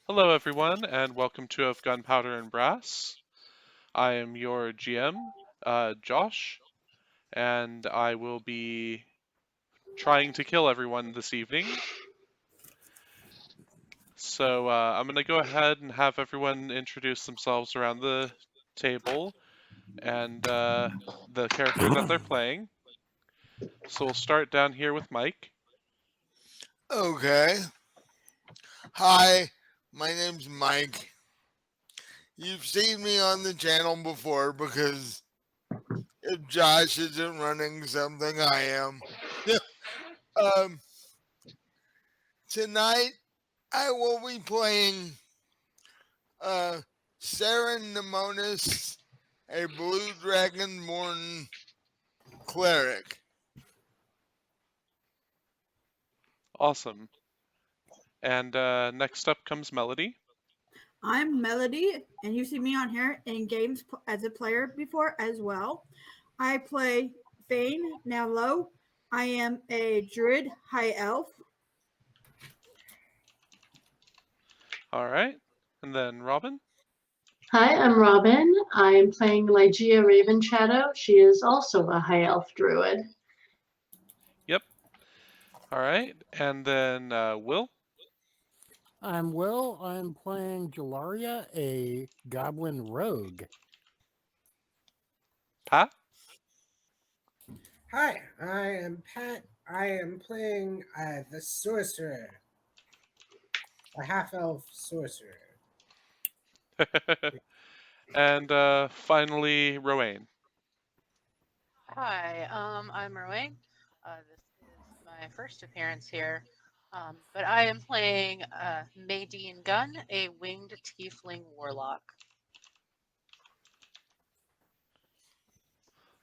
Hello, everyone, and welcome to Of Gunpowder and Brass. I am your GM, Josh, and I will be trying to kill everyone this evening. So I'm going to go ahead and have everyone introduce themselves around the table and the character that they're playing. So we'll start down here with Mike. Okay. Hi, my name's Mike. You've seen me on the channel before because if Josh isn't running something, I am. um, Tonight, I will be playing uh, Nemonis, a blue dragonborn cleric. Awesome. And next up comes Melody. I'm Melody, and you see me on here in games as a player before as well. I play Fane, now low. I am a druid high elf. All right. And then Robin. Hi, I'm Robin. I'm playing Ligeia Ravenshadow. She is also a high elf druid. Yep. All right. And then Will. I'm Will. I'm playing Jalaria, a goblin rogue. Pat. Hi, I am Pat. I am playing the sorcerer, a half-elf sorcerer. And finally, Rowan. Hi, I'm Rowan. This is my first appearance here, but I am playing Maydeen Gunn, a winged tiefling warlock.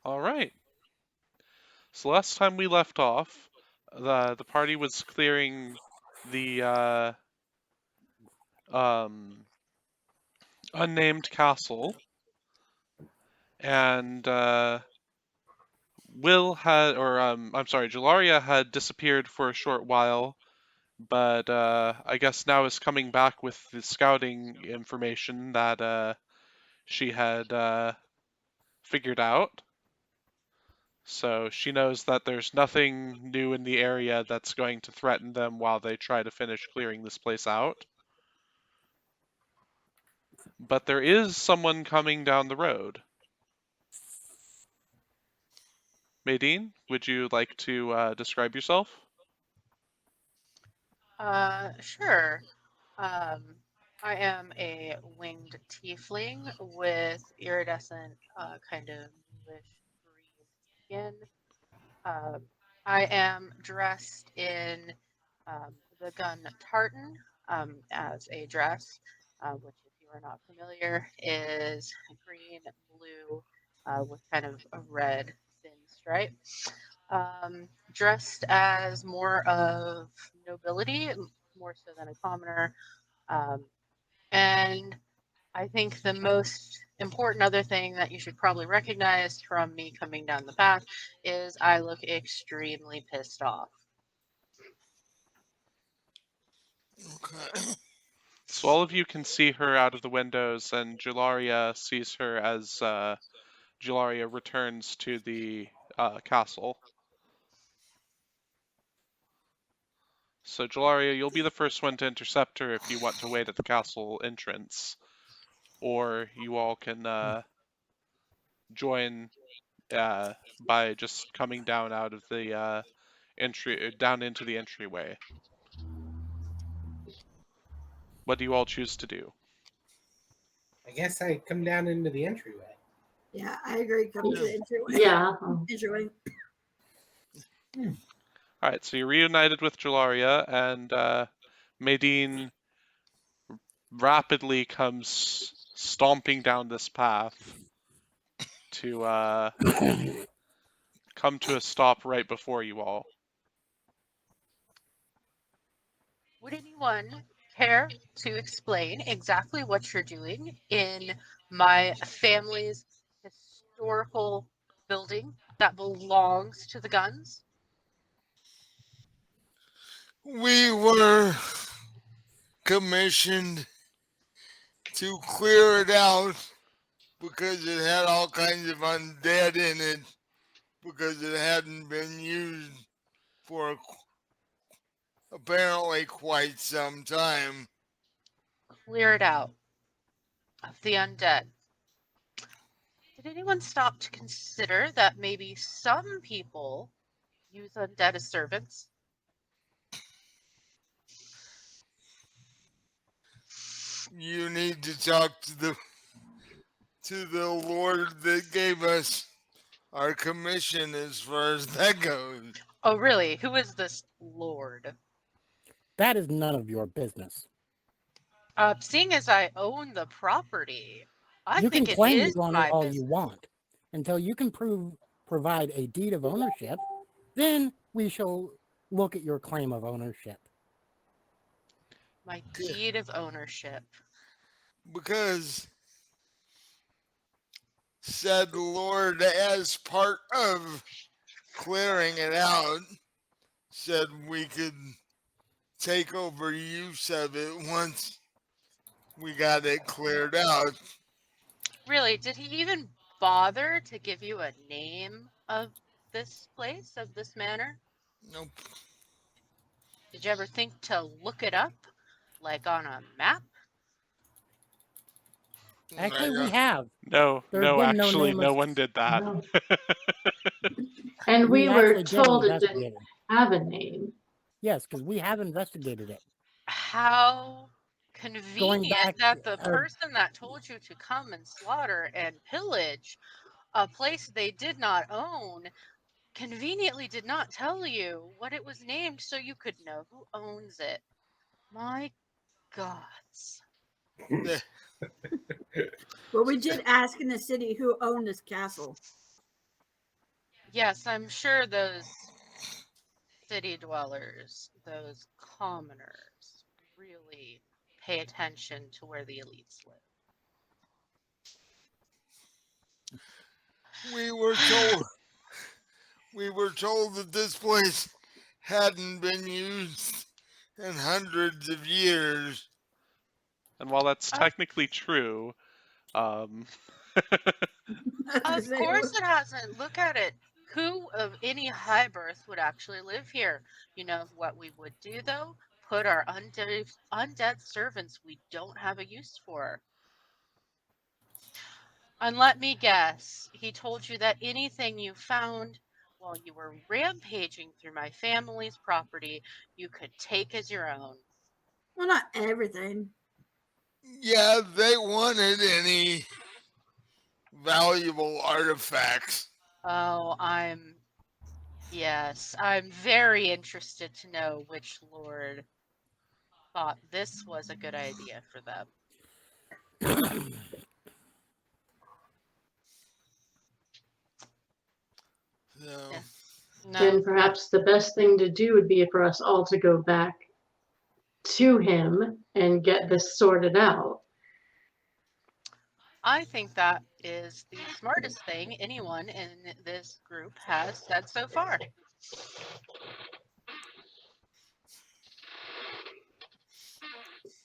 All right. So last time we left off, the party was clearing the unnamed castle, and Jalaria had disappeared for a short while, but I guess now is coming back with the scouting information that she had figured out. So she knows that there's nothing new in the area that's going to threaten them while they try to finish clearing this place out. But there is someone coming down the road. Maydeen, would you like to describe yourself? Sure. I am a winged tiefling with iridescent, kind of bluish green skin. I am dressed in the gun tartan as a dress, which, if you are not familiar, is green, blue, with kind of a red thin stripe. Dressed as more of nobility, more so than a commoner. Um, and I think the most important other thing that you should probably recognize from me coming down the path is I look extremely pissed off. Okay. So all of you can see her out of the windows, and Jalaria sees her as Jalaria returns to the castle. So Jalaria, you'll be the first one to intercept her if you want to wait at the castle entrance, or you all can join by just coming down out of the entry, down into the entryway. What do you all choose to do? I guess I come down into the entryway. Yeah, I agree. Come to the entryway. Yeah. Entryway. All right, so you're reunited with Jalaria, and Maydeen rapidly comes stomping down this path to come to a stop right before you all. Would anyone care to explain exactly what you're doing in my family's historical building that belongs to the Guns? We were commissioned to clear it out because it had all kinds of undead in it because it hadn't been used for apparently quite some time. Clear it out of the undead. Did anyone stop to consider that maybe some people use undead as servants? You need to talk to the Lord that gave us our commission as far as that goes. Oh, really? Who is this lord? That is none of your business. Seeing as I own the property, I You can think it claim is you own it my all business. you want. Until you can provide a deed of ownership, then we shall look at your claim of ownership. My deed of ownership. Because said Lord, as part of clearing it out, said we could take over use of it once we got it cleared out. Really, did he even bother to give you a name of this place, of this manor? Nope. Did you ever think to look it up, like on a map? Actually, we have. No, There's no, been no actually, name no of- one did that. No. And we were actually did told it investigate didn't it. have a name. Yes, because we have investigated it. How Going convenient back, that the person that told you to come and slaughter and pillage a place they did not own conveniently did not tell you what it was named so you could know who owns it. My gods. Well, we did ask in the city who owned this castle. Yes, I'm sure those city dwellers, those commoners, really pay attention to where the elites live. We were told that this place hadn't been used in hundreds of years. And while that's Oh. technically true, Of course it hasn't. Look at it. Who of any high birth would actually live here? You know what we would do though? Put our undead servants we don't have a use for. And let me guess, he told you that anything you found while you were rampaging through my family's property, you could take as your own. Well, not everything. Yeah, they wanted any valuable artifacts. Oh, yes, I'm very interested to know which lord thought this was a good idea for them. So, Yeah. Then No, perhaps the best thing to do would be for us all to go back to him and get this sorted out. I think that is the smartest thing anyone in this group has said so far.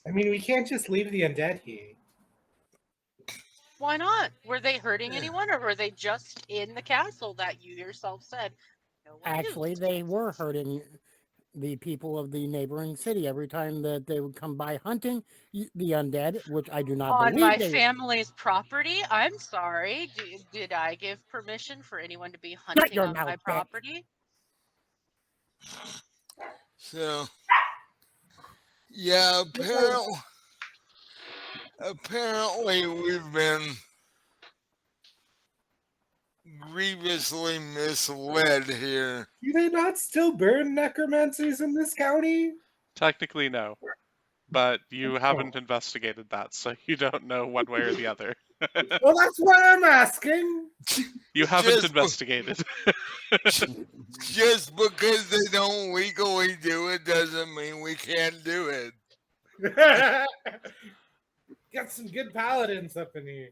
I mean, we can't just leave the undead here. Why not? Were they hurting anyone, or were they just in the castle that you yourself said no one Actually, used? they were hurting the people of the neighboring city every time that they would come by hunting the undead, which I do not On believe my they. family's property? I'm sorry. Did I give permission for anyone to be hunting your on mouth, my bitch. property? so yeah, apparently we've been grievously misled here. Do they not still burn necromancers in this county? technically no. But you haven't investigated that, so you don't know one way or the other. Well, that's what I'm asking. You haven't Just- investigated. Just because they don't legally do it doesn't mean we can't do it. Got some good paladins up in here.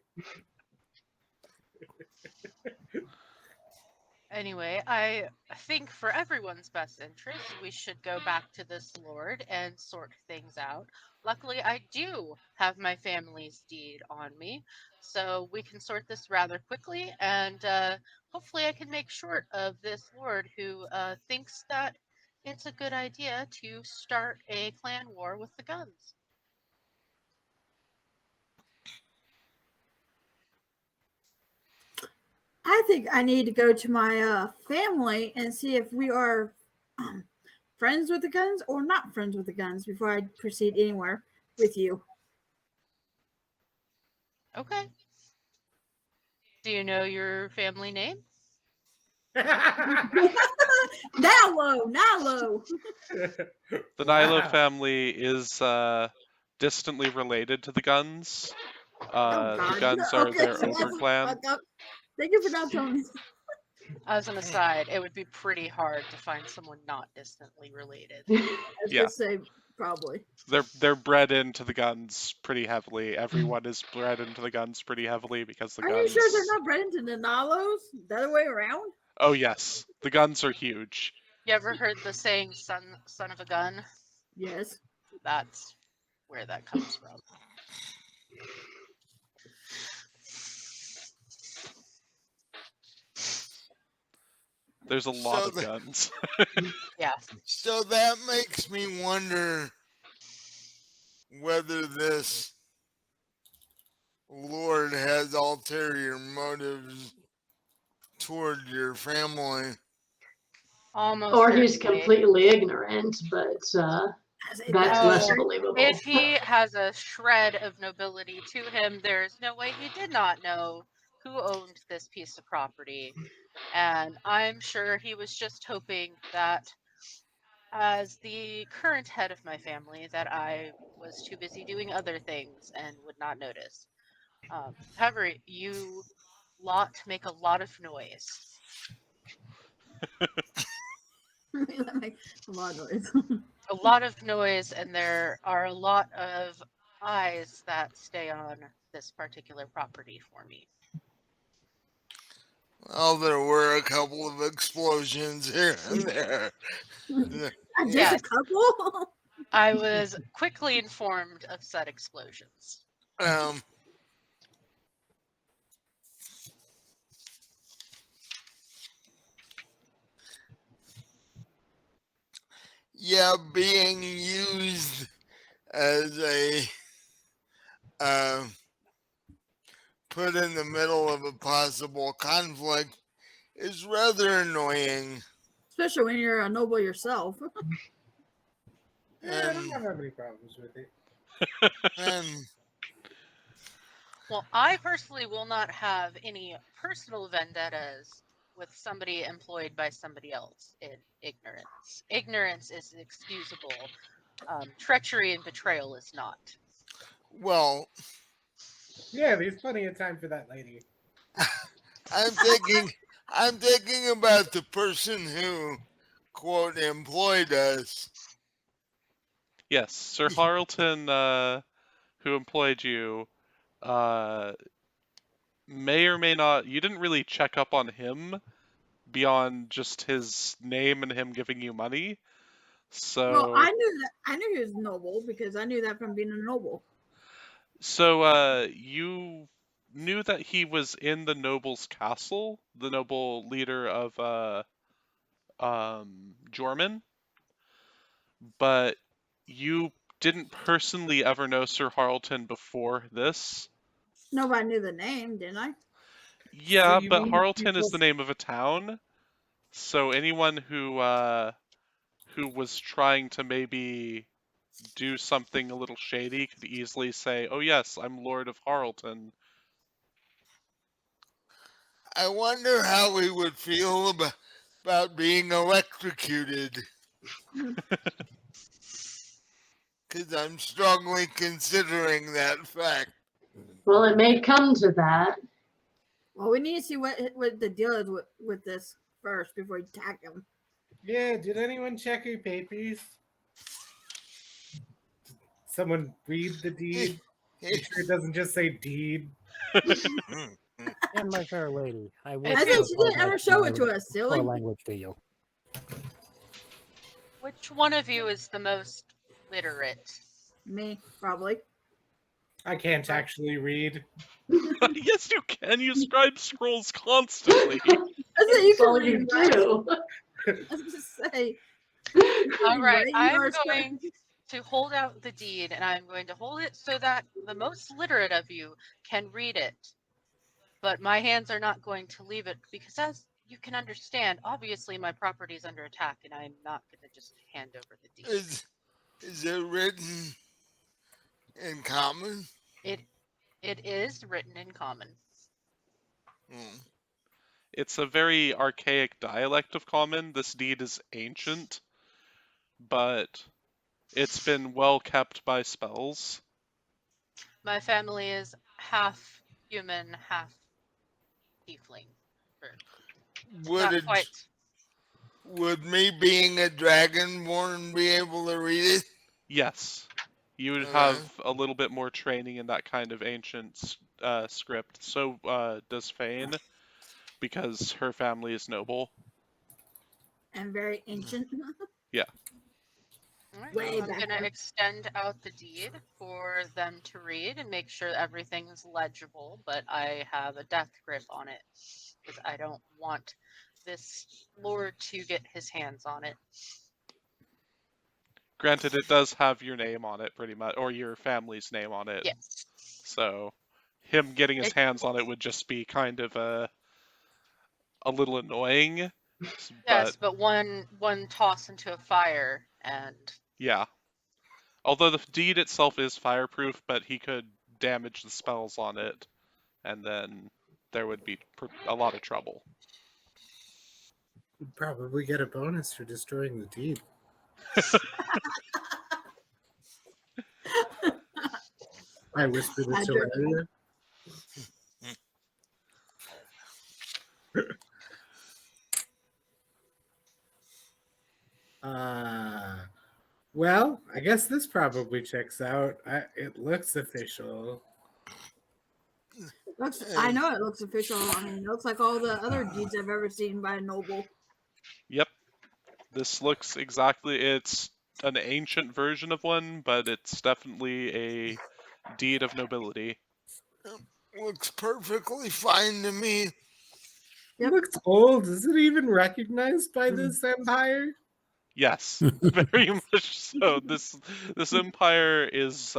Anyway, I think for everyone's best interest, we should go back to this lord and sort things out. Luckily, I do have my family's deed on me, so we can sort this rather quickly, and hopefully I can make short of this lord who thinks that it's a good idea to start a clan war with the guns. I think I need to go to my family and see if we are friends with the guns or not friends with the guns before I proceed anywhere with you. Okay. Do you know your family name? Nalo. The Nilo family is distantly related to the Guns. Oh The God. Guns are Okay, their so ogre that's clan. fucked up. Thank you for not telling me. As an aside, it would be pretty hard to find someone not distantly related. I was Yeah. gonna say probably. They're bred into the Guns pretty heavily. Everyone is bred into the Guns pretty heavily because the Are Guns. you sure they're not bred into the Nalos? The other way around? Oh yes, the Guns are huge. You ever heard the saying son of a gun? Yes. That's where that comes from. There's a lot So of guns. Yeah. So that makes me wonder whether this Lord has ulterior motives toward your family. Almost Or he's certainly. completely ignorant, but that's less Oh, believable. If he has a shred of nobility to him, there's no way he did not know who owned this piece of property. And I'm sure he was just hoping that as the current head of my family that I was too busy doing other things and would not notice. However, you lot make a lot of noise. That makes a lot of noise. A lot of noise, and there are a lot of eyes that stay on this particular property for me. Well, there were a couple of explosions here and there. Just Yes. a couple? I was quickly informed of said explosions. Yeah, being used as a put in the middle of a possible conflict is rather annoying. Especially when you're a noble yourself. Yeah, I don't And, have any problems with it. and Well, I personally will not have any personal vendettas with somebody employed by somebody else in ignorance. Ignorance is excusable. Treachery and betrayal is not. well, Yeah, there's plenty of time for that lady. I'm thinking about the person who quote employed us. Yes, Sir Harleton, who employed you, may or may not. You didn't really check up on him beyond just his name and him giving you money. So, Well, I knew he was noble because I knew that from being a noble. you knew that he was in the noble's castle, the noble leader of Jorman, but you didn't personally ever know Sir Harleton before this. Nobody knew the name, didn't I? Yeah, you but mean Harleton is people- the name of a town, so anyone who was trying to maybe do something a little shady could easily say, "Oh yes, I'm Lord of Harleton." I wonder how we would feel about being electrocuted. Because I'm strongly considering that fact. Well, it may come to that. Well, we need to see what the deal is with this first before we attack him. Yeah, did anyone check your papers? Someone read the deed? Make sure it doesn't just say deed. And my fair lady, I will If I you- think she didn't translate ever show it to my us, core silly. language to you. Which one of you is the most literate? Me, probably. I can't actually read. Yes, you can. You scribe scrolls constantly. I said you That's can all read you and write. do. I was just say. All right, You are I'm a scribe. going to hold out the deed, and I'm going to hold it so that the most literate of you can read it. But my hands are not going to leave it because, as you can understand, obviously my property is under attack, and I'm not going to just hand over the deed. Is it written in common? It is written in common. Hmm. It's a very archaic dialect of Common. This deed is ancient, but it's been well kept by spells. My family is half human, half tiefling. Or Would not it, quite. would me being a dragonborn be able to read it? Yes, you would Okay. have a little bit more training in that kind of ancient script. So does Fane, because her family is noble. And very ancient. All right, Way I'm back going there. to extend out the deed for them to read and make sure everything's legible, but I have a death grip on it because I don't want this lord to get his hands on it. Granted, it does have your name on it pretty much, or your family's name on it. Yes. So him getting his It- hands on it would just be kind of a little annoying. Yes, But but one toss into a fire and yeah. Although the deed itself is fireproof, but he could damage the spells on it, and then there would be a lot of trouble. You'd probably get a bonus for destroying the deed. I whispered this to Magic. Aria. Well, I guess this probably checks out. It looks official. I know it looks official. I mean, it looks like all the other deeds I've ever seen by a noble. Yep. This looks exactly, it's an ancient version of one, but it's definitely a deed of nobility. Looks perfectly fine to me. Yep. Looks old. Is it even recognized by this empire? Yes, very much so. This empire is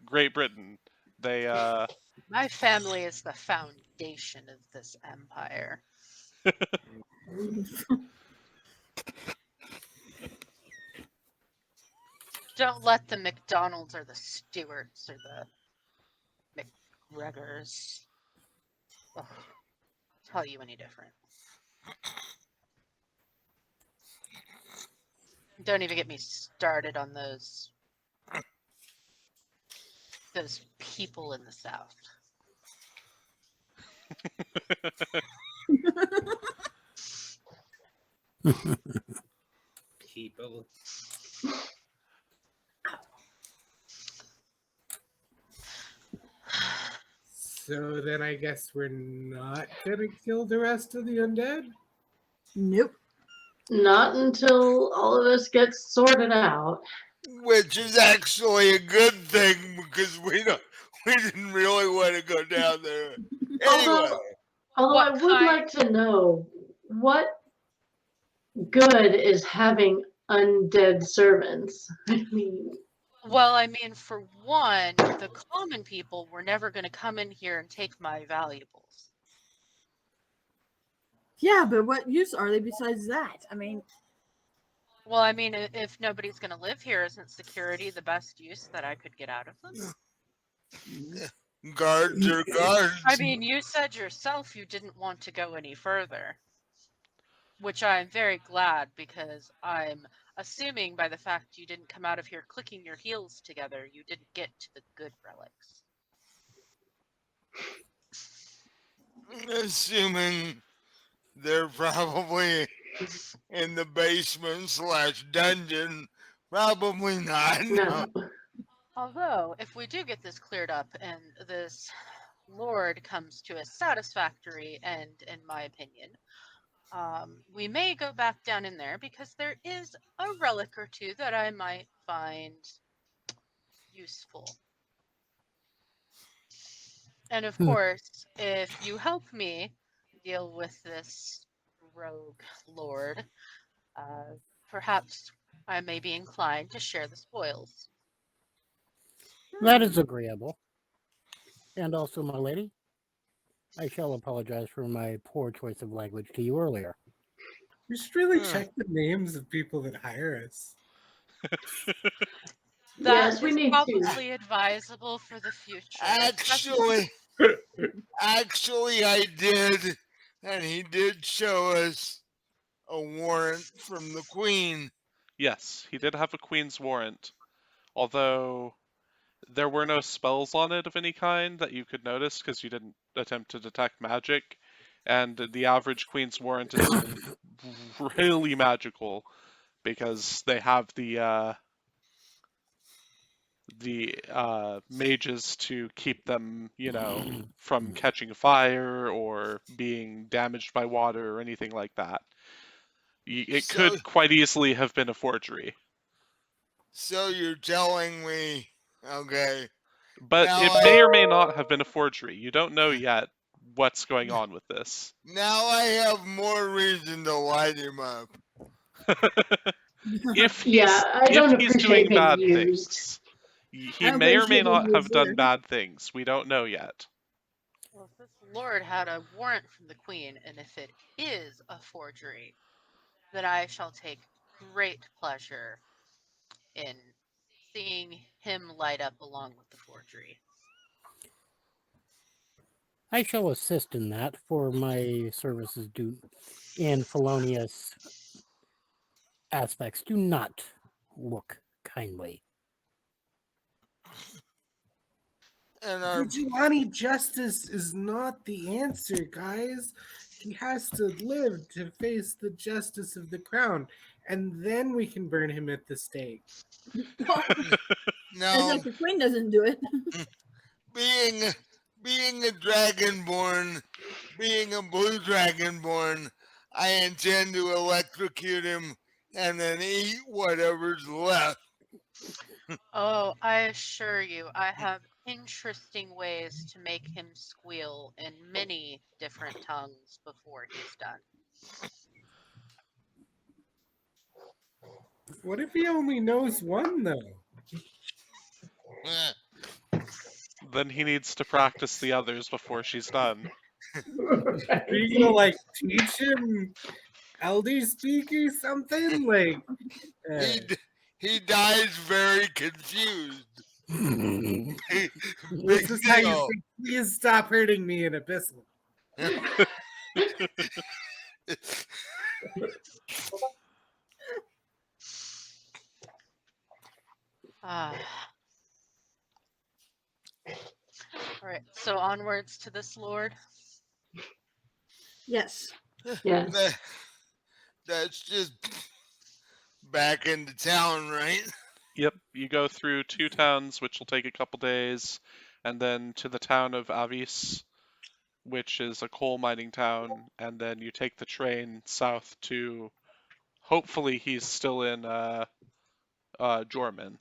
Great Britain. They my family is the foundation of this empire. Don't let the McDonalds or the Stewarts or the McGregors tell you any different. Don't even get me started on those people in the South. People. So then I guess we're not gonna kill the rest of the undead? Nope. Not until all of this gets sorted out. Which is actually a good thing because we didn't really want to go down there. Anyway, Although What I would kind- like to know what good is having undead servants? I mean, Well, I mean, for one, the common people were never going to come in here and take my valuables. Yeah, but what use are they besides that? I mean, Well, I mean, if nobody's going to live here, isn't security the best use that I could get out of them? guards are guards. I mean, you said yourself you didn't want to go any further, which I'm very glad because I'm assuming by the fact you didn't come out of here clicking your heels together, you didn't get to the good relics. Assuming they're probably in the basement / dungeon. Probably not. no. Although, if we do get this cleared up and this lord comes to a satisfactory end, in my opinion, we may go back down in there because there is a relic or two that I might find useful. And of course, if you help me deal with this rogue lord, perhaps I may be inclined to share the spoils. That is agreeable. And also, my lady, I shall apologize for my poor choice of language to you earlier. We should really check the names of people that hire us. That Yes, we is need to. probably advisable for the future. especially- Actually, I did, and he did show us a warrant from the Queen. Yes, he did have a queen's warrant, although there were no spells on it of any kind that you could notice because you didn't attempt to detect magic, and the average queen's warrant is really magical because they have the mages to keep them, from catching fire or being damaged by water or anything like that. It So, could quite easily have been a forgery. so you're telling me, okay? But Now it may or may not have been a forgery. You don't know yet what's going on with this. Now I have more reason to light him up. If Yeah, I don't he's appreciate doing being bad used. things, I he don't may or may appreciate being not have used done either. bad things. We don't know yet. Well, if this lord had a warrant from the queen, and if it is a forgery, then I shall take great pleasure in seeing him light up along with the forgery. I shall assist in that, for my services do in felonious aspects do not look kindly. And our Vigilante justice is not the answer, guys. He has to live to face the justice of the crown, and then we can burn him at the stake. Well, it's now like the queen doesn't do it. being a dragonborn, being a blue dragonborn, I intend to electrocute him and then eat whatever's left. Oh, I assure you, I have interesting ways to make him squeal in many different tongues before he's done. What if he only knows one, though? Then he needs to practice the others before she's done. Are you gonna like teach him elder speak or something? Like, He dies very confused. this is how you deal. say, please stop hurting me in Abyssal. Ah. All right, so onwards to this lord. Yes. Yes. That's just back into town, right? Yep, you go through 2 towns, which will take a couple days, and then to the town of Avis, which is a coal mining town, and then you take the train south to. Hopefully, he's still in Jorman.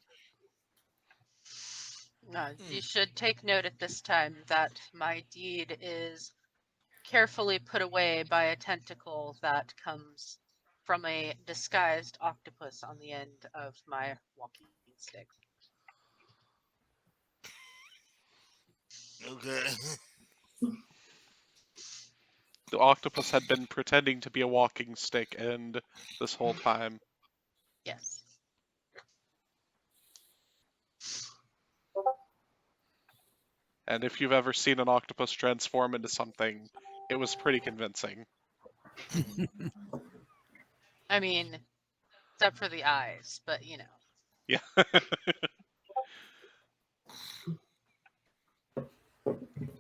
You should take note at this time that my deed is carefully put away by a tentacle that comes from a disguised octopus on the end of my walking stick. Okay. The octopus had been pretending to be a walking stick and this whole time. Yes. And if you've ever seen an octopus transform into something, it was pretty convincing. I mean, except for the eyes, but you know. Yeah.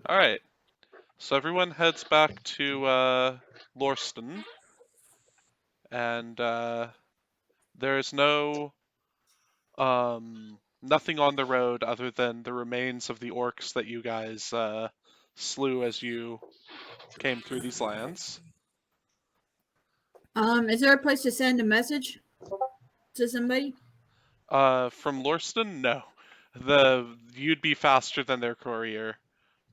Alright. So everyone heads back to Lorsten. And there's nothing on the road other than the remains of the orcs that you guys slew as you came through these lands. Is there a place to send a message to somebody? From Lorsten, no. You'd be faster than their courier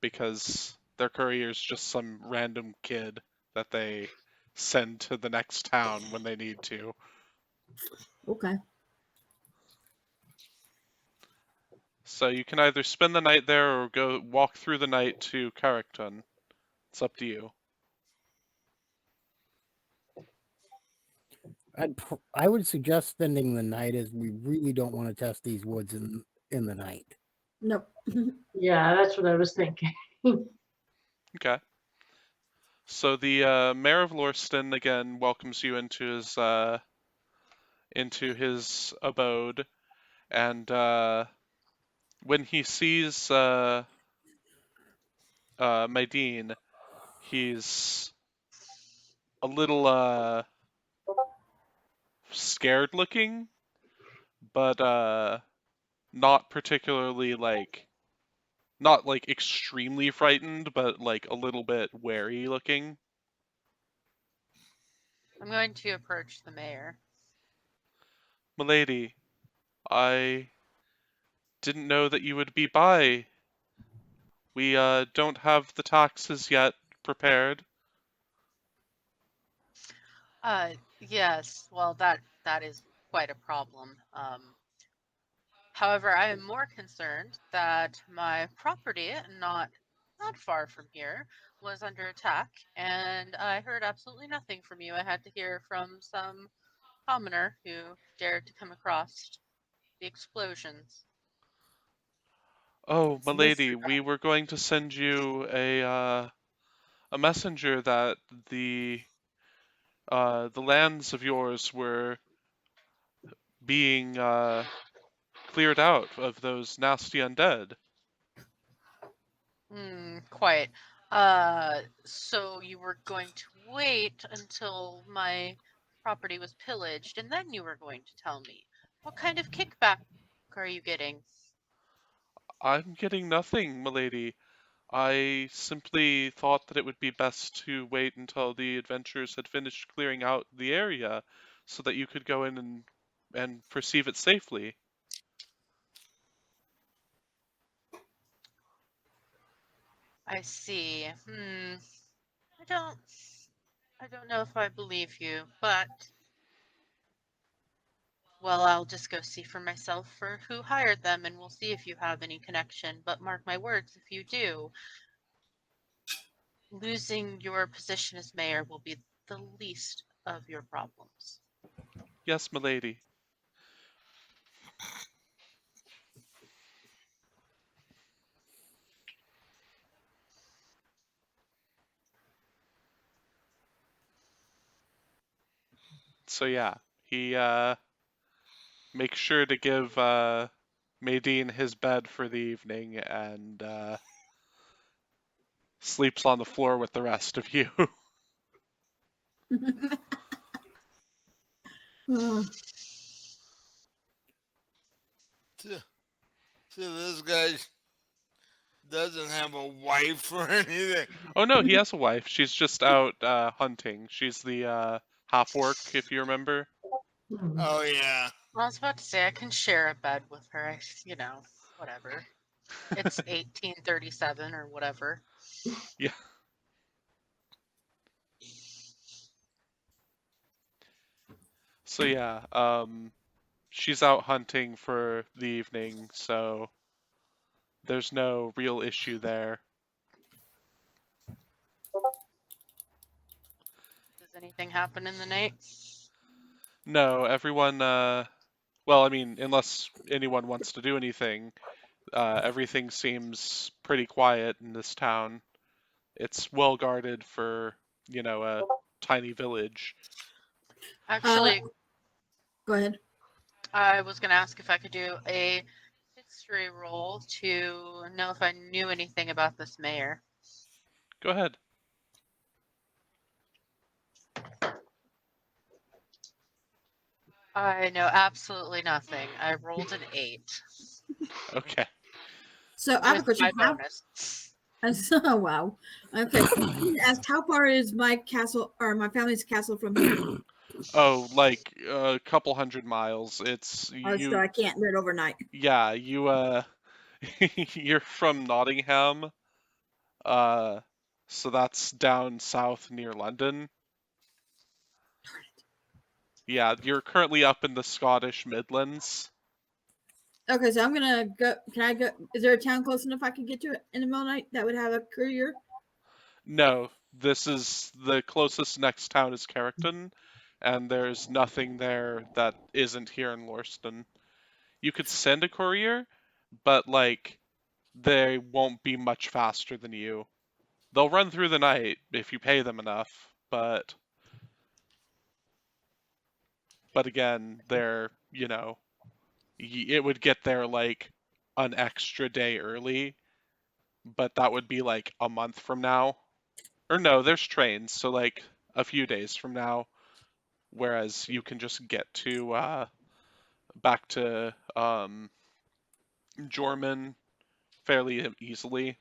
because their courier's just some random kid that they send to the next town when they need to. Okay. So you can either spend the night there or go walk through the night to Carrickton. It's up to you. I would suggest spending the night, as we really don't want to test these woods in the night. Nope. Yeah, that's what I was thinking. Okay. So the mayor of Lorsten again welcomes you into his abode, and when he sees Maideen, he's a little scared looking, but not particularly not like extremely frightened, but like a little bit wary looking. I'm going to approach the mayor. Milady, I didn't know that you would be by. We don't have the taxes yet prepared. Yes, well, that is quite a problem. However, I am more concerned that my property, not far from here, was under attack, and I heard absolutely nothing from you. I had to hear from some commoner who dared to come across the explosions. Oh, It's this milady, we were going to send you a messenger that the lands of yours were being cleared out of those nasty undead. Quite. So you were going to wait until my property was pillaged, and then you were going to tell me. What kind of kickback are you getting? I'm getting nothing, milady. I simply thought that it would be best to wait until the adventurers had finished clearing out the area so that you could go in and perceive it safely. I see. I don't I don't know if I believe you, but well, I'll just go see for myself for who hired them and we'll see if you have any connection. But mark my words, if you do, losing your position as mayor will be the least of your problems. Yes, milady. So yeah, he makes sure to give Maideen his bed for the evening and sleeps on the floor with the rest of you. Uh, So, this guy doesn't have a wife or anything. Oh no, he has a wife. She's just out hunting. She's the half orc, if you remember. Oh yeah. Well, I was about to say I can share a bed with her. Whatever. It's 1837 or whatever. Yeah. So yeah, she's out hunting for the evening, so there's no real issue there. Does anything happen in the night? No, everyone well, I mean, unless anyone wants to do anything, everything seems pretty quiet in this town. It's well guarded for, a tiny village. Actually, go ahead. I was going to ask if I could do a history roll to know if I knew anything about this mayor. Go ahead. I know absolutely nothing. I rolled an 8 Okay. So I have a with question. my bonus. Wow. Okay. I asked, how far is my castle or my family's castle from here? Oh, like a couple 100 miles. It's So you. I can't do it overnight. Yeah, you. You're from Nottingham. Uh, so that's down south near London. Yeah, you're currently up in the Scottish Midlands. Okay, so I'm gonna go. Can I go? Is there a town close enough I could get to it in the middle of the night that would have a courier? No, this is the closest next town is Carrickton, and there's nothing there that isn't here in Lorsten. You could send a courier, but like they won't be much faster than you. They'll run through the night if you pay them enough, but again, it would get there like an extra day early, but that would be like a month from now. Or no, there's trains, so like a few days from now, whereas you can just get to back to Jorman fairly easily,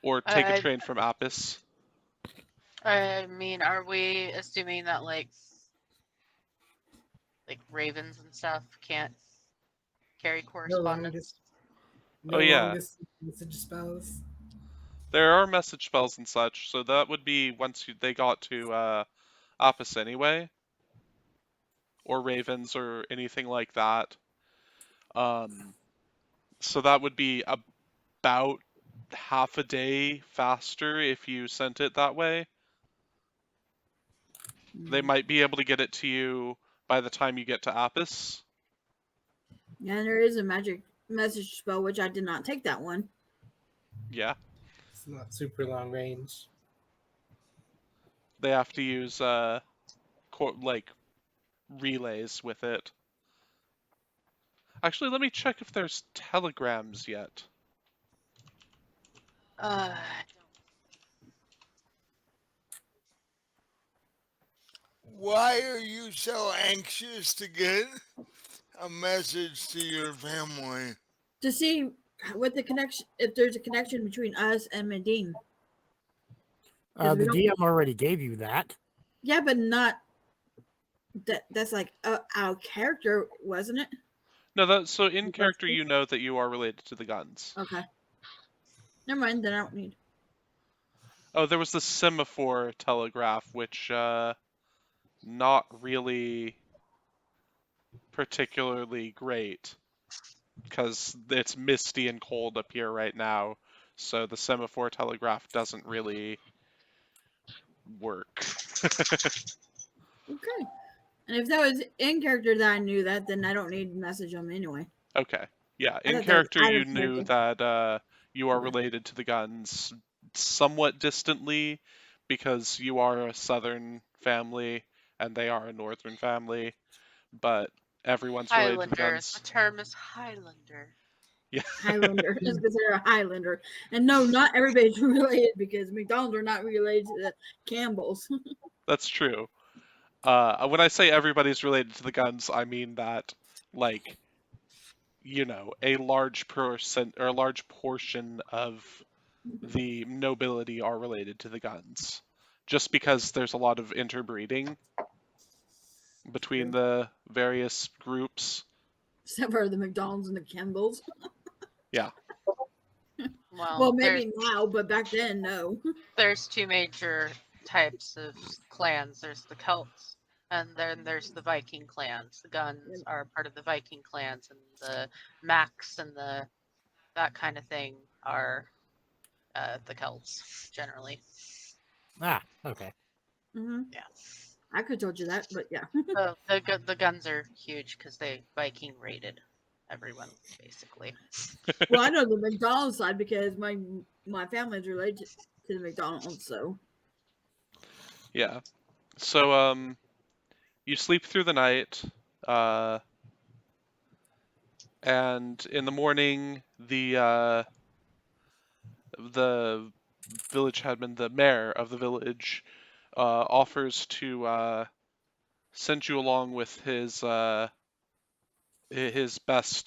or take a I train from Apis. I mean, are we assuming that like ravens and stuff can't carry No correspondence? Oh yeah, longest message spells. there are message spells and such, so that would be once they got to Apis anyway, or ravens or anything like that. Um, so that would be about half a day faster if you sent it that way. They might be able to get it to you by the time you get to Apis. Yeah, there is a magic message spell, which I did not take that one. Yeah, It's not super long range. they have to use like relays with it. Actually, let me check if there's telegrams yet. Uh, Why are you so anxious to get a message to your family? To see what the connection, if there's a connection between us and Medine. The we don't- DM already gave you that. Yeah, but not that. That's like our character, wasn't it? No, so in character you know that you are related to the Guns. Okay. Never mind. Then I don't need. Oh, there was the semaphore telegraph, which not really particularly great because it's misty and cold up here right now. So the semaphore telegraph doesn't really work. Okay. And if that was in character that I knew that, then I don't need to message them anyway. Okay. Yeah, I in thought that was character out you of knew character. that you are Okay. related to the Guns somewhat distantly because you are a southern family and they are a northern family, but everyone's related to the Highlander. The Guns. term is Highlander. Yeah, Highlander is considered a Highlander, and no, not everybody's related because McDonald's are not related to the Campbells. that's true. When I say everybody's related to the Guns, I mean that, like, a large percent or a large portion of the nobility are related to the Guns, just because there's a lot of interbreeding between the various groups. Except for the McDonald's and the Campbells. Yeah. Well, maybe now, but back then, no. There's two major types of clans. There's the Celts, and then there's the Viking clans. The Guns are part of the Viking clans, and the Macs and that kind of thing are the Celts generally. Ah, okay. Mm-hmm. Yeah. I could have told you that, but yeah. The Guns are huge because they Viking raided everyone basically. Well, I know the McDonald's side because my family is related to the McDonald's, so. Yeah. So you sleep through the night, and in the morning the village headman, the mayor of the village, offers to send you along with his his best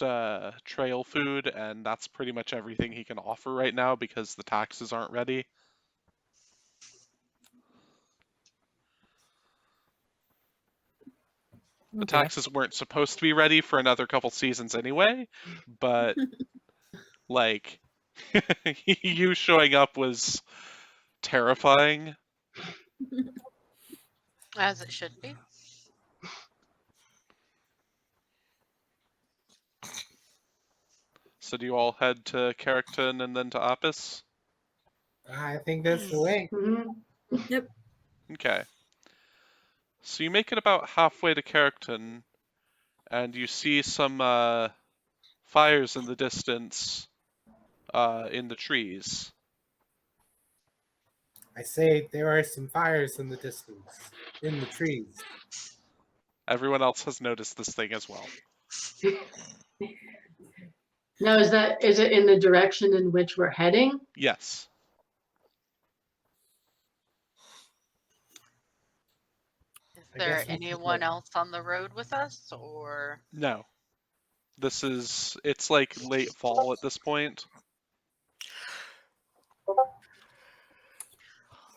trail food, and that's pretty much everything he can offer right now because the taxes aren't ready. The Okay. taxes weren't supposed to be ready for another couple seasons anyway, but like you showing up was terrifying. As it should be. So do you all head to Carrickton and then to Apis? I think that's the way. Mhm. Okay. So you make it about halfway to Carrickton, and you see some fires in the distance in the trees. I say there are some fires in the distance, in the trees. Everyone else has noticed this thing as well. Now, is it in the direction in which we're heading? Yes. Is I there guess we should anyone look. else on the road with us, or? No. It's like late fall at this point.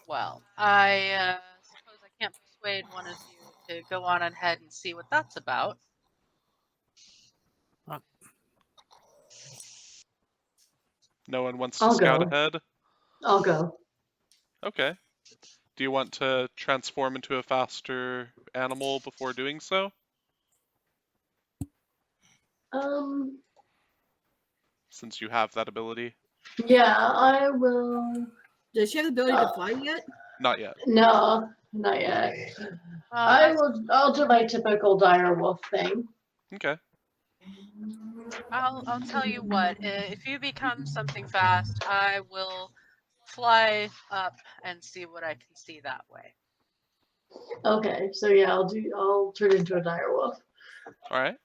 Well, I suppose I can't persuade one of you to go on ahead and see what that's about. No one wants to I'll scout go. ahead? I'll go. Okay. Do you want to transform into a faster animal before doing so? Since you have that ability? Yeah, I will. Does she have the ability to fly yet? Not yet. No, not yet. I'll do my typical dire wolf thing. Okay. I'll tell you what. If you become something fast, I will fly up and see what I can see that way. Okay, so yeah, I'll turn into a dire wolf. Alright.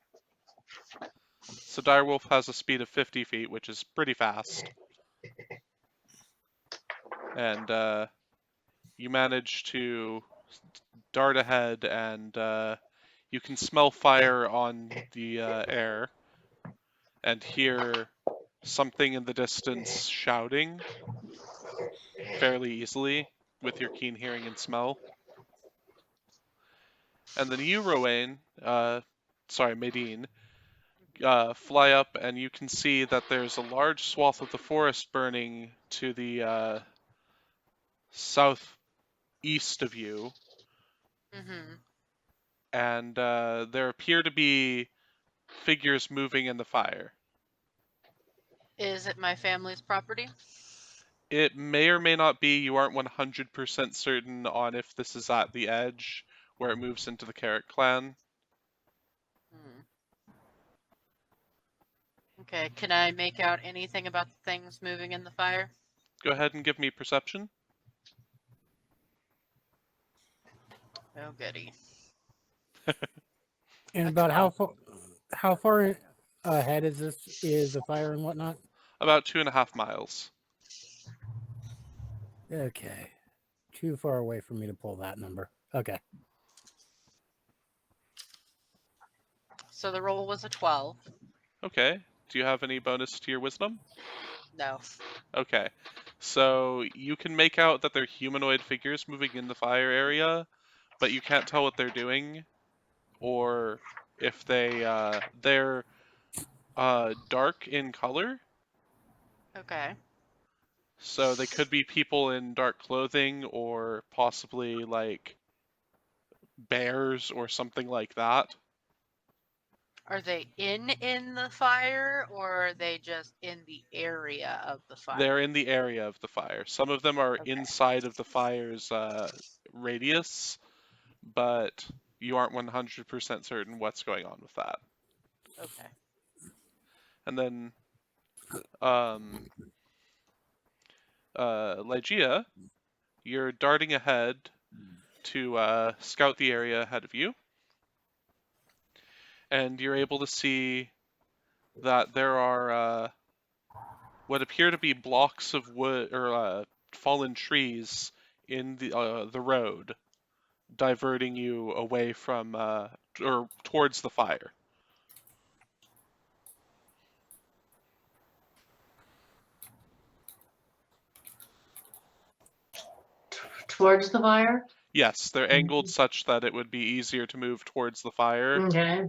So Direwolf has a speed of 50 feet, which is pretty fast. And you manage to dart ahead, and you can smell fire on the air and hear something in the distance shouting fairly easily with your keen hearing and smell. And then you, Rowan, Medine, fly up, and you can see that there's a large swath of the forest burning to the southeast of you, Mm-hmm. and there appear to be figures moving in the fire. Is it my family's property? It may or may not be. You aren't 100% certain on if this is at the edge where it moves into the Carrick clan. Hmm. Okay, can I make out anything about the things moving in the fire? Go ahead and give me perception. Oh, goody. And A about 12. how far ahead is the fire and whatnot? About 2.5 miles. Okay. Too far away for me to pull that number. Okay. So the roll was a 12. Okay. Do you have any bonus to your wisdom? No. Okay. So you can make out that they're humanoid figures moving in the fire area, but you can't tell what they're doing, or if they're dark in color. Okay. So they could be people in dark clothing, or possibly like bears or something like that. Are they in the fire, or are they just in the area of the fire? They're in the area of the fire. Some of them are Okay. inside of the fire's radius, but you aren't 100% certain what's going on with that. Okay. And then, Lygia, you're darting ahead to scout the area ahead of you, and you're able to see that there are what appear to be blocks of wood or fallen trees in the road, diverting you away from or towards the fire. towards the fire? Yes, they're angled such that it would be easier to move towards the fire. Okay.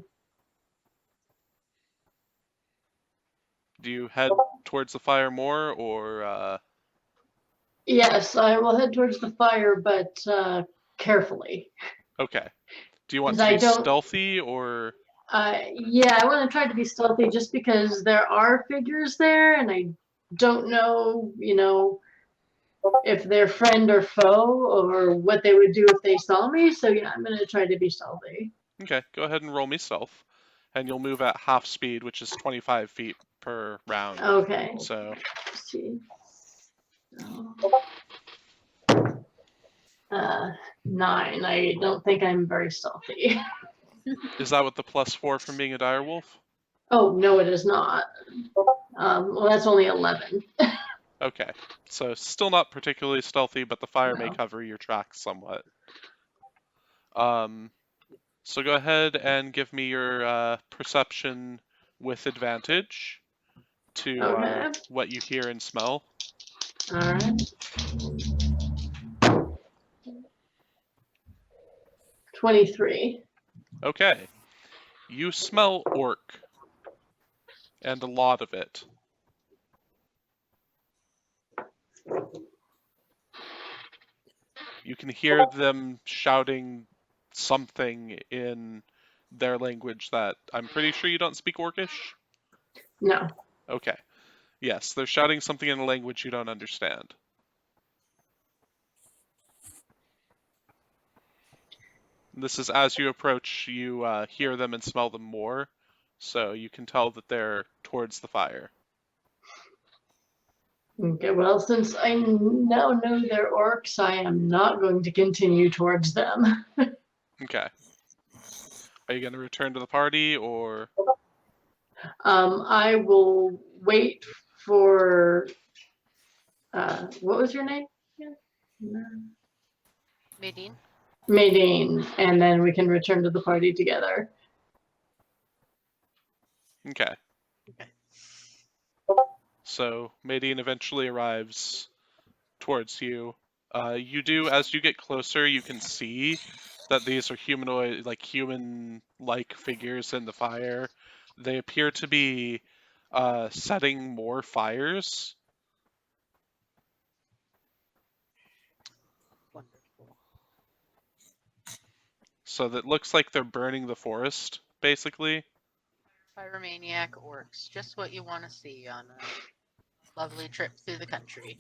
Do you head towards the fire more, or Yes, I will head towards the fire, but carefully. okay? Do you want 'Cause to I be don't- stealthy, or Yeah, I want to try to be stealthy just because there are figures there, and I don't know, if they're friend or foe or what they would do if they saw me. So yeah, I'm gonna try to be stealthy. okay? Go ahead and roll me stealth, and you'll move at half speed, which is 25 feet per round. Okay. So Let's see. So, 9. I don't think I'm very stealthy. is that with the +4 from being a direwolf? Oh no, it is not. Well, that's only 11. Okay, so still not particularly stealthy, but the fire may No. cover your tracks somewhat. So go ahead and give me your perception with advantage to Okay. what you hear and smell. All right. 23. Okay, you smell orc, and a lot of it. You can hear them shouting something in their language that I'm pretty sure you don't speak Orcish. No. Okay. Yes, they're shouting something in a language you don't understand. This is as you approach, you hear them and smell them more, so you can tell that they're towards the fire. Okay, well, since I now know they're orcs, I am not going to continue towards them. Okay. Are you going to return to the party, or... I will wait for. What was your name? Nadine? Maydeen, and then we can return to the party together. Okay. So Maydeen eventually arrives towards you. You do, as you get closer, you can see that these are humanoid, like human-like figures in the fire. They appear to be setting more fires. Wonderful. So that looks like they're burning the forest, basically. Pyromaniac orcs. Just what you want to see on a lovely trip through the country.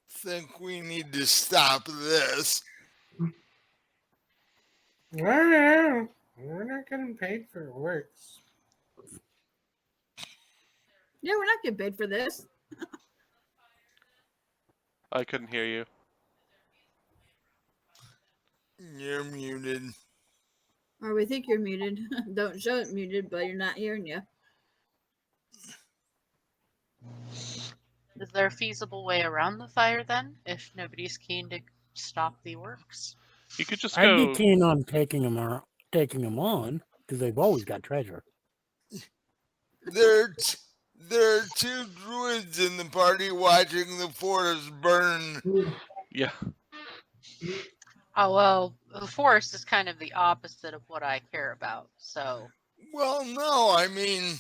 Think we need to stop this. We're not getting paid for works. Yeah, we're not getting paid for this. I couldn't hear you. You're muted. Or we think you're muted. Don't show it muted, but you're not hearing you. Is there a feasible way around the fire then, if nobody's keen to stop the orcs? You could just I'd go... be keen on taking them on, because they've always got treasure. There are 2 druids in the party watching the forest burn. Yeah. Oh, well, the forest is kind of the opposite of what I care about, so... Well, no, I mean,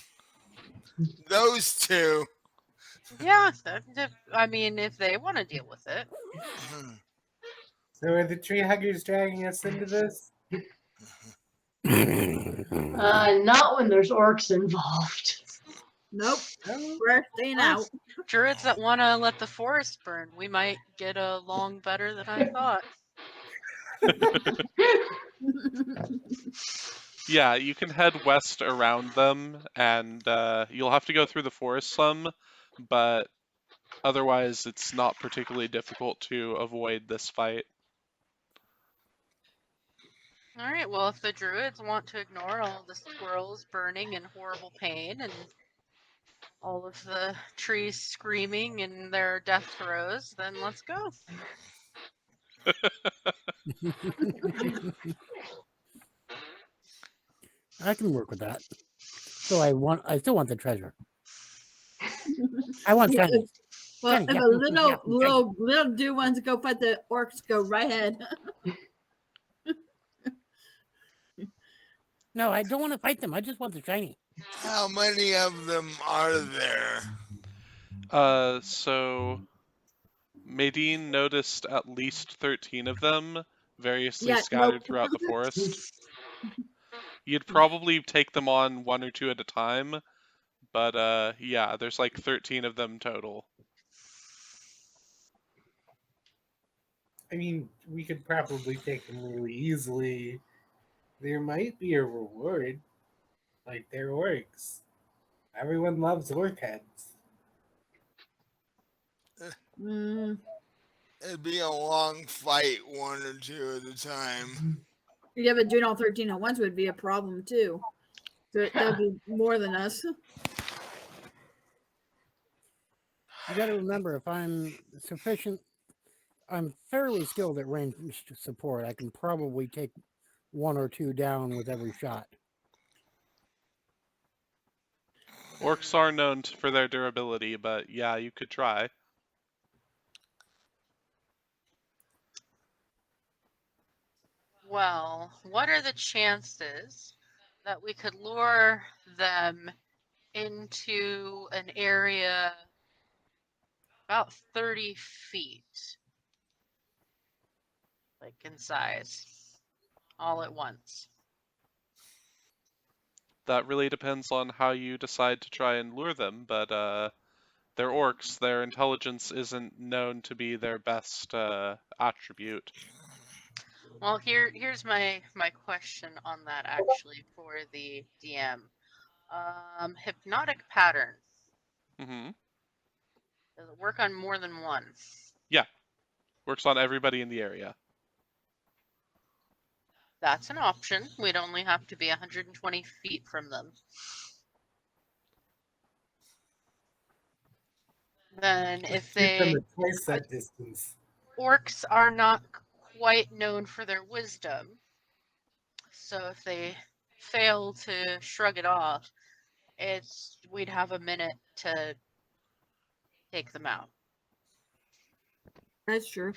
those 2. Yeah, I mean, if they want to deal with it. So are the tree huggers dragging us into this? Not when there's orcs involved. Nope. Oh, We're staying out. Druids that want to let the forest burn, we might get along better than I thought. Yeah, you can head west around them, and you'll have to go through the forest some, but otherwise it's not particularly difficult to avoid this fight. Alright, well, if the druids want to ignore all the squirrels burning in horrible pain and all of the trees screaming in their death throes, then let's go. I can work with that. So I still want the treasure. I want Yeah, shinies. well, Shiny, if yeah, a yeah, little dude wants to go fight the orcs, go right ahead. No, I don't want to fight them. I just want the shiny. How many of them are there? So Maydeen noticed at least 13 of them, variously Yeah, nope. scattered throughout the forest. You'd probably take them on one or two at a time, but yeah, there's like 13 of them total. I mean, we could probably take them really easily. There might be a reward. Like, they're orcs. Everyone loves orc heads. Mm, It'd be a long fight, one or two at a time. yeah, but doing all 13 at once would be a problem too. That'd be more than us. You got to remember, if I'm fairly skilled at ranged support. I can probably take one or two down with every shot. Orcs are known for their durability, but yeah, you could try. Well, what are the chances that we could lure them into an area about 30 feet, like in size, all at once? That really depends on how you decide to try and lure them, but they're orcs. Their intelligence isn't known to be their best attribute. Well, here's my question on that actually for the DM. Hypnotic pattern. Mm-hmm. Does it work on more than one? Yeah, works on everybody in the area. That's an option. We'd only have to be 120 feet from them. Then if Shoot them they at twice that distance. orcs are not quite known for their wisdom, so if they fail to shrug it off, we'd have a minute to take them out. That's true.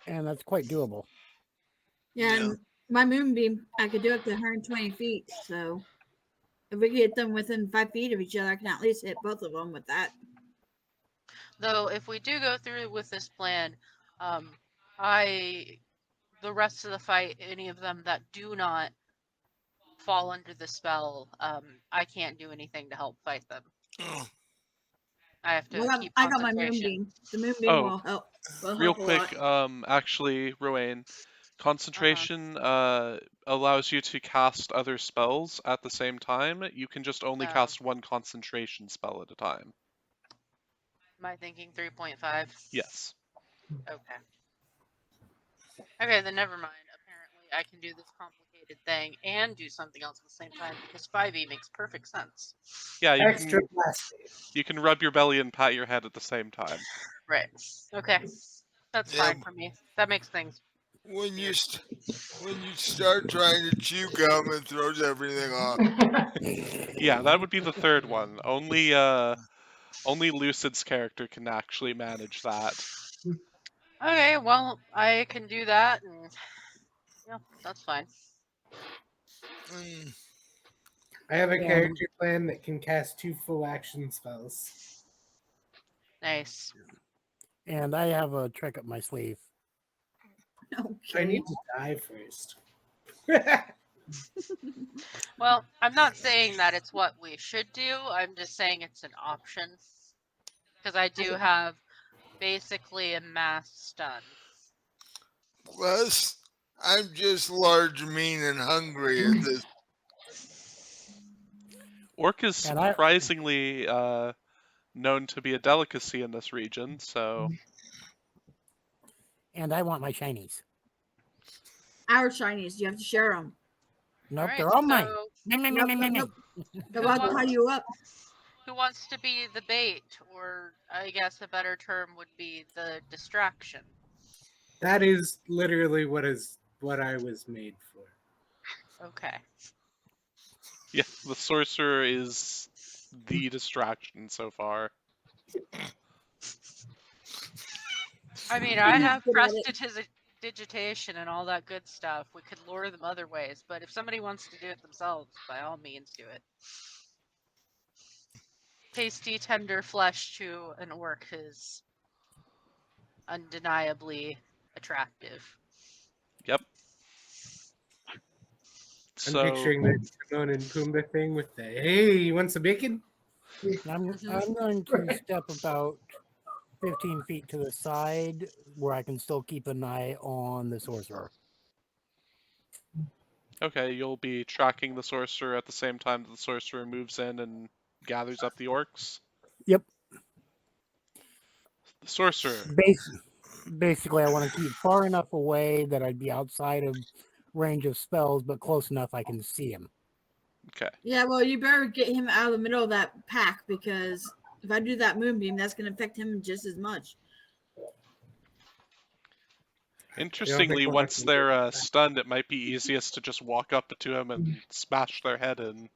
And that's quite doable. Yeah, and my moonbeam, I could do up to 120 feet. So if we get them within 5 feet of each other, I can at least hit both of them with that. Though, if we do go through with this plan, the rest of the fight, any of them that do not fall under the spell, I can't do anything to help fight them. I have to keep I got my concentration. moonbeam. The moonbeam Oh, will help. real A quick, lot. actually, Rowan, concentration allows you to cast other spells at the same time. You can just only Oh. cast one concentration spell at a time. Am I thinking 3.5? Yes. Okay. Okay, then never mind. Apparently, I can do this complicated thing and do something else at the same time because 5e makes perfect sense. Yeah, Extra blast. you can rub your belly and pat your head at the same time. Right. Okay. That's fine for me. That makes things. When you start trying to chew gum, it throws everything off. Yeah, that would be the third one. Only Lucid's character can actually manage that. Okay, well, I can do that, and yeah, that's fine. I have a character plan that can cast 2 full action spells. Nice. And I have a trick up my sleeve. Okay. I need to die first. Well, I'm not saying that it's what we should do. I'm just saying it's an option. Because I do have basically a mass stun. Plus, I'm just large, mean, and hungry at this. Orc is surprisingly known to be a delicacy in this region, so... And I want my shinies. Our shinies, you have to share them. Nope, Alright, they're all mine. Nope. They'll have to tie you up. Who wants to be the bait? Or I guess a better term would be the distraction. That is literally what I was made for. Okay. Yeah, the sorcerer is the distraction so far. I mean, I He's have good at it. prestidigitation and all that good stuff. We could lure them other ways, but if somebody wants to do it themselves, by all means do it. Tasty, tender flesh to an orc is undeniably attractive. Yep. I'm So picturing the Timon and Pumbaa thing with the hey, you want some bacon? I'm going to step about 15 feet to the side where I can still keep an eye on the sorcerer. okay, you'll be tracking the sorcerer at the same time that the sorcerer moves in and gathers up the orcs. Yep. The sorcerer. Basically, I want to keep far enough away that I'd be outside of range of spells, but close enough I can see him. Okay. Yeah, well, you better get him out of the middle of that pack because if I do that moonbeam, that's going to affect him just as much. Interestingly, we'll once have to they're stunned, it might be easiest to just walk up to him and smash their head in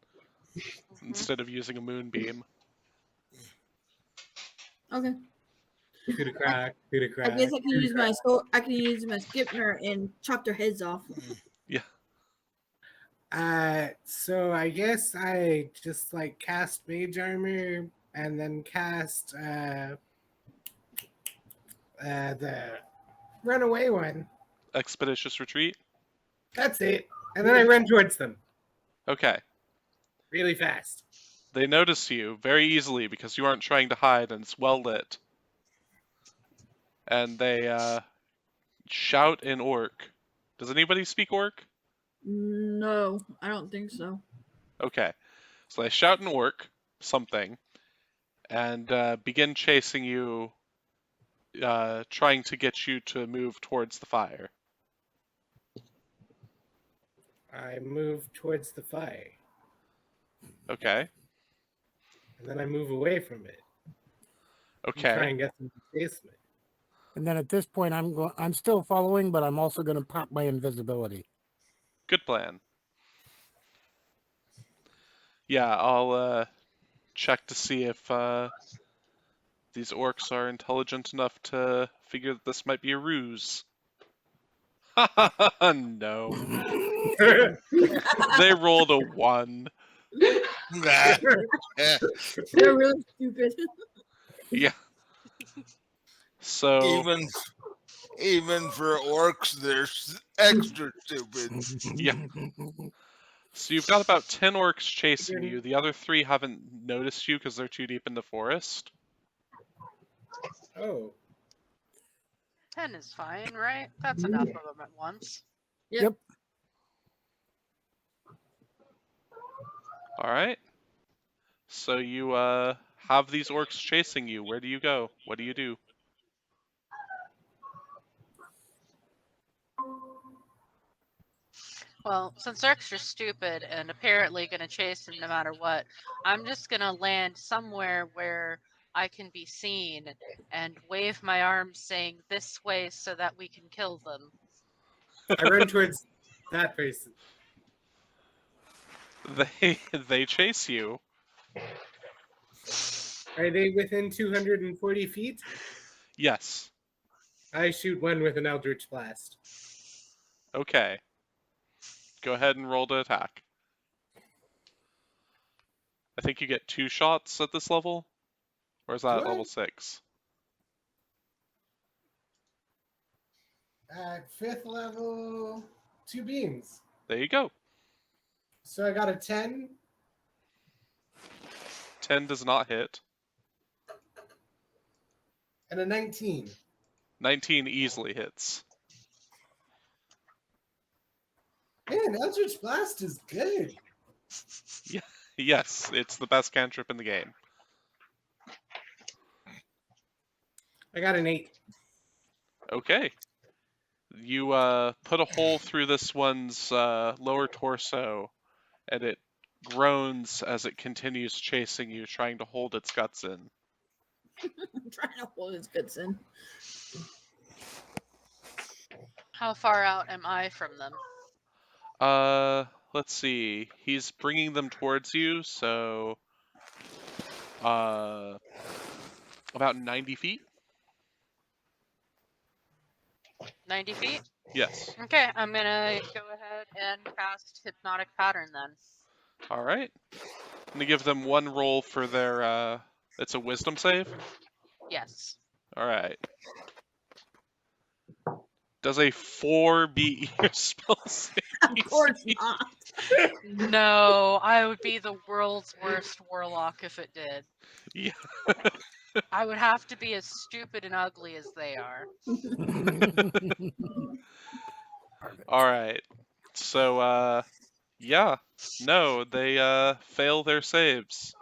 instead of using a moonbeam. Okay. coup de crack, coup de I crack. guess I can use my skipner and chop their heads off. Yeah. So I guess I just like cast mage armor and then cast the runaway one. Expeditious retreat. That's it. And then I run towards them Okay. really fast. They notice you very easily because you aren't trying to hide and it's well lit. And they shout in orc. Does anybody speak orc? No, I don't think so. Okay. So they shout in orc something and begin chasing you, trying to get you to move towards the fire. I move towards the fire. Okay. And then I move away from it. And try Okay. and get them to chase me. And then at this point, I'm still following, but I'm also going to pop my invisibility. Good plan. Yeah, I'll check to see if these orcs are intelligent enough to figure that this might be a ruse. No. They rolled a 1. Yeah. They're really stupid. Yeah. So Even for orcs, they're extra stupid. yeah. So you've got about 10 orcs chasing you. The other 3 haven't noticed you because they're too deep in the forest. Oh. 10 is fine, right? That's enough of them at once. Yep. All right. So you have these orcs chasing you. Where do you go? What do you do? Well, since they're extra stupid and apparently going to chase him no matter what, I'm just going to land somewhere where I can be seen and wave my arms saying this way so that we can kill them. I run towards that person. They chase you. Are they within 240 feet? Yes. I shoot one with an Eldritch Blast. Okay. Go ahead and roll to attack. I think you get 2 shots at this level. Or is that Do I? level 6? At 5th level, 2 beams. There you go. So I got a 10. 10 does not hit. And a 19. 19 easily hits. Man, Eldritch Blast is good. Yeah. Yes, it's the best cantrip in the game. I got an 8. Okay. You put a hole through this one's lower torso, and it groans as it continues chasing you, trying to hold its guts in. I'm trying to hold his guts in. How far out am I from them? let's see. He's bringing them towards you, so about 90 feet. 90 feet? Yes. Okay, I'm gonna go ahead and cast Hypnotic Pattern then. All right. I'm gonna give them one roll for their. It's a Wisdom save. Yes. All right. Does a 4 beat your spell save? Of course not. No, I would be the world's worst warlock if it did. Yeah. I would have to be as stupid and ugly as they are. All right. So, yeah. No, they fail their saves,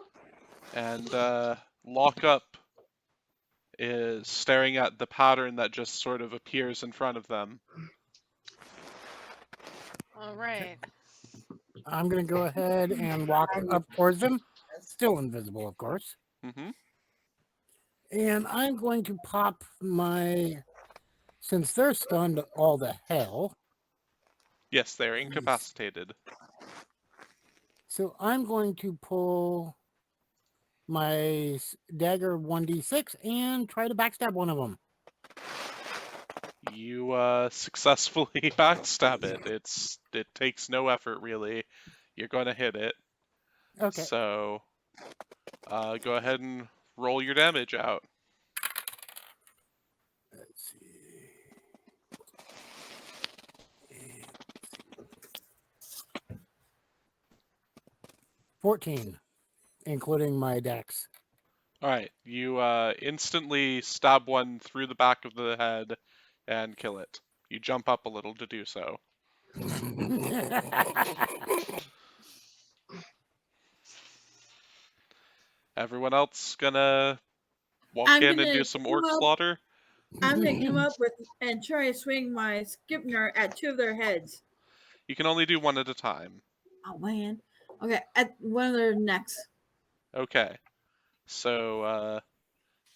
and lock up is staring at the pattern that just sort of appears in front of them. All right. I'm going to go ahead and walk up towards them. Still invisible, of course. Mm-hmm. And I'm going to pop my... Since they're stunned all the hell, Yes, they're incapacitated. so I'm going to pull my dagger 1d6 and try to backstab one of them. You successfully backstab it. It takes no effort really. You're going to hit it. Okay. So, go ahead and roll your damage out. Let's see. 14, including my dex. All right, you instantly stab one through the back of the head and kill it. You jump up a little to do so. Everyone else gonna walk I'm in and gonna do some orc come up- slaughter? I'm gonna come up with and try to swing my Skipner at two of their heads. You can only do one at a time. Oh man. Okay, at one of their necks. Okay. So,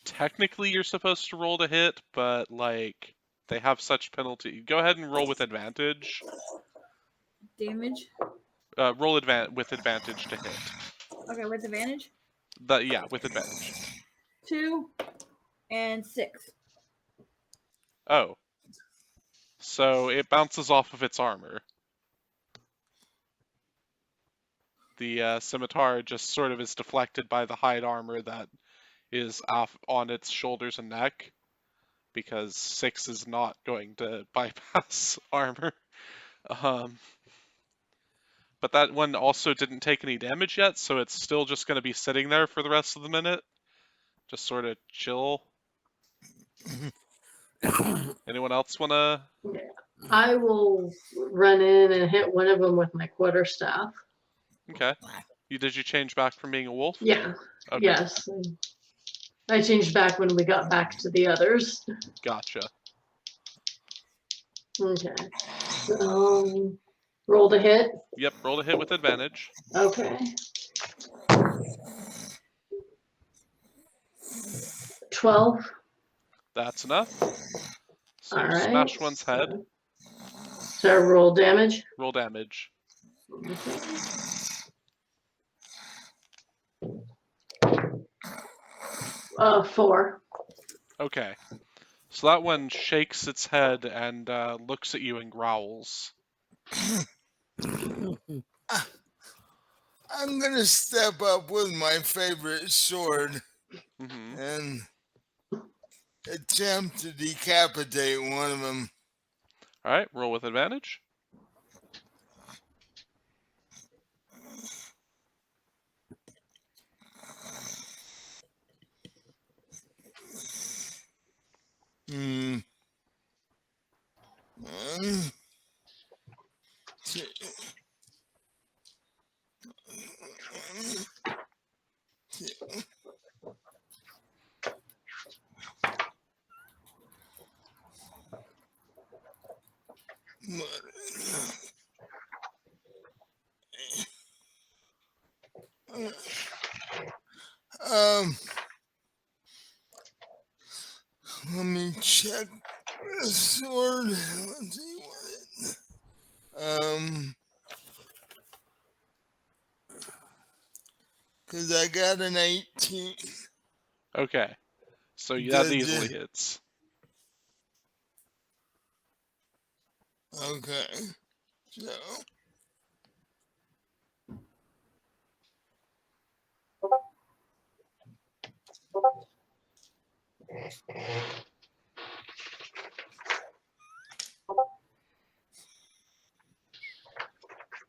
technically you're supposed to roll to hit, but, like, they have such penalty. Go ahead and roll with advantage. Damage. Roll with advantage to hit. Okay, with advantage. Yeah, with advantage. 2 and 6. Oh. So it bounces off of its armor. The scimitar just sort of is deflected by the hide armor that is off on its shoulders and neck, because 6 is not going to bypass armor. But that one also didn't take any damage yet, so it's still just going to be sitting there for the rest of the minute. Just sort of chill. Anyone else want to? I will run in and hit one of them with my quarterstaff. Okay. Did you change back from being a wolf? Yeah. Okay. Yes. I changed back when we got back to the others. Gotcha. Okay. Roll to hit. Yep, roll to hit with advantage. Okay. 12. That's enough. So All you right. smash one's head. So I roll damage. Roll damage. Okay. 4. Okay. So that one shakes its head and looks at you and growls. I'm gonna step up with my favorite sword Mm-hmm. and attempt to decapitate one of them. All right, roll with advantage. Hmm. 1, 2. Let me check the sword. Let's see what it. Because I got an 18. Okay. So that Did easily you? hits. Okay. So.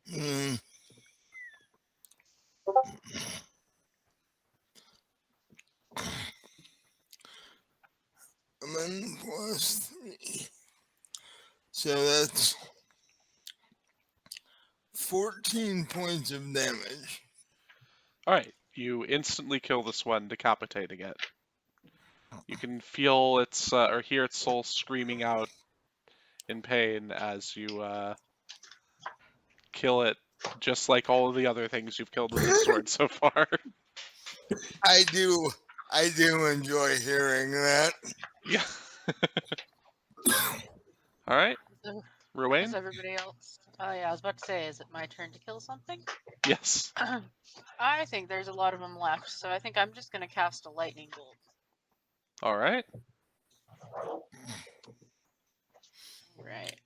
Mm. And then plus 3. So that's 14 points of damage. Alright, you instantly kill this one, decapitating it. You can feel its, or hear its soul screaming out in pain as you, kill it, just like all of the other things you've killed with this sword so far. I do enjoy hearing that. Yeah. Alright, So, Ruane? is everybody else? Oh yeah, I was about to say, is it my turn to kill something? Yes. I think there's a lot of them left, so I think I'm just gonna cast a lightning bolt. Alright. Right.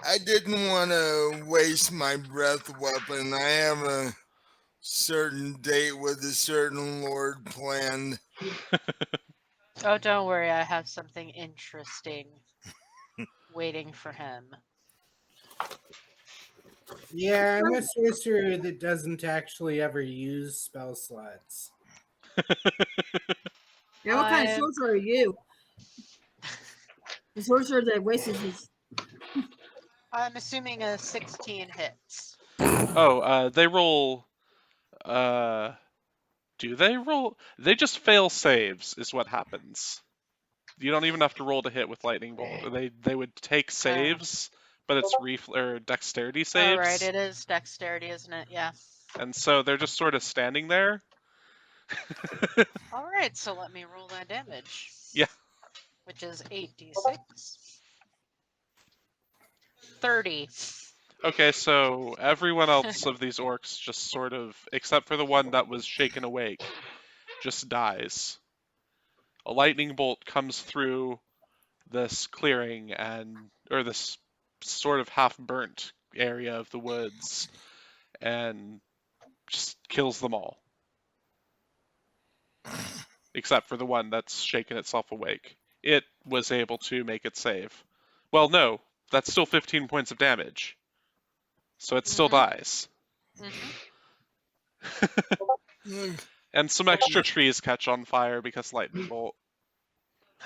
I didn't want to waste my breath weapon. I have a certain date with a certain lord planned. Oh, don't worry, I have something interesting waiting for him. Yeah, I'm a sorcerer that doesn't actually ever use spell slots. Yeah, what kind of I'm- sorcerer are you? The sorcerer that wastes his. I'm assuming a 16 hits. Oh, they roll, do they roll? They just fail saves, is what happens. You don't even have to roll to hit with lightning bolt. They would take saves, but it's or dexterity Oh, right, saves, it is dexterity, isn't it? Yeah. and so they're just sort of standing there. Alright, so let me roll that damage. Yeah. Which is 8d6. 30. Okay, so everyone else of these orcs just sort of, except for the one that was shaken awake, just dies. A lightning bolt comes through this clearing or this sort of half-burnt area of the woods, and just kills them all. Except for the one that's shaken itself awake. It was able to make it save. Well, no, that's still 15 points of damage. So it still dies. And some extra trees catch on fire because lightning bolt.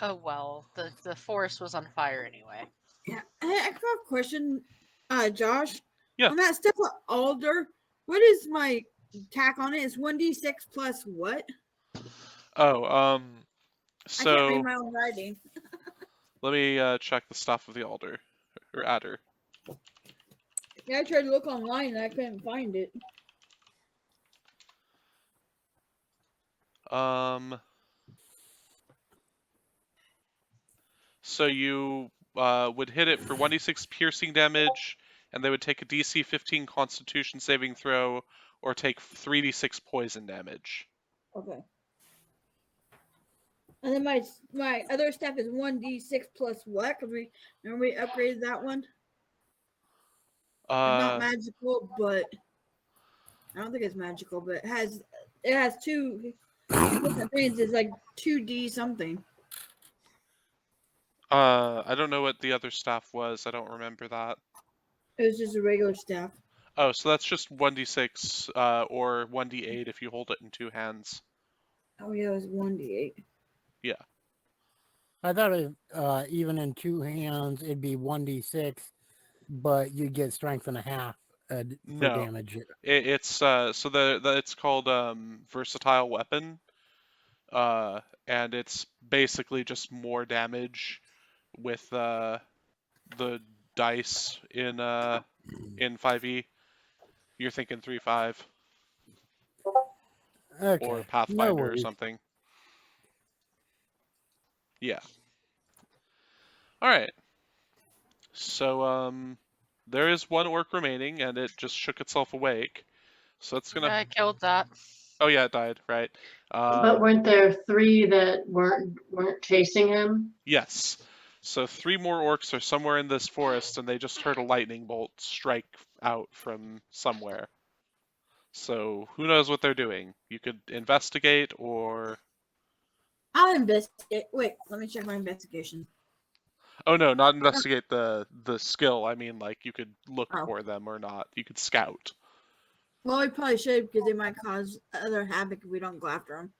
Oh well, the forest was on fire anyway. Yeah, I have a question, Josh. Yeah. On that stuff with alder, what is my tack on it? It's 1d6 plus what? Oh, I can't so read my own writing. let me check the stuff of the alder or adder. Yeah, I tried to look online and I couldn't find it. So you would hit it for 1d6 piercing damage, and they would take a DC 15 Constitution saving throw, or take 3d6 poison damage. Okay. And then my other stuff is 1d6 plus what? Because remember we upgraded that one. It's not magical, but I don't think it's magical. But it has two different things. It's like 2d something. I don't know what the other staff was. I don't remember that. It was just a regular staff. Oh, so that's just 1d6 or 1d8 if you hold it in two hands. Oh yeah, it was 1d8. Yeah. I thought even in two hands it'd be 1d6, but you get strength and a half for No. damage. It's so it's called versatile weapon, and it's basically just more damage with the dice in 5e. You're thinking 3-5 Okay, or no Pathfinder or worries. something. Yeah. All right. So There is one orc remaining, and it just shook itself awake. So it's gonna. I killed that. Oh yeah, it died. Right. But weren't there 3 that weren't chasing him? Yes. So 3 more orcs are somewhere in this forest, and they just heard a lightning bolt strike out from somewhere. So who knows what they're doing? You could investigate, or I'll investigate. Wait, let me check my investigation. oh no, not investigate the skill. I mean, like you could look Oh. for them or not. You could scout. Well, we probably should because they might cause other havoc if we don't go after them.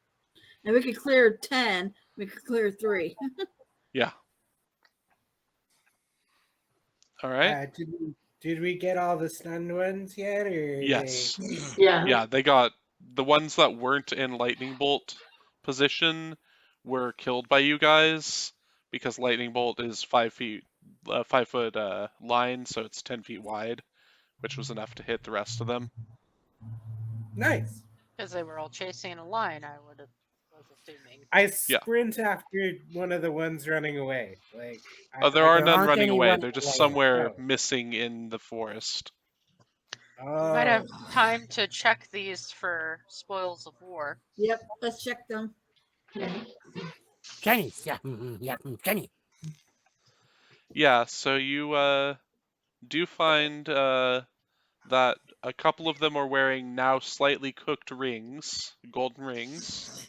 And we could clear 10. We could clear 3. Yeah. All right. Did we get all the stunned ones yet, or Yes. Yeah. Yeah, they got the ones that weren't in lightning bolt position were killed by you guys because lightning bolt is 5 feet, 5 foot line, so it's 10 feet wide, which was enough to hit the rest of them. Nice. Because they were all chasing a line, I was assuming. I sprint after one of the ones running away. Like, Oh, there are none aren't running any away. running They're just away. somewhere Oh. missing in the forest. We might have Oh, time to check these for spoils of war. Yep, let's check them. Jenny, yeah, Jenny. Yeah, so you do find that a couple of them are wearing now slightly cooked rings, golden rings,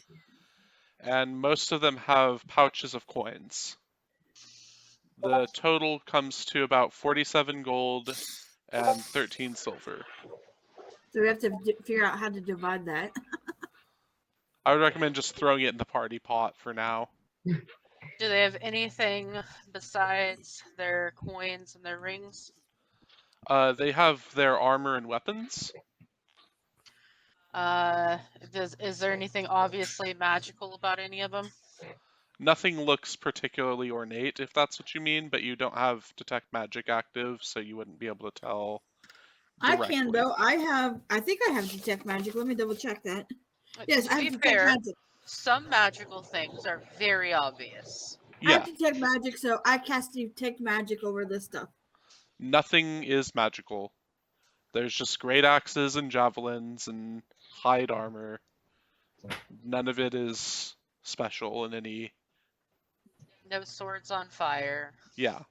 and most of them have pouches of coins. The total comes to about 47 gold and 13 silver. So we have to figure out how to divide that. I would recommend just throwing it in the party pot for now. Do they have anything besides their coins and their rings? They have their armor and weapons. Is there anything obviously magical about any of them? Nothing looks particularly ornate, if that's what you mean, but you don't have detect magic active, so you wouldn't be able to tell. I can directly. though. I think I have detect magic. Let me double check that. Yes, To I be have detect fair, magic. some magical things are very obvious. I Yeah, have detect magic, so I cast detect magic over this stuff. nothing is magical. There's just great axes and javelins and hide armor. None of it is special in any. No swords on fire. Yeah.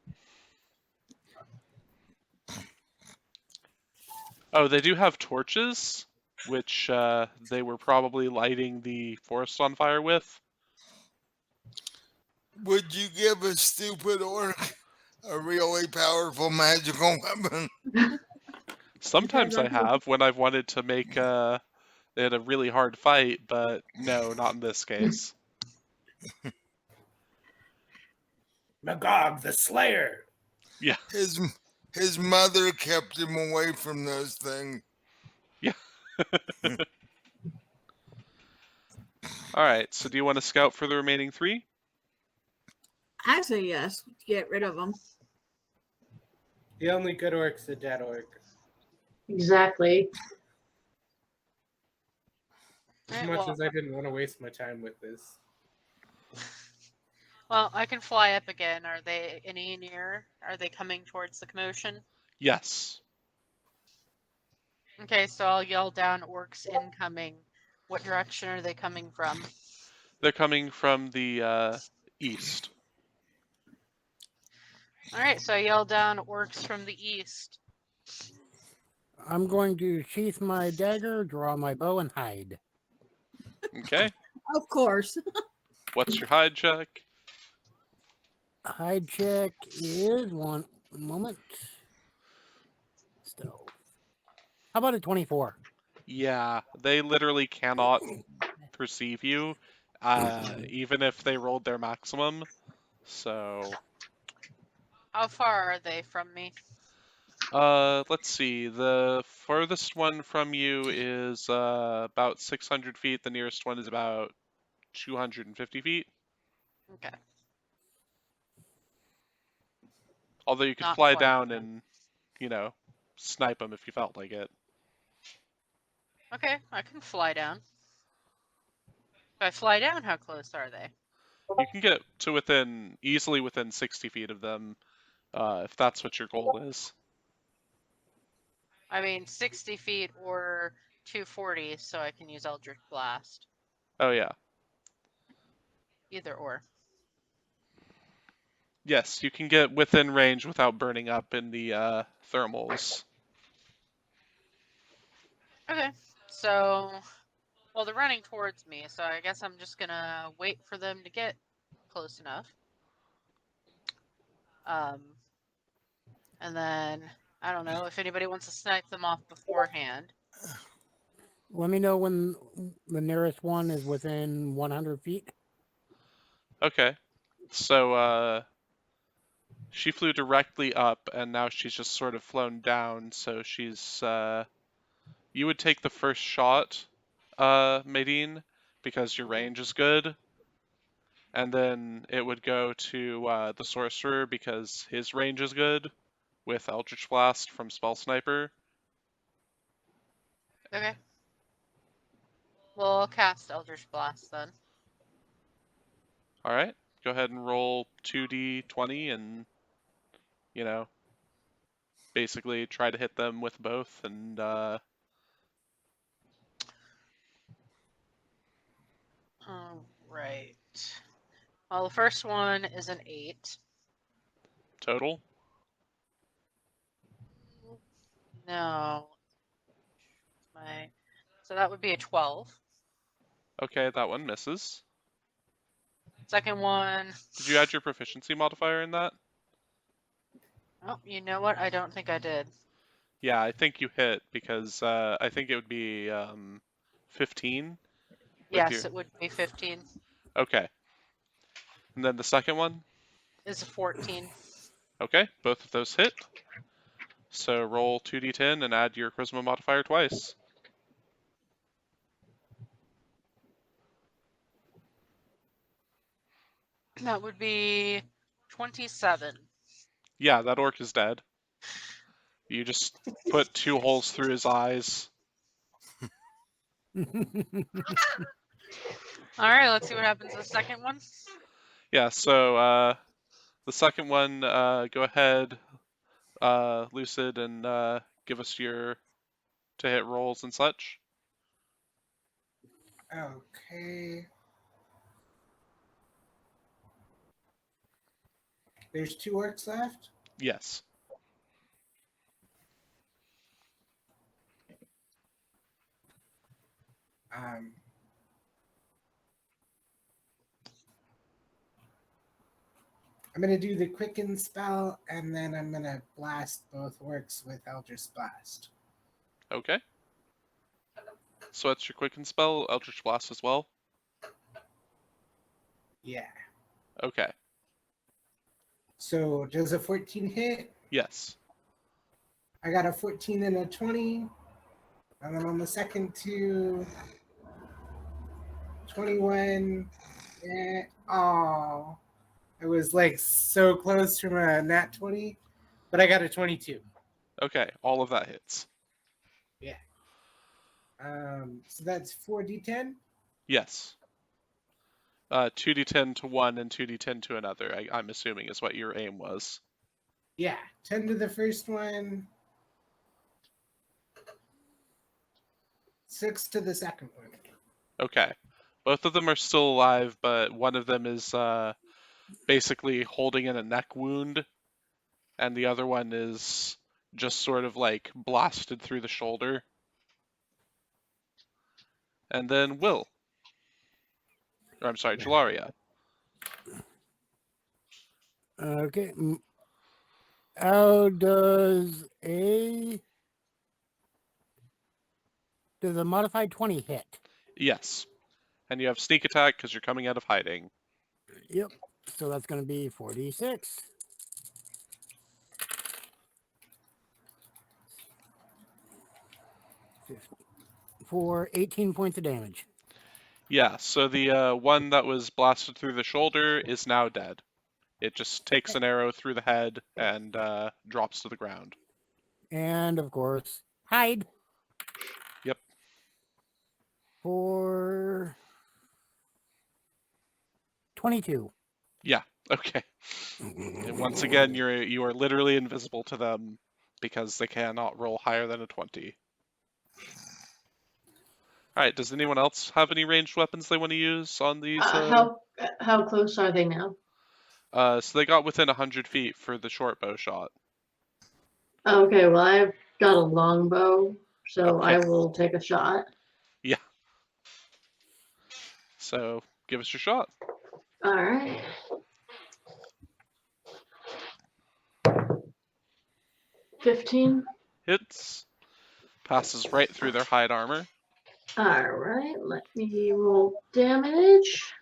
Oh, they do have torches, which they were probably lighting the forest on fire with. Would you give a stupid orc a really powerful magical weapon? Sometimes I Depends on who- have when I've wanted to make it a really hard fight, but no, not in this case. Magog the Slayer. Yeah. His mother kept him away from those things. All right. So do you want to scout for the remaining 3? I say yes. Get rid of them. The only good orc's a dead orc. Exactly. As Right, much well, as I didn't want to waste my time with this. well, I can fly up again. Are they any near? Are they coming towards the commotion? Yes. Okay, so I'll yell down orcs incoming. What direction are they coming from? They're coming from the east. Alright, so I yell down orcs from the east. I'm going to sheath my dagger, draw my bow, and hide. Okay. Of course. What's your hide check? Hide check is one moment. Still. How about a 24? Yeah, they literally cannot perceive you, even if they rolled their maximum. So, How far are they from me? let's see. The furthest one from you is about 600 feet. The nearest one is about 250 feet. Okay. Although you could Not fly quite, down then. and, snipe them if you felt like it. Okay, I can fly down. If I fly down, how close are they? You can get to easily within 60 feet of them, if that's what your goal is. I mean, 60 feet or 240, so I can use Eldritch Blast. Oh yeah. Either or. Yes, you can get within range without burning up in the thermals. Okay, so, well, they're running towards me, so I guess I'm just gonna wait for them to get close enough. And then, I don't know, if anybody wants to snipe them off beforehand. Let me know when the nearest one is within 100 feet. Okay. So she flew directly up, and now she's just sort of flown down. So she's you would take the first shot, Medine, because your range is good, and then it would go to the sorcerer because his range is good with Eldritch Blast from Spell Sniper. Okay. We'll cast Eldritch Blast then. All right, go ahead and roll 2d20 and, you know, basically try to hit them with both. And Right. Well, the first one is an 8. total. No. So that would be a 12. Okay, that one misses. Second one. Did you add your proficiency modifier in that? Oh, you know what? I don't think I did. Yeah, I think you hit because I think it would be 15. Yes, it would be 15. Okay. And then the second one? Is a 14. Okay, both of those hit. So roll 2d10 and add your charisma modifier twice. That would be 27. Yeah, that orc is dead. You just put 2 holes through his eyes. Alright, let's see what happens to the second one. Yeah, so the second one, go ahead, Lucid, and give us your to hit rolls and such. Okay. There's 2 orcs left. Yes. I'm gonna do the quicken spell, and then I'm gonna blast both orcs with Eldritch Blast. Okay. So that's your quicken spell, Eldritch Blast as well? Yeah. Okay. So does a 14 hit? Yes. I got a 14 and a 20. And then on the second 2, 21. And, oh, I was like so close from a nat 20, but I got a 22. Okay, all of that hits. Yeah. So that's 4d10. Yes. 2d10 to one and 2d10 to another, I'm assuming is what your aim was. Yeah, 10 to the first one, 6 to the second one. Okay. Both of them are still alive, but one of them is basically holding in a neck wound, and the other one is just sort of like blasted through the shoulder. And then Will. Or I'm sorry, Jalaria. Okay. How does a modified 20 hit? Yes. And you have sneak attack because you're coming out of hiding. Yep. So that's going to be 46. For 18 points of damage. Yeah, so the one that was blasted through the shoulder is now dead. It just takes an arrow through the head and drops to the ground. And, of course, hide. Yep. For 22. Yeah, okay. And once again, you are literally invisible to them because they cannot roll higher than a 20. Alright, does anyone else have any ranged weapons they want to use on these? How close are they now? So they got within 100 feet for the short bow shot. Okay, well I've got a longbow, so Okay. I will take a shot. Yeah. So give us your shot. All right. 15. Hits. Passes right through their hide armor. All right, let me roll damage.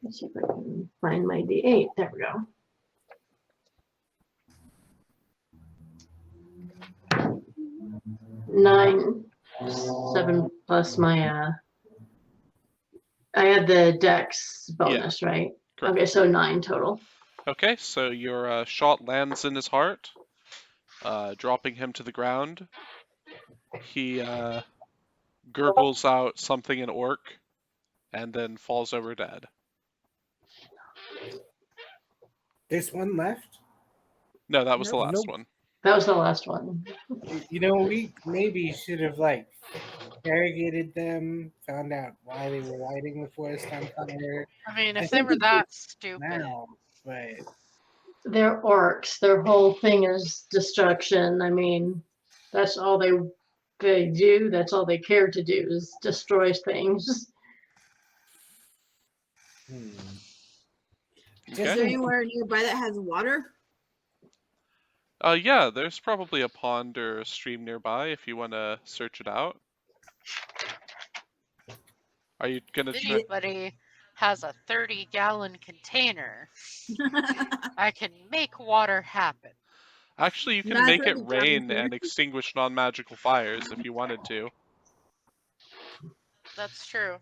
Let's see if I can find my D8. There we go. 9, 7 plus my I had the dex bonus, right? Correct. Okay, so 9 total. Okay, so your shot lands in his heart, dropping him to the ground. He gurgles out something in orc, and then falls over dead. There's one left. No, that was the Nope. last Nope. one. That was the last one. You know, we maybe should have like interrogated them, found out why they were lighting the forest on fire. I mean, I if they think were we that do stupid, now, but They're orcs. Their whole thing is destruction. I mean, that's all they do. That's all they care to do is destroy things. Is Okay. there anywhere nearby that has water? Yeah, there's probably a pond or a stream nearby if you want to search it out. Are you gonna if try? anybody has a 30-gallon container, I can make water happen. Actually, you can Not make it 30 rain gallons and extinguish non-magical fires if you wanted to. That's true.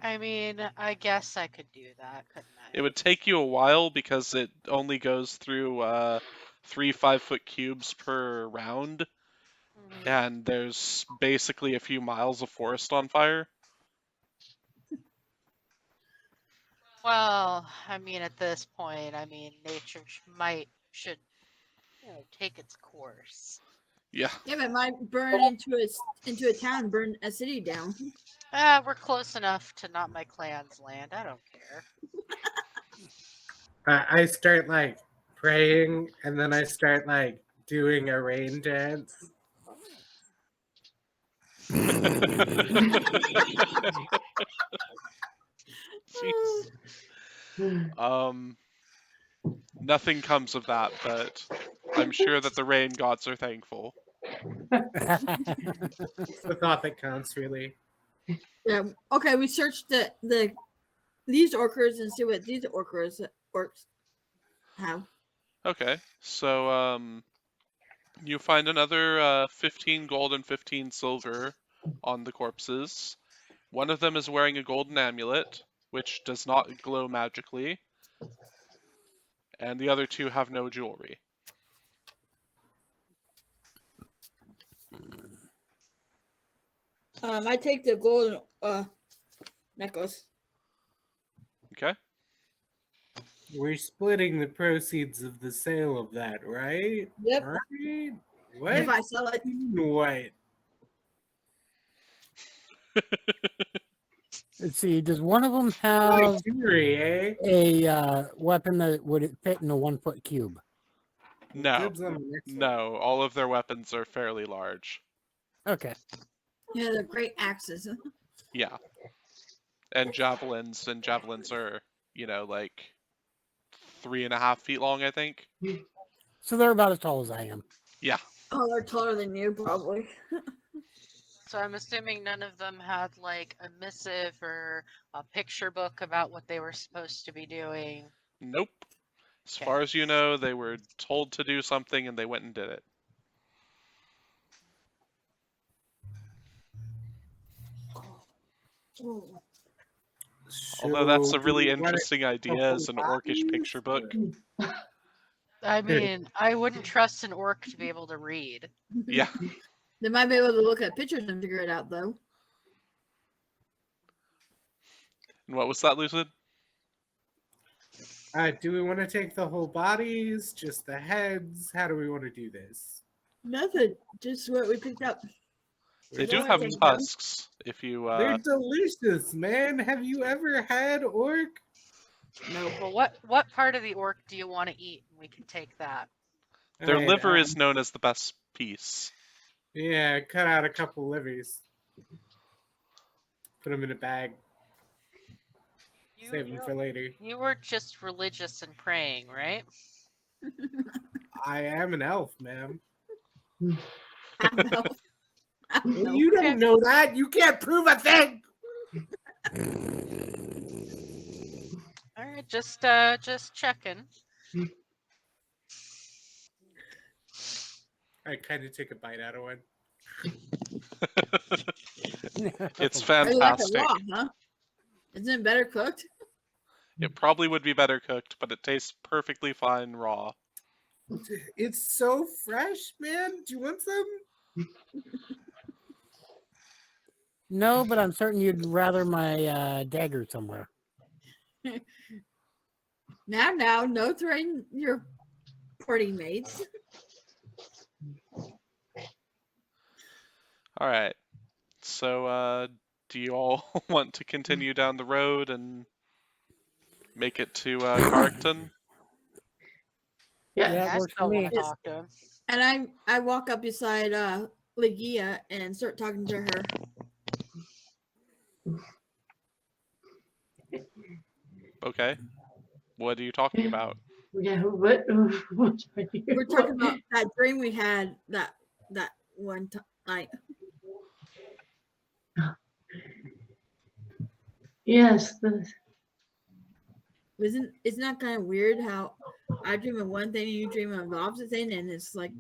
I mean, I guess I could do that, couldn't I? It would take you a while because it only goes through 3 5-foot cubes per round, Mhm. and there's basically a few miles of forest on fire. Well, I mean, at this point, I mean, nature should take its course. Yeah. Yeah, but it might burn into a town, burn a city down. We're close enough to not my clan's land. I don't care. I start like praying, and then I start like doing a rain dance. Jeez. Nothing comes of that, but I'm sure that the rain gods are thankful. It's the thought that counts, really. Yeah. Okay, we searched these orcas and see what these orcs have. Okay, so you find another 15 gold and 15 silver on the corpses. One of them is wearing a golden amulet, which does not glow magically, and the other two have no jewelry. I take the golden necklace. Okay? We're splitting the proceeds of the sale of that, right? Yep. Right? If What? I sell it. What? Let's see. Does one of them have Jewelry, eh? a weapon that would fit in a 1-foot cube? No. Dibs on the next one. No, all of their weapons are fairly large. Okay. Yeah, they're great axes. Yeah. And javelins are, like 3.5 feet long, I think. So they're about as tall as I am. Yeah. Oh, they're taller than you, probably. So I'm assuming none of them had like a missive or a picture book about what they were supposed to be doing. Nope. As Okay. far as you know, they were told to do something and they went and did it. Although that's a really interesting idea as an orcish picture book. I mean, I wouldn't trust an orc to be able to read. Yeah. They might be able to look at pictures and figure it out, though. And what was that, Lucid? Do we want to take the whole bodies, just the heads? How do we want to do this? Nothing. Just what we picked up. They I do don't wanna have take it down. tusks. If you They're delicious, man. Have you ever had orc? No. Well, what part of the orc do you want to eat? We can take that. their Alright, liver is known as the best piece. Yeah, cut out a couple livers. Put them in a bag. Save them for later. You were just religious and praying, right? I am an elf, ma'am. I know. I Well, know. you don't know that. You can't prove a thing. All right, just checking. I kind of took a bite out of one. It's I like it fantastic. raw, huh? Isn't it better cooked? It probably would be better cooked, but it tastes perfectly fine raw. It's so fresh, man. Do you want some? No, but I'm certain you'd rather my dagger somewhere. Now, no threatening your party mates. All right. So, do you all want to continue down the road and make it to Carrickton? Yeah, Yes. it works for I me. want to talk to him. And I walk up beside Ligia and start talking to her. Okay. What are you talking about? Yeah, what are you? We're talking about that dream we had that one night. Yes, Isn't that kind of weird how I dream of one thing and you dream of the opposite thing, and it's like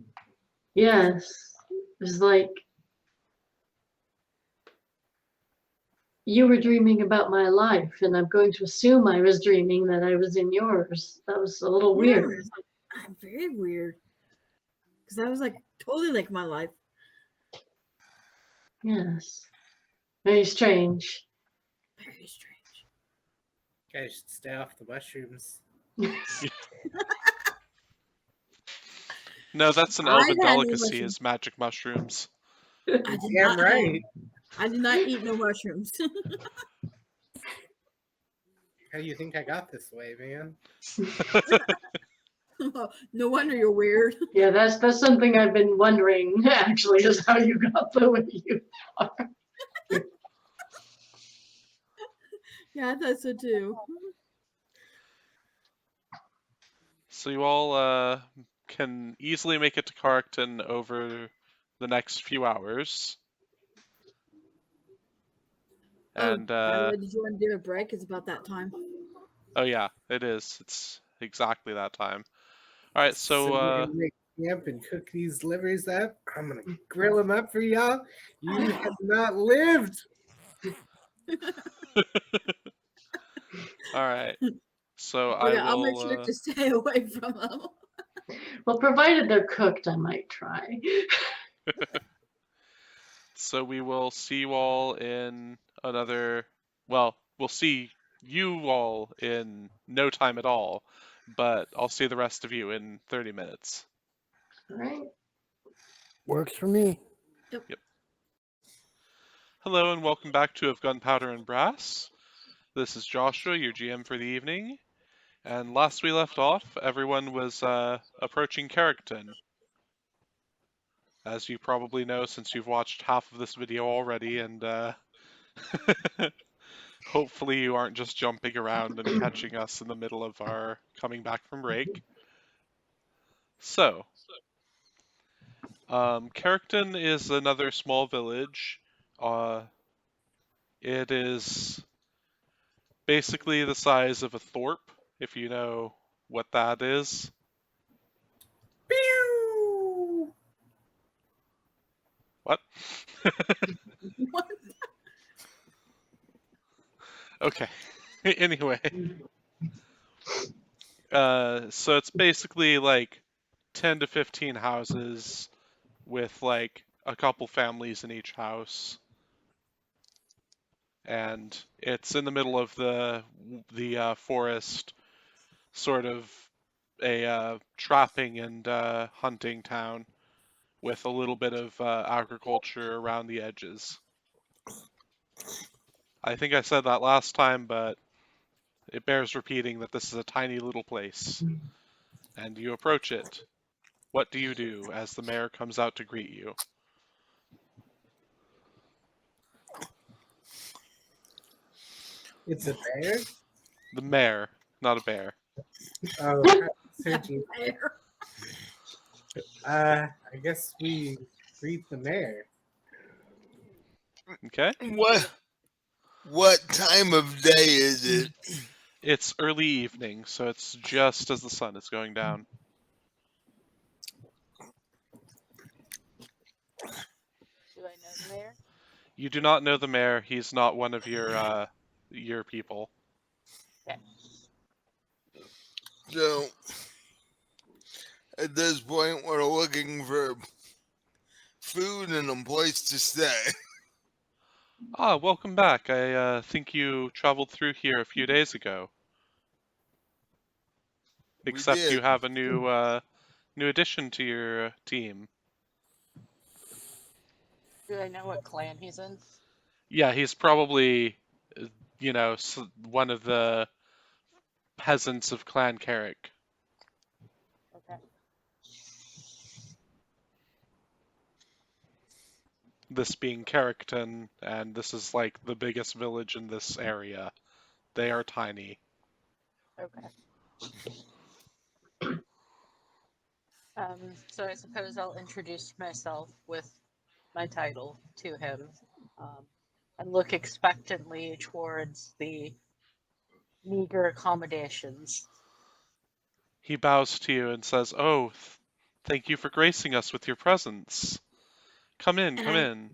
yes. It's like you were dreaming about my life, and I'm going to assume I was dreaming that I was in yours. That was a little weird. it's like, very weird. Because I was like totally like my life. Yes. Very strange. Very strange. Guys should stay off the mushrooms. No, that's an I elven had no delicacy, mushrooms. is magic mushrooms. I did Damn not right. I did not eat no mushrooms. How do you think I got this way, man? No wonder you're weird. Yeah, that's something I've been wondering. Actually, is how you got the way you are. Yeah, I thought so too. So you all can easily make it to Carrickton over the next few hours. And By the way, did you want to do a break? It's about that time. oh yeah, it is. It's exactly that time. All right, so we're gonna make camp and cook these livers up. I'm gonna grill them up for y'all. You have not lived. all right. So Okay, I I'll make will. sure to stay away from them. Well, provided they're cooked, I might try. So we will see you all in another. Well, we'll see you all in no time at all, but I'll see the rest of you in 30 minutes. All right. Works for me. Hello and welcome back to Of Gunpowder and Brass. This is Joshua, your GM for the evening. And last we left off, everyone was approaching Carrickton. As you probably know since you've watched half of this video already, and hopefully you aren't just jumping around and catching us in the middle of our coming back from break. So, Carrickton is another small village. It is basically the size of a thorp, if you know what that is. Pew! What? What? Okay. Anyway. So it's basically like 10 to 15 houses with like a couple families in each house. and it's in the middle of the forest, sort of a trapping and hunting town with a little bit of agriculture around the edges. I think I said that last time, but it bears repeating that this is a tiny little place. And you approach it. What do you do as the mayor comes out to greet you? It's a bear. The mayor, not a bear. Oh, That's searching. fair. I guess we greet the mayor. Okay? What time of day is it? It's early evening, so it's just as the sun is going down. Do I know the mayor? You do not know the mayor. He's not one of your people. Okay. So, at this point, we're looking for food and a place to stay. Ah, welcome back. I think you traveled through here a few days ago. We Except did. you have a new addition to your team. Do I know what clan he's in? Yeah, he's probably, one of the peasants of Clan Carrick. Okay. This being Carrickton, and this is like the biggest village in this area. They are tiny. Okay. So I suppose I'll introduce myself with my title to him, and look expectantly towards the meager accommodations. He bows to you and says, "Oh, thank you for gracing us with your presence. Come in, come in."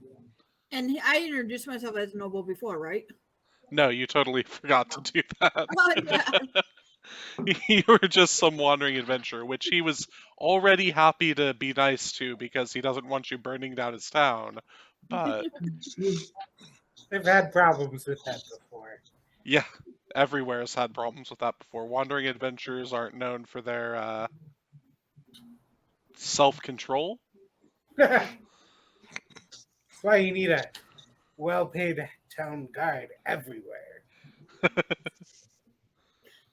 And I introduced myself as noble before, right? No, you totally forgot to do that. Oh, yeah. You were just some wandering adventurer, which he was already happy to be nice to because he doesn't want you burning down his town. But They've had problems with that before. yeah, everywhere has had problems with that before. Wandering adventurers aren't known for their self-control. That's why you need a well-paid town guard everywhere.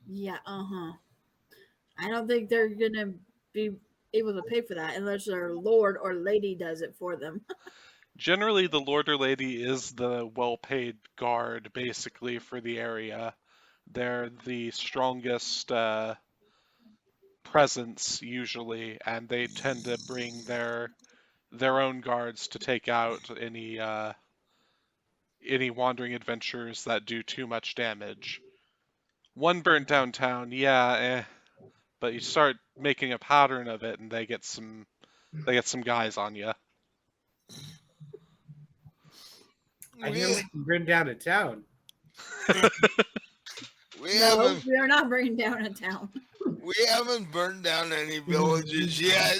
Yeah, I don't think they're gonna be able to pay for that unless their lord or lady does it for them. Generally, the lord or lady is the well-paid guard, basically, for the area. They're the strongest presence, usually, and they tend to bring their own guards to take out any wandering adventurers that do too much damage. One burnt down town, yeah, but you start making a pattern of it, and they get some guys on you. I hear we can burn down a town. No, we are not bringing down a town. We haven't burned down any villages yet.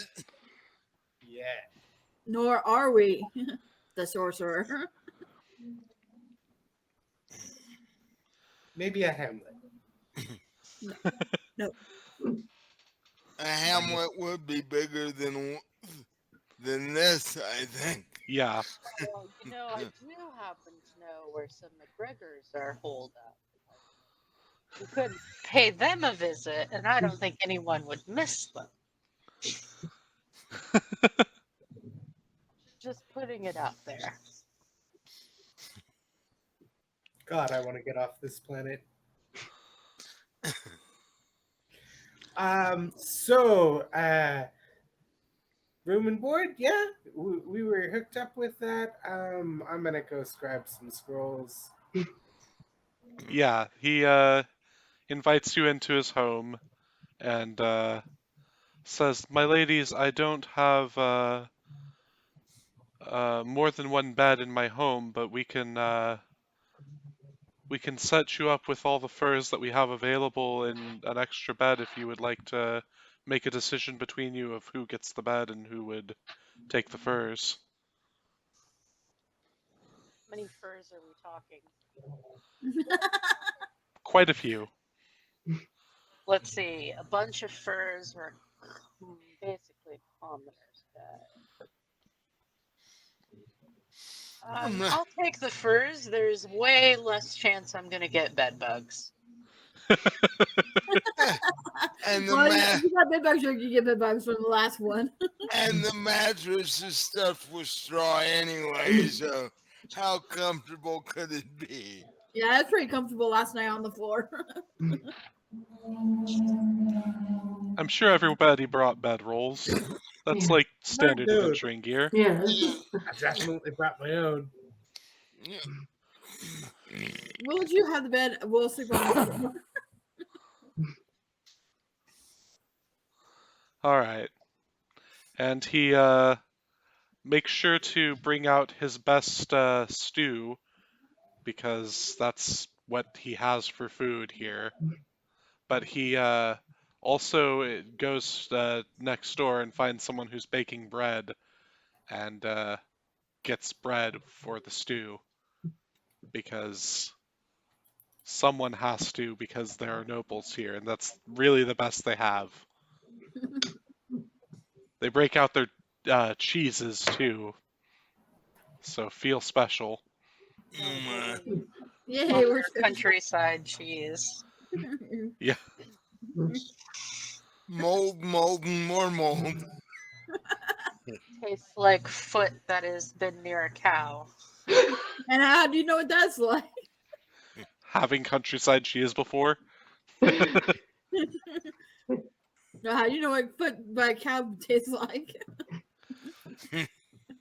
Yeah. Nor are we the sorcerer. Maybe a hamlet. No. A hamlet would be bigger than this, I think. Yeah. Well, I do happen to know where some McGregors are holed up. You could pay them a visit, and I don't think anyone would miss them. Just putting it out there. God, I want to get off this planet. Room and board, yeah, we were hooked up with that. I'm gonna go scribe some scrolls. Yeah, he invites you into his home and says, "My ladies, I don't have more than one bed in my home, but we can set you up with all the furs that we have available in an extra bed if you would like to make a decision between you of who gets the bed and who would take the furs." How many furs are we talking? Quite a few. Let's see, a bunch of furs were basically commoners. I'll take the furs. There's way less chance I'm gonna get bed bugs. And the Well, mat you got bed bugs, you get bed bugs from the last one. and the mattress is stuffed with straw anyway, so how comfortable could it be? Yeah, it's pretty comfortable last night on the floor. I'm sure everybody brought bedrolls. That's Yeah. like standard dude. adventuring gear. Yeah. I definitely brought my own. We'll let you have the bed. We'll sleep on the floor. All right. And he makes sure to bring out his best stew because that's what he has for food here. But he also goes next door and finds someone who's baking bread and gets bread for the stew because someone has to, because there are nobles here, and that's really the best they have. They break out their cheeses too, so feel special. Yay, Well, we're countryside cheese. Yeah. Mold, and more mold. Tastes like foot that has been near a cow. And how do you know what that's like? Having countryside cheese before? No, how do you know what foot by a cow tastes like?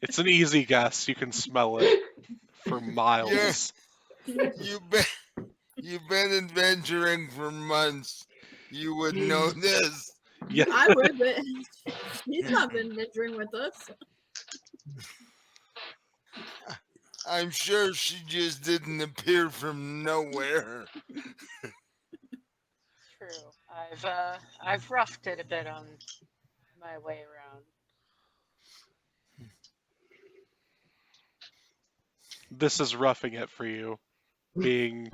It's an easy guess. You can smell it for miles. You've been adventuring for months. You would know this. Yeah. I would, but he's not been adventuring with us. I'm sure she just didn't appear from nowhere. True. I've roughed it a bit on my way around. This is roughing it for you, being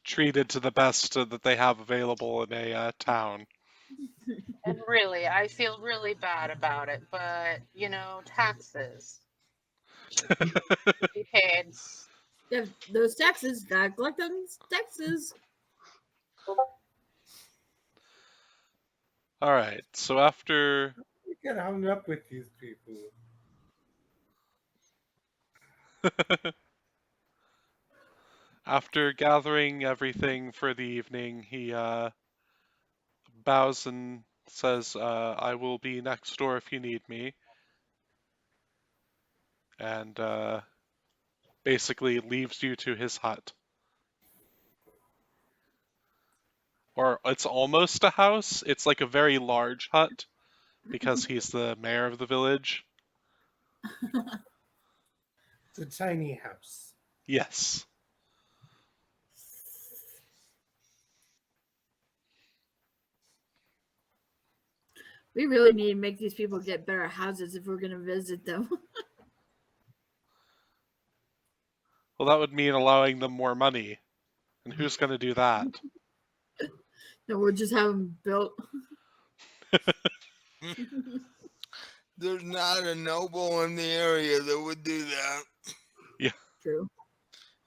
treated to the best that they have available in a town. And really, I feel really bad about it, but you know, taxes. Be paid. Yeah, those taxes, gotta collect those taxes. All right. So after You get hung up with these people. after gathering everything for the evening, he bows and says, "I will be next door if you need me," and basically leaves you to his hut. Or it's almost a house. It's like a very large hut because he's the mayor of the village. It's a tiny house. Yes. We really need to make these people get better houses if we're gonna visit them. Well, that would mean allowing them more money. And who's going to do that? No, we'll just have them built. There's not a noble in the area that would do that. True.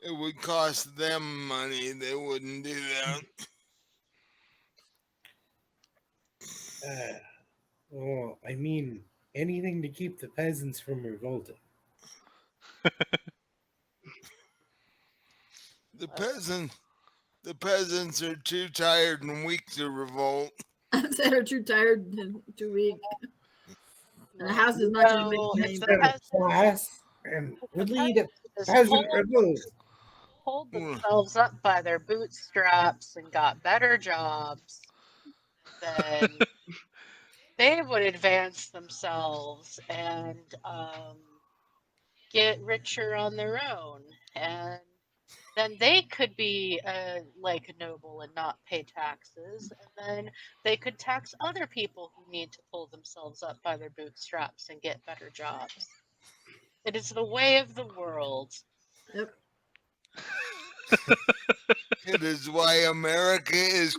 It would cost them money. They wouldn't do that. Well, I mean, anything to keep the peasants from revolting. The peasants are too tired and weak to revolt. I said are too tired and too weak. And the house is not gonna No, make it's any the Instead of peasants. class and would lead a Just peasant revolt. pulled themselves up by their bootstraps and got better jobs, then they would advance themselves and get richer on their own, and then they could be like a noble and not pay taxes, and then they could tax other people who need to pull themselves up by their bootstraps and get better jobs. It is the way of the world. Yep. It is why America is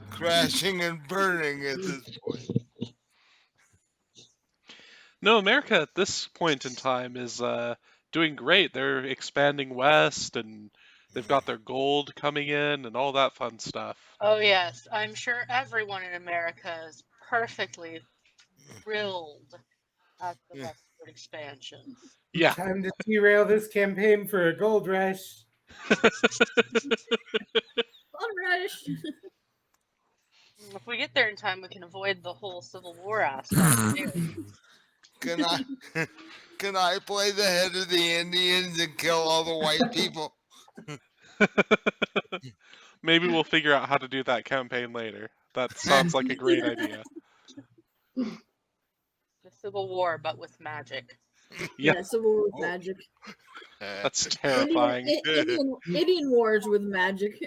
crashing and burning at this point. No, America at this point in time is doing great. They're expanding west, and they've got their gold coming in, and all that fun stuff. Oh yes, I'm sure everyone in America is perfectly thrilled at the Yeah. westward expansion. Yeah. Time to derail this campaign for a gold rush. Rush. If we get there in time, we can avoid the whole Civil War aspect. Can I can I play the head of the Indians and kill all the white people? Maybe we'll figure out how to do that campaign later. That sounds like a great idea. The Civil War, but with magic. Yeah. Yeah, Civil War with Oh. magic. That's terrifying. Indian wars with magic.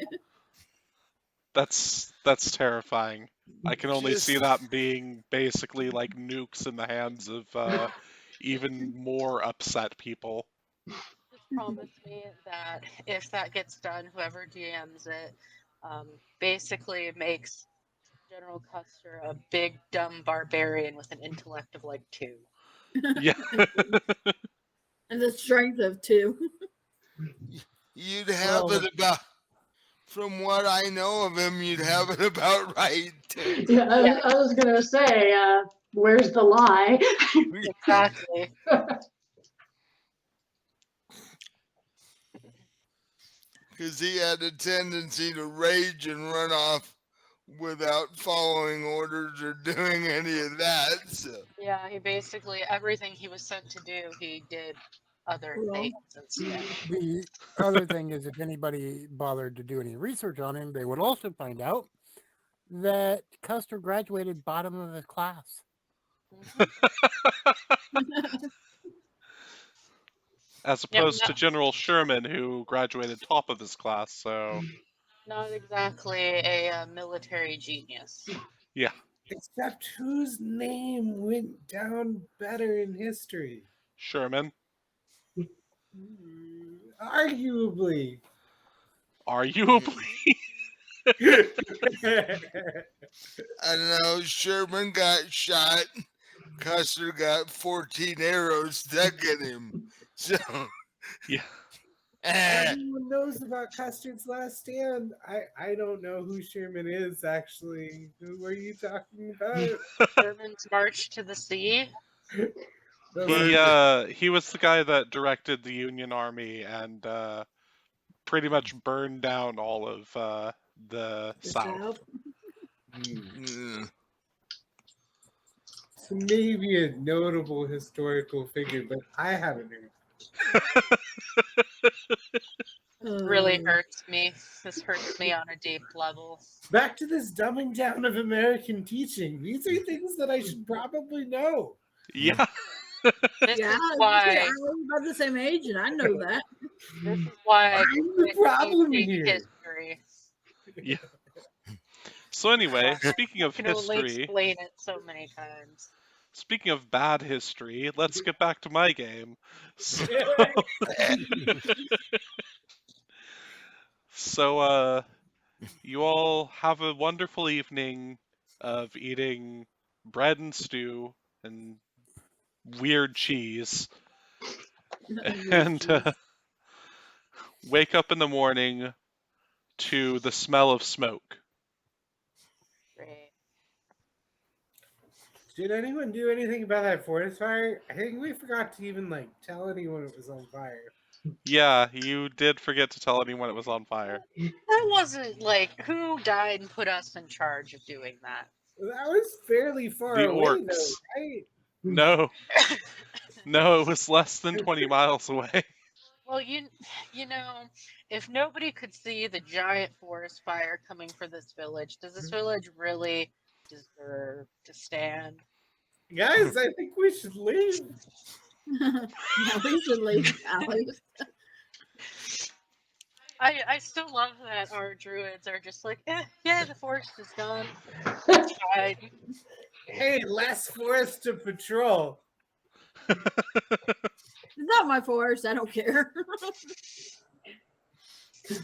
That's terrifying. I can only see that being basically like nukes in the hands of even more upset people. Just promise me that if that gets done, whoever DMs it basically makes General Custer a big dumb barbarian with an intellect of like 2. Yeah. And the strength of 2. You'd have Well- it about, from what I know of him, you'd have it about right. Too. Yeah, I was gonna say, where's the lie? Exactly. Because he had a tendency to rage and run off without following orders or doing any of that. So. Yeah, he basically, everything he was sent to do, he did other Well, things instead. The other thing is, if anybody bothered to do any research on him, they would also find out that Custer graduated bottom of his class. As opposed to General Sherman, who graduated top of his class, so Not exactly a military genius. yeah. Except whose name went down better in history? Sherman. Arguably. Arguably. I don't know. Sherman got shot. Custer got 14 arrows stuck in him. So, Yeah. Everyone knows about Custer's last stand. I don't know who Sherman is, actually. Who are you talking about? Sherman's March to the Sea. He was the guy that directed the Union Army and pretty much burned down all of the South. Mm. So maybe a notable historical figure, but I haven't heard. Really hurts me. This hurts me on a deep level. Back to this dumbing down of American teaching. These are things that I should probably know. Yeah. This Yeah, is why. I'm about the same age, and I know that. This is why. I'm the problem teaching here. History. Yeah. So anyway, speaking I of can only history, explain it so many times. speaking of bad history, let's get back to my game. So, you all have a wonderful evening of eating bread and stew and weird cheese, and wake up in the morning to the smell of smoke. Great. Did anyone do anything about that forest fire? I think we forgot to even tell anyone it was on fire. Yeah, you did forget to tell anyone it was on fire. That wasn't who died and put us in charge of doing that. That was fairly far The away, orcs. though, right? No. No, it was less than 20 miles away. Well, you know, if nobody could see the giant forest fire coming for this village, does this village really deserve to stand? Guys, I think we should leave. Yeah, we should leave, Alex. I still love that our druids are just yeah, the forest is gone. It's fine. Hey, less forest to patrol. It's not my forest. I don't care.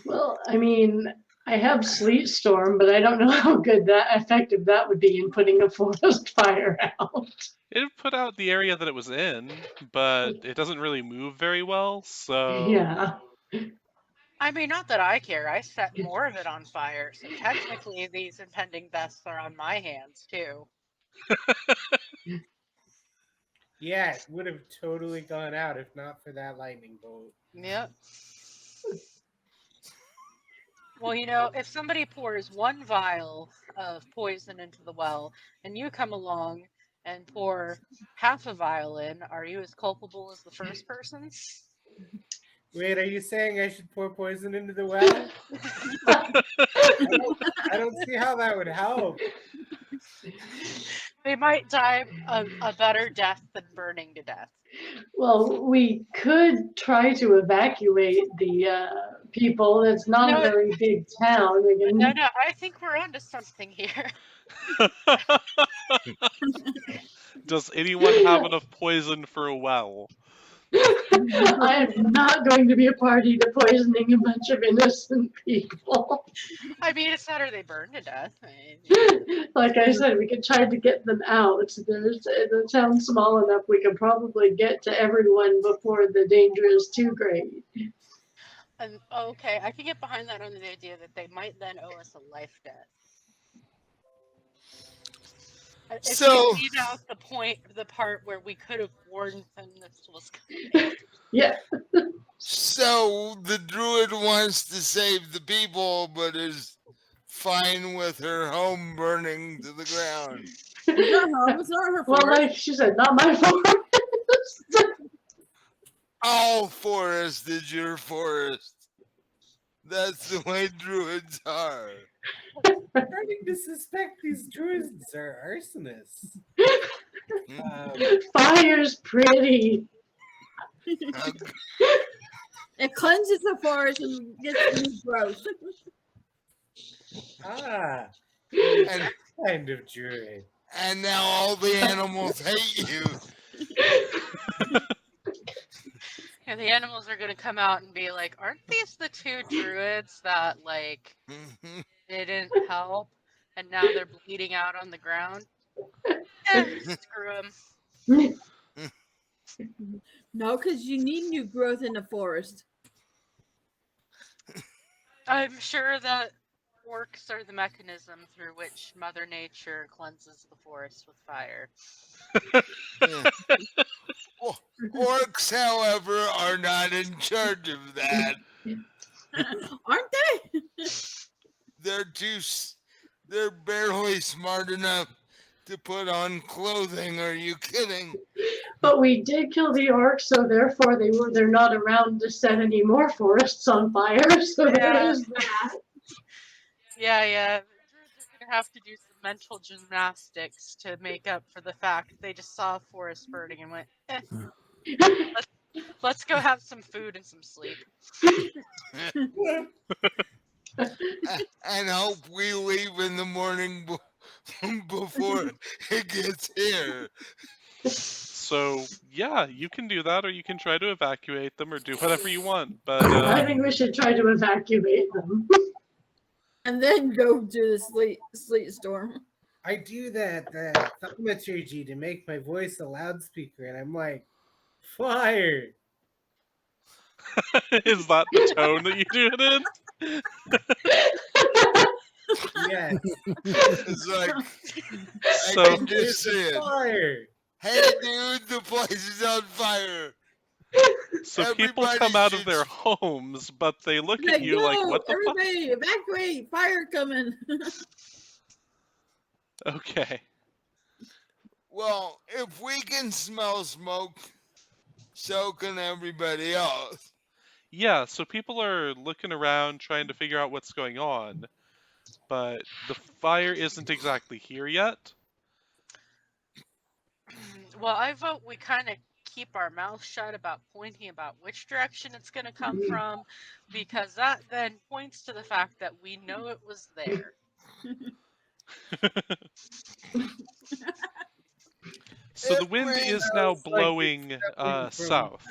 Well, I mean, I have Sleet Storm, but I don't know how good that effective that would be in putting a forest fire out. It put out the area that it was in, but it doesn't really move very well, so... Yeah. I mean, not that I care. I set more of it on fire, so technically these impending deaths are on my hands too. Yeah, it would have totally gone out if not for that lightning bolt. Yep. Well, you know, if somebody pours one vial of poison into the well and you come along and pour half a vial in, are you as culpable as the first person? Wait, are you saying I should pour poison into the well? I don't see how that would help. They might die a better death than burning to death. Well, we could try to evacuate the people. It's not a No, very big town. We can... No, I think we're onto something here. Does anyone have enough poison for a well? I am not going to be a party to poisoning a bunch of innocent people. I mean, it's better they burn to death. I mean, Like I said, we could try to get them out. The town's small enough we could probably get to everyone before the danger is too great. and okay, I can get behind that on the idea that they might then owe us a life debt. If So- you leave out the part where we could have warned them this was coming. Yeah. So the druid wants to save the people, but is fine with her home burning to the ground. It's not her Well, forest. like she said, not my fault. All forest is your forest. That's the way druids are. Starting to suspect these druids are arsonists. Fire's pretty. It cleanses the forest and gets new growth. Ah, And, kind of druid. and now all the animals hate you. And the animals are gonna come out and be like, "Aren't these the two druids that like didn't help, and now they're bleeding out on the ground?" Screw them. No, because you need new growth in the forest. I'm sure that orcs are the mechanism through which Mother Nature cleanses the forest with fire. Yeah. Orcs, however, are not in charge of that. Aren't they? They're barely smart enough to put on clothing. Are you kidding? But we did kill the orcs, so therefore they're not around to set any more forests on fire. So there Yeah. is that. Yeah. Druids are gonna have to do some mental gymnastics to make up for the fact they just saw a forest burning and went, let's go have some food and some sleep. And hope we leave in the morning before it gets here. So, yeah, you can do that, or you can try to evacuate them, or do whatever you want. But I think we should try to evacuate them. And then go to the sleet storm. I do that thaumaturgy to make my voice a loudspeaker, and I'm like, fire! is that the tone that you do it in? Yes, It's like, So- I can just say it. fire! Hey, dude, the place is on fire. So people Everybody come out of should- their homes, but they look at Like, you like, "Yo, what the fuck? everybody, evacuate! Fire coming! Okay. Well, if we can smell smoke, so can everybody else. Yeah, so people are looking around trying to figure out what's going on, but the fire isn't exactly here yet. Well, I vote we kind of keep our mouth shut about pointing about which direction it's going to come from, because that then points to the fact that we know it was there. So the It wind rains is now like blowing it's coming from- south.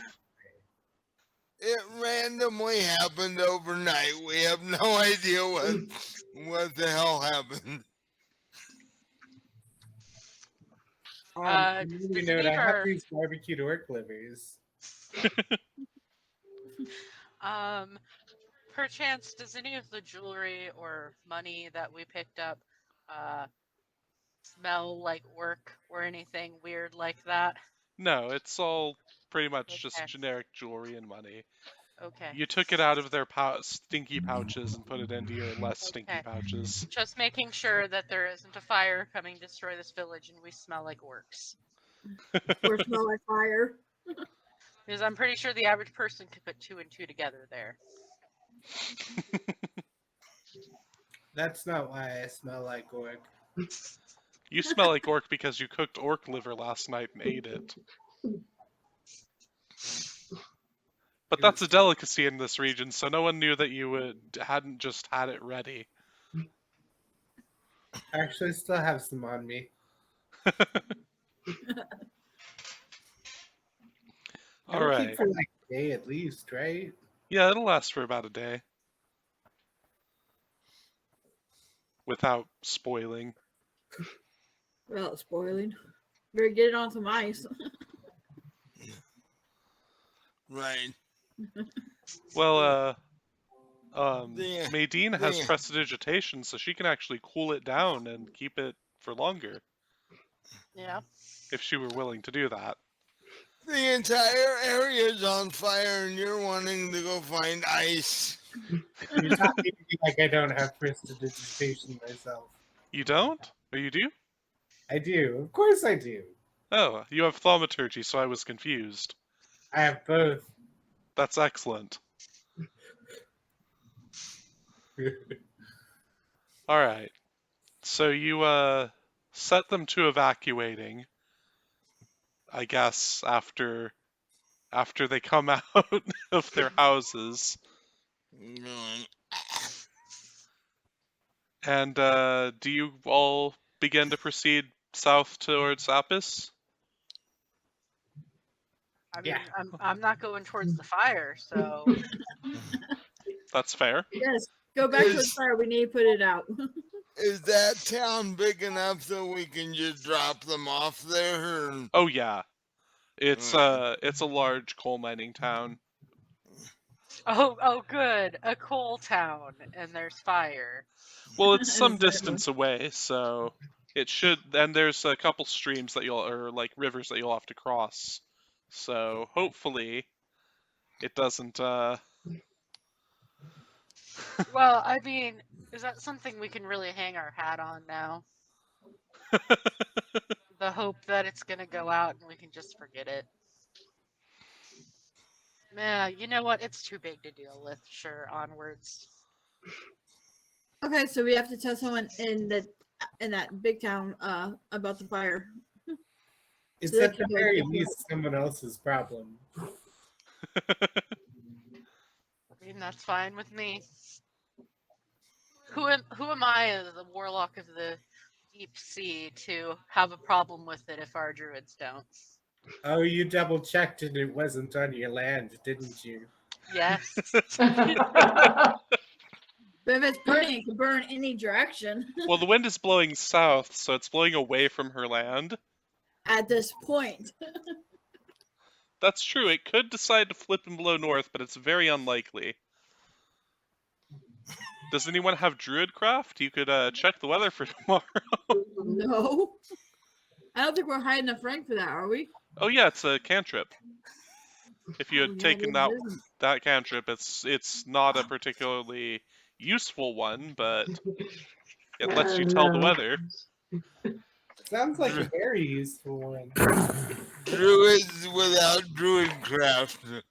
It randomly happened overnight. We have no idea what the hell happened. You Does know, any I of have our these barbecued orc livers. perchance does any of the jewelry or money that we picked up uh smell like work or anything weird like that? No, it's all pretty much just Okay. generic jewelry and money. Okay. You took it out of their stinky pouches and put it into your less stinky Okay. pouches. Just making sure that there isn't a fire coming to destroy this village and we smell like orcs. Or smell like fire. Because I'm pretty sure the average person could put 2 and 2 together there. That's not why I smell like orc. You smell like orc because you cooked orc liver last night and ate it. But that's a delicacy in this region, so no one knew that you hadn't just had it ready. I actually still have some on me. All It'll right. keep for like a day at least, right? Yeah, it'll last for about a day. Without spoiling. Without spoiling. Better get it on some ice. Right. Well, Yeah. Maydeen has Yeah. prestidigitation, so she can actually cool it down and keep it for longer, Yeah. if she were willing to do that. The entire area is on fire, and you're wanting to go find ice. You're talking to me like I don't have prestidigitation myself. You don't? Or you do? I do. Of course I do. Oh, you have thaumaturgy, so I was confused. I have both. That's excellent. Alright. So you, set them to evacuating, I guess, after they come out of their houses. Going, And, do you all begin to proceed south towards Apis? I mean, Yeah. I'm not going towards the fire, so That's fair. Yes. Go back to the fire. We need to put it out. Is that town big enough that we can just drop them off there? Or... Oh yeah. It's Alright. it's a large coal mining town. oh good, a coal town and there's fire. Well, it's some Exactly. distance away, so it should, and there's a couple streams that or like rivers that you'll have to cross. So hopefully it doesn't Well, I mean, is that something we can really hang our hat on now? The hope that it's gonna go out and we can just forget it. Yeah, you know what? It's too big to deal with. Sure, onwards. Okay, so we have to tell someone in that big town about the fire. It's So they at the can go very get least someone else's problem. I mean, that's fine with me. Who am I, as the warlock of the deep sea, to have a problem with it if our druids don't? Oh, you double checked and it wasn't on your land, didn't you? Yes. But if it's burning, it can burn any direction Well, the wind is blowing south, so it's blowing away from her land. at this point. That's true. It could decide to flip and blow north, but it's very unlikely. Does anyone have Druidcraft? You could check the weather for tomorrow. No. I don't think we're high enough rank for that, are we? Oh yeah, it's a cantrip. If you Oh, had yeah, taken it isn't. that cantrip, it's not a particularly useful one, but it lets you tell the weather. Sounds like a very useful one. Druids without druidcraft.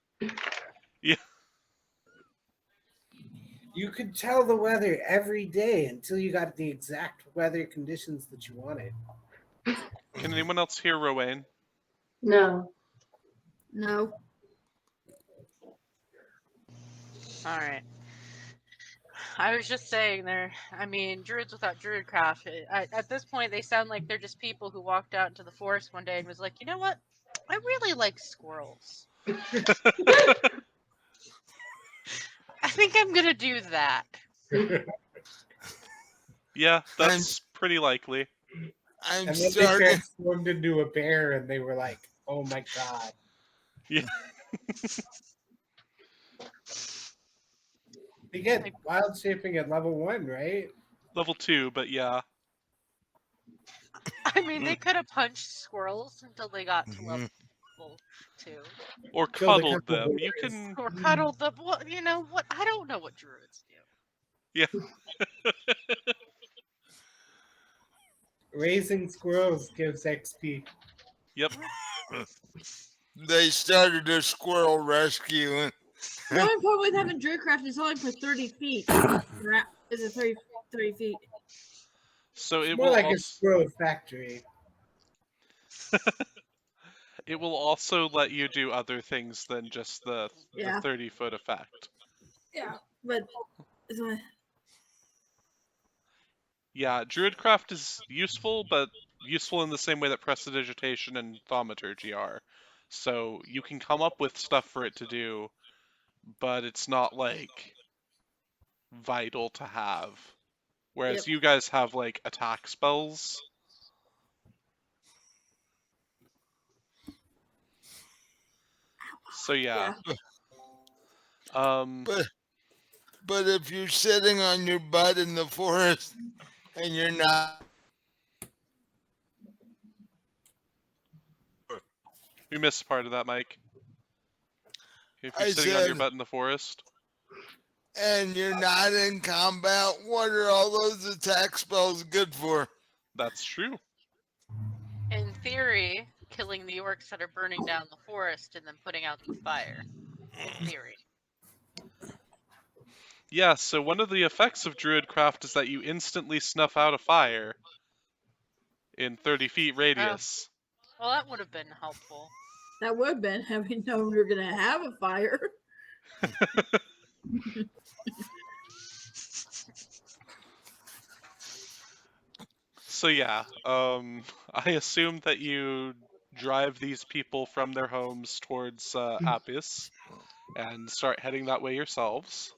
You could tell the weather every day until you got the exact weather conditions that you wanted. Can anyone else hear Rowan? No. No. All right. I was just saying there. I mean, druids without druidcraft. At this point, they sound like they're just people who walked out into the forest one day and was like, you know what? I really like squirrels. think I'm gonna do that. Yeah, that's pretty likely. I'm And then they starting. transformed into a bear, and they were like, "Oh my god!" Yeah. They get wild shaping at level 1, right? Level 2, but yeah. I mean, they could have punched squirrels until they got to Mhm. level 2. Or Till they cuddled come to them. You bears. can. Or cuddled them. Well, you know what? I don't know what druids do. Yeah. Raising squirrels gives XP. Yep. They started a squirrel rescue. The only problem with having Druidcraft is only for 30 feet. Is it 30 feet? So It's it more will like a also. squirrel factory. It will also let you do other things than just the Yeah. 30-foot effect. Yeah, but Yeah, Druidcraft is useful, but useful in the same way that Prestidigitation and Thaumaturgy are. So you can come up with stuff for it to do, but it's not like vital to have. Whereas Yep. you guys have like attack spells. So yeah. Um But if you're sitting on your butt in the forest and you're not, we missed part of that, Mike. If you're I sitting on your said, butt in the forest. and you're not in combat, what are all those attack spells good for? That's true. In theory, killing the orcs that are burning down the forest and then putting out the fire. In theory. Yeah, so one of the effects of Druidcraft is that you instantly snuff out a fire in 30 feet radius. Well, that would have been helpful. that would have been having known we were going to have a fire. So yeah, I assume that you drive these people from their homes towards Apis and start heading that way yourselves.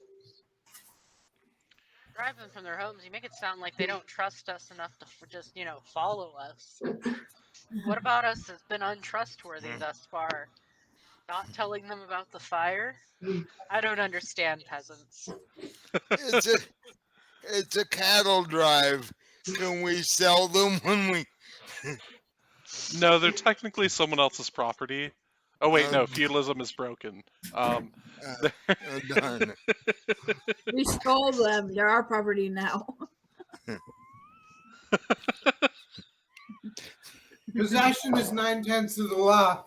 Drive them from their homes. You make it sound like they don't trust us enough to just, follow us. What about us has been untrustworthy thus far? Not telling them about the fire? I don't understand, peasants. It's a cattle drive. Can we sell them when we? No, they're technically someone else's property. Oh wait, no, feudalism is broken. Darn. We stole them. They're our property now. Possession is 9/10 of the law.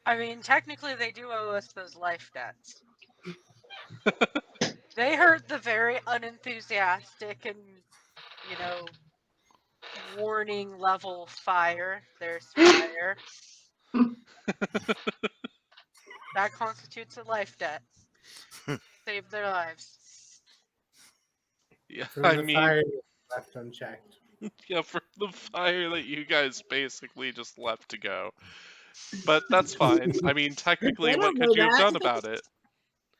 I mean, technically they do owe us those life debts. They heard the very unenthusiastic and, warning level fire. There's fire. That constitutes a life debt. Save their lives. Yeah, From I the mean, fire left unchecked. yeah, for the fire that you guys basically just left to go. But that's fine. I mean, technically, They what don't could you know have that. done about it?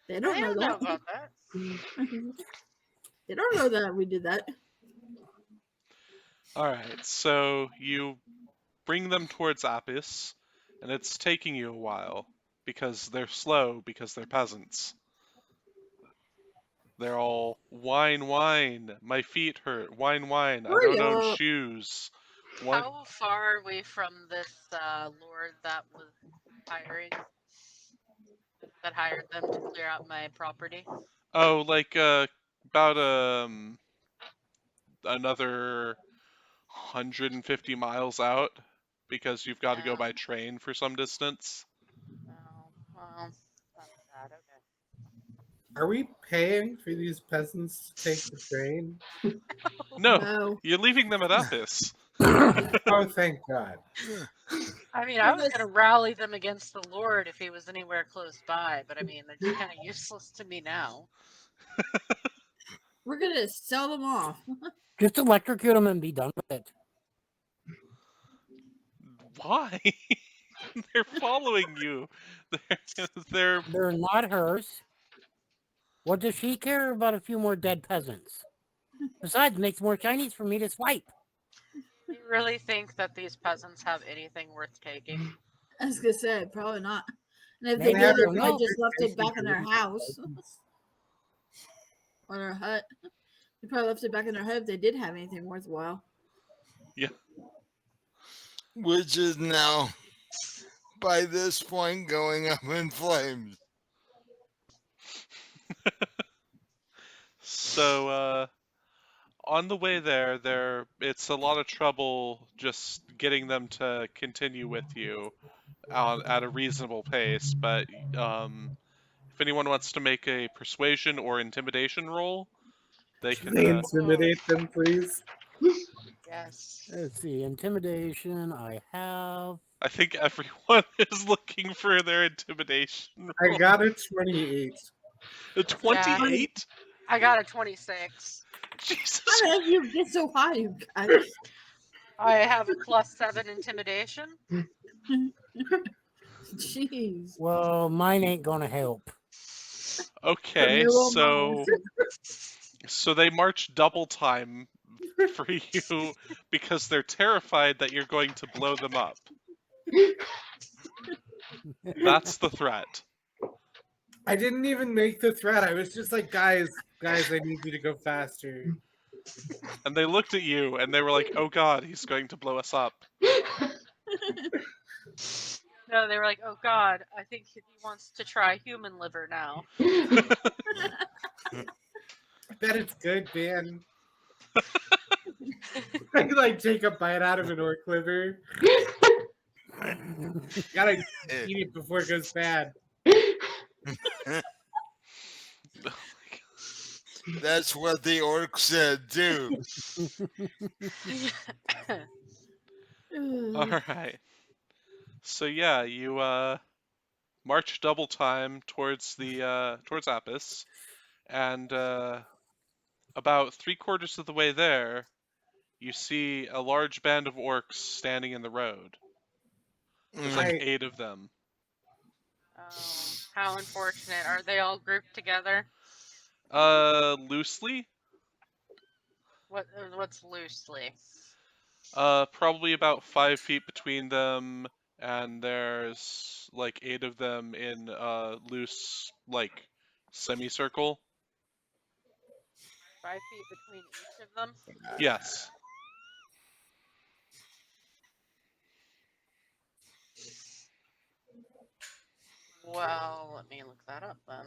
They don't I know don't know that. about that. They don't know that we did that. Alright, so you bring them towards Apis, and it's taking you a while, because they're slow, because they're peasants. They're all, whine, whine, my feet hurt, whine, whine, I don't own Hurry up. shoes. How far are we from this lord that was hired them to clear out my property? Oh, like, about, another 150 miles out, because you've got to go by train for some distance. Oh, well, that's sad. Okay. Are we paying for these peasants to take the train? No, No. you're leaving them at Apis. Oh, thank God. I mean, I was gonna rally them against the Lord if he was anywhere close by, but I mean, they're just kind of useless to me now. We're going to sell them off. Just electrocute them and be done with it. Why? They're following you. They're They're not hers. What does she care about a few more dead peasants? Besides, it makes more shinies for me to swipe. Do you really think that these peasants have anything worth taking? I was gonna say probably not. And if Maybe they I did, they don't probably know. just left it back in their house or their hut. They probably left it back in their hut if they did have anything worthwhile. Which is now, by this point, going up in flames. So, on the way there, it's a lot of trouble just getting them to continue with you at a reasonable pace. But if anyone wants to make a persuasion or intimidation roll, they Can can. they intimidate them, please? Yes. Let's see, intimidation. I have. I think everyone is looking for their intimidation I roll. got a 28. A 28? I got a 26. Jesus. How the heck you get so high, you guys? I have a +7 intimidation. Jeez. Well, mine ain't gonna help. Okay, Never mind. so they march double time for you because they're terrified that you're going to blow them up. That's the threat. I didn't even make the threat. I was just like, guys, I need you to go faster. And they looked at you and they were like, "Oh God, he's going to blow us up." No, they were like, oh God, I think he wants to try human liver now. I bet it's good, man. I like take a bite out of an orc liver. Gotta eat it before it goes bad. That's what the orc said, too. All right. So yeah, you march double time towards the towards Apis, and about 3/4 of the way there, you see a large band of orcs standing in the road. There's like I- 8 of them. Oh, how unfortunate. Are they all grouped together? Loosely. What's loosely? Probably about 5 feet between them, and there's like 8 of them in loose, like, semicircle. 5 feet between each of them? Yes. Well, let me look that up then.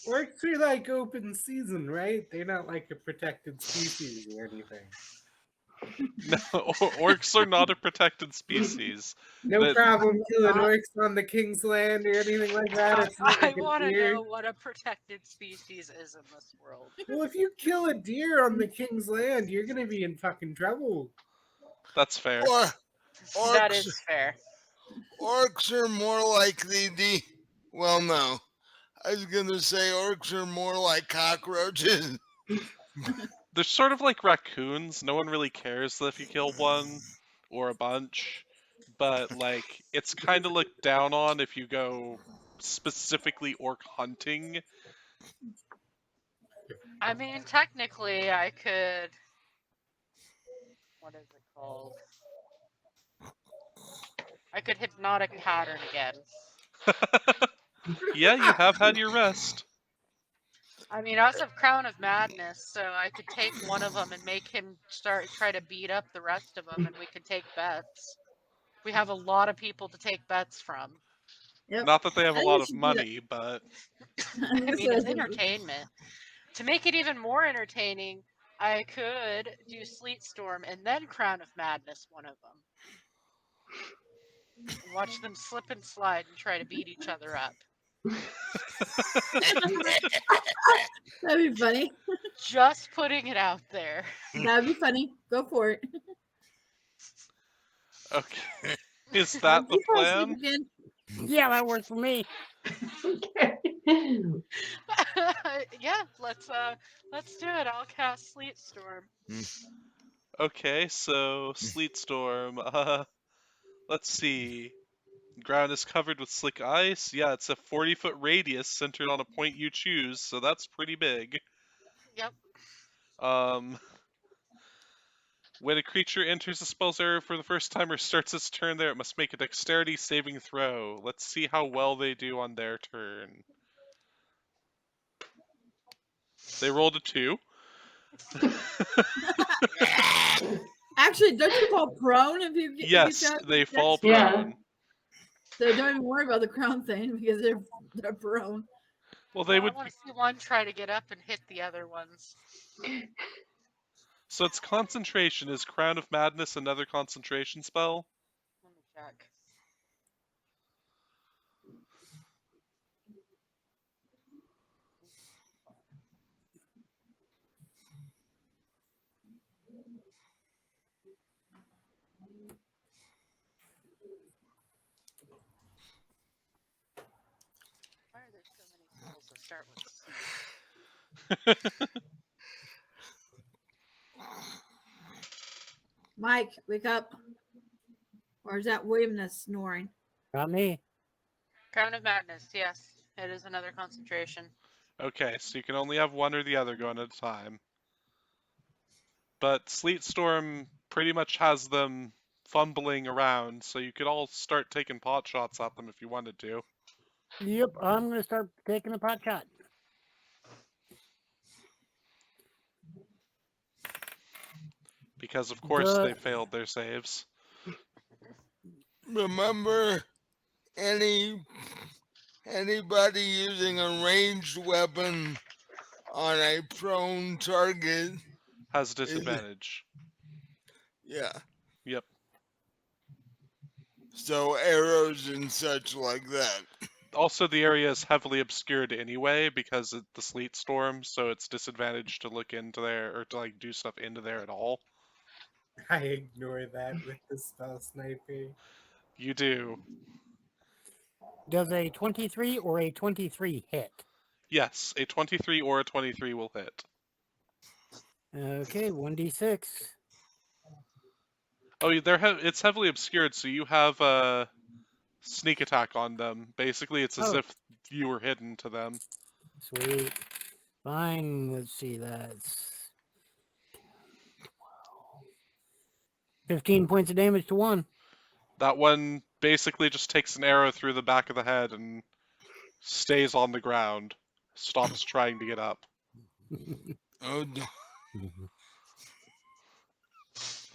Orcs are like open season, right? They're not like a protected species or anything. No, orcs are not a protected species. No That- problem killing orcs on the King's Land or anything like that. It's not I like a want to deer. know what a protected species is in this world. Well, if you kill a deer on the King's Land, you're gonna be in fucking trouble. That's fair. Or That orcs, is fair. orcs are more likely to. Well, no. I was going to say orcs are more like cockroaches. They're sort of like raccoons. No one really cares if you kill one or a bunch, but like it's kind of looked down on if you go specifically orc hunting. I mean, technically, I could. What is it called? I could hypnotic pattern again. Yeah, you have had your rest. I mean, I also have Crown of Madness, so I could take one of them and make him try to beat up the rest of them, and we could take bets. We have a lot of people to take bets from. Yep. Not that they have I a think lot we of should do money, but that. I mean, it's entertainment. To make it even more entertaining, I could do Sleet Storm and then Crown of Madness one of them. And watch them slip and slide and try to beat each other up. That'd be funny. Just putting it out there. That'd be funny. Go for it. okay. Is that the You fall asleep plan? again. Yeah, that works for me. Okay. Yeah, let's do it. I'll cast Sleet Storm. Okay, so Sleet Storm. Let's see. Ground is covered with slick ice. Yeah, it's a 40-foot radius centered on a point you choose, so that's pretty big. Yep. When a creature enters the spell's area for the first time or starts its turn there, it must make a dexterity saving throw. Let's see how well they do on their turn. They rolled a 2. Actually, don't you fall prone if you Yes, fail they your fall dex? Yeah. prone. So don't even worry about the crown thing because they're prone. Well, they I would. want to see one try to get up and hit the other ones. So it's concentration. Is Crown of Madness another concentration spell? Let me check. Why are there so many spells that start with C? Mike, wake up. Or is that William that's snoring? Not me. Crown of Madness, yes. It is another concentration. Okay, so you can only have one or the other going at a time. But Sleet Storm pretty much has them fumbling around, so you could all start taking pot shots at them if you wanted to. Yep, I'm going to start taking a pot shot. Because of course Duh. they failed their saves. Remember, anybody using a ranged weapon on a prone target Has is, disadvantage. yeah. Yep. So arrows and such like that. Also, the area is heavily obscured anyway because of the sleet storm, so it's disadvantaged to look into there or to like do stuff into there at all. I ignore that with the spell sniper. You do. Does a 23 or a 23 hit? Yes, a 23 or a 23 will hit. Okay, 1d6. Oh, it's heavily obscured, so you have a sneak attack on them. Basically, it's as Oh. if you were hidden to them. Sweet. Fine, let's see, that's 15 points of damage to one. That one basically just takes an arrow through the back of the head and stays on the ground. Stops trying to get up. Oh,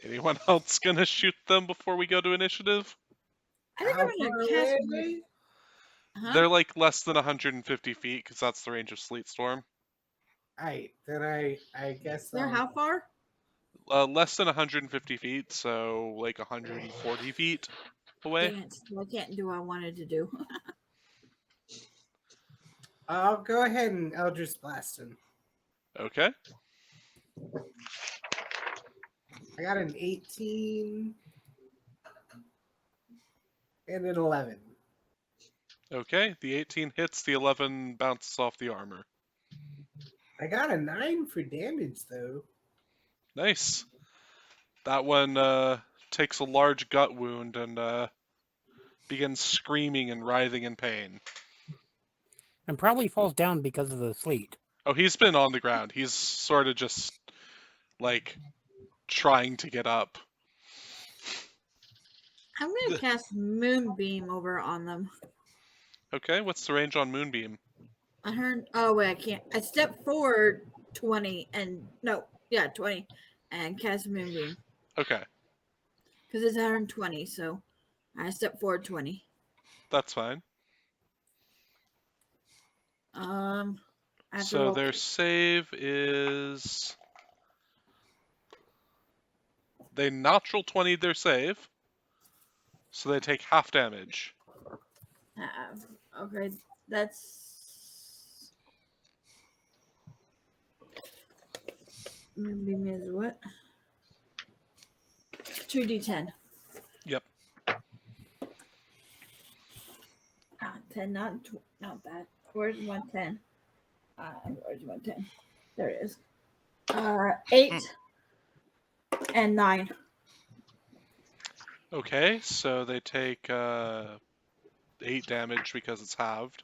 Anyone else gonna shoot them before we go to initiative? I think How I'm far gonna cast. away? Huh? They're like less than 150 feet because that's the range of Sleet Storm. Alright, then I guess They're I'll... how far? Less than 150 feet, so like 140 feet away. Dang it. So I can't do what I wanted to do. I'll go ahead and Eldritch Blast him. Okay. I got an 18 and an 11. Okay. The 18 hits, the 11 bounces off the armor. I got a 9 for damage, though. Nice. That one takes a large gut wound and begins screaming and writhing in pain. And probably falls down because of the sleet. Oh, he's been on the ground. He's sort of just like trying to get up. I'm gonna cast Moonbeam over on them. Okay, what's the range on Moonbeam? I heard. Oh wait, I can't. I step forward 20 and 20 and cast Moonbeam Okay, because it's 120. So I step forward 20. that's fine. I have to So roll. their save is... They natural 20'd their save, so they take half damage. Okay, that's Moonbeam is what? 2d10. Yep. 10, not that. Where's 110? Where's 110? There it is. 8 and 9. Okay, so they take 8 damage because it's halved.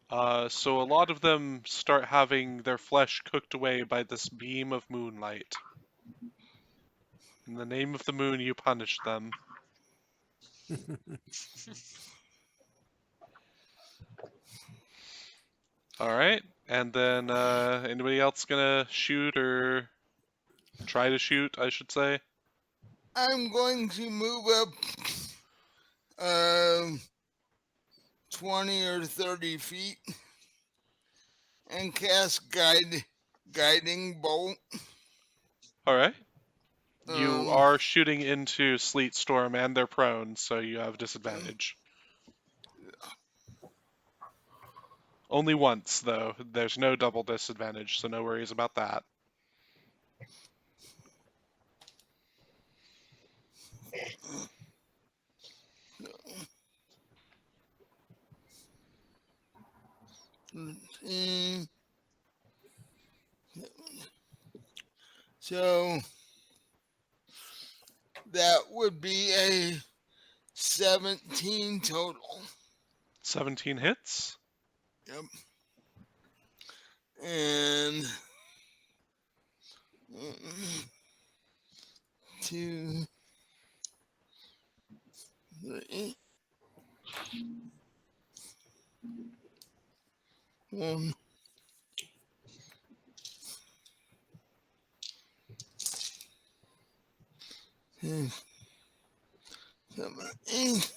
So a lot of them start having their flesh cooked away by this beam of moonlight. In the name of the moon, you punish them. Alright, and then anybody else gonna shoot or try to shoot, I should say? I'm going to move up 20 or 30 feet and cast guiding bolt. Alright. You Um, are shooting into Sleet Storm and they're prone, so you have disadvantage. Only once, though. There's no double disadvantage, so no worries about that. So that would be a 17 total. 17 hits. Yep. And 2, 3, 1. Hmm. 7, 8.